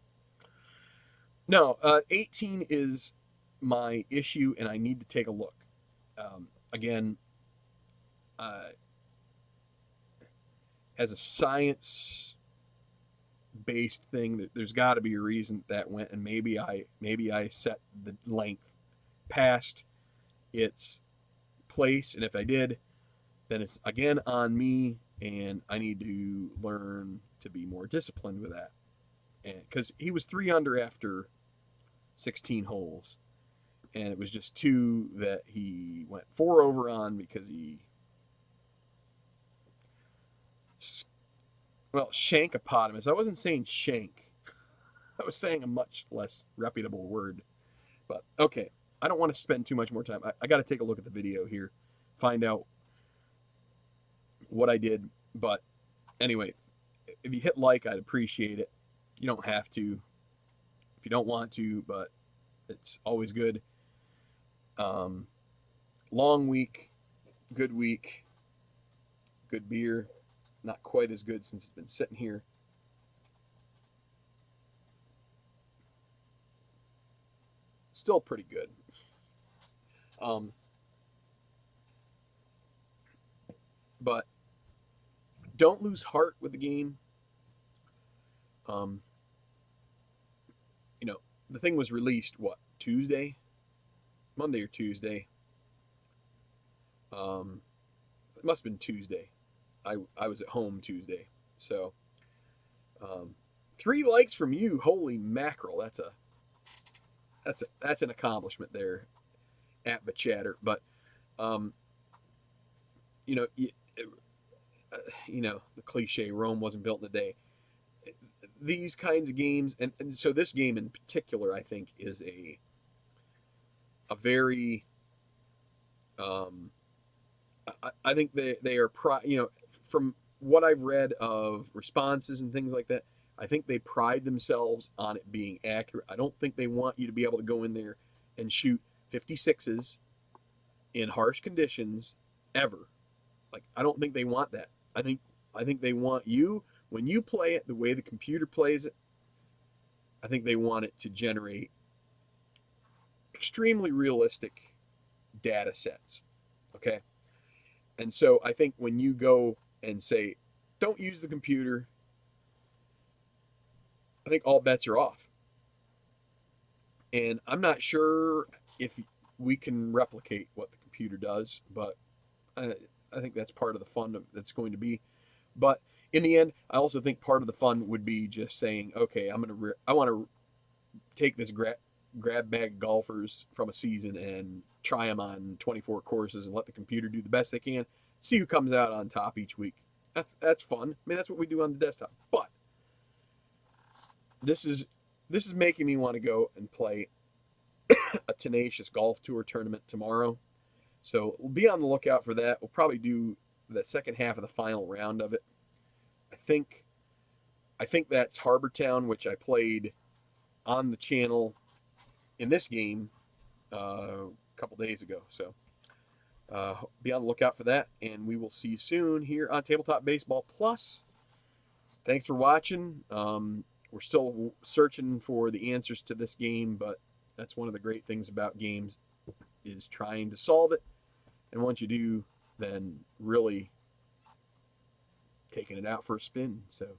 No, 18 is my issue, and I need to take a look. Again, uh, as a science based thing, there's got to be a reason that went, and maybe I set the length past its place, and if I did, then it's again on me, and I need to learn to be more disciplined with that. And because he was 3 under after 16 holes, and it was just two that he went 4 over on because he, well, shankopotamus. I wasn't saying shank. I was saying a much less reputable word. But okay, I don't want to spend too much more time. I got to take a look at the video here, find out what I did. But anyway, if you hit like, I'd appreciate it. You don't have to if you don't want to, but it's always good. Um, Long week, good week, good beer. Not quite as good since it's been sitting here. Still pretty good. Um, but don't lose heart with the game. Um, you know, the thing was released what, Tuesday, Monday or Tuesday. It must have been Tuesday. I was at home Tuesday, so 3 likes from you. Holy mackerel! That's an accomplishment there at the chatter. But um, you know, you know the cliche, Rome wasn't built in a day. These kinds of games, and so this game in particular, I think, is a very I think they are you know, from what I've read of responses and things like that, I think they pride themselves on it being accurate. I don't think they want you to be able to go in there and shoot 56s in harsh conditions ever. Like, I don't think they want that. I think they want you, when you play it the way the computer plays it, I think they want it to generate extremely realistic data sets. Okay? And so I think when you go and say, don't use the computer, I think all bets are off. And I'm not sure if we can replicate what the computer does, but I think that's part of the fun that's going to be. But in the end, I also think part of the fun would be just saying, okay, I want to take this grab bag of golfers from a season and try them on 24 courses and let the computer do the best they can. See who comes out on top each week. That's fun. I mean, that's what we do on the desktop. But this is this is making me want to go and play a Tenacious Golf Tour tournament tomorrow. So we'll be on the lookout for that. We'll probably do the second half of the final round of it. I think I think that's Harbor Town, which I played on the channel in this game a couple days ago. So be on the lookout for that, and we will see you soon here on Tabletop Baseball Plus. Thanks for watching. We're still searching for the answers to this game, but that's one of the great things about games is trying to solve it. And once you do, then really taking it out for a spin. So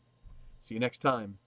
see you next time.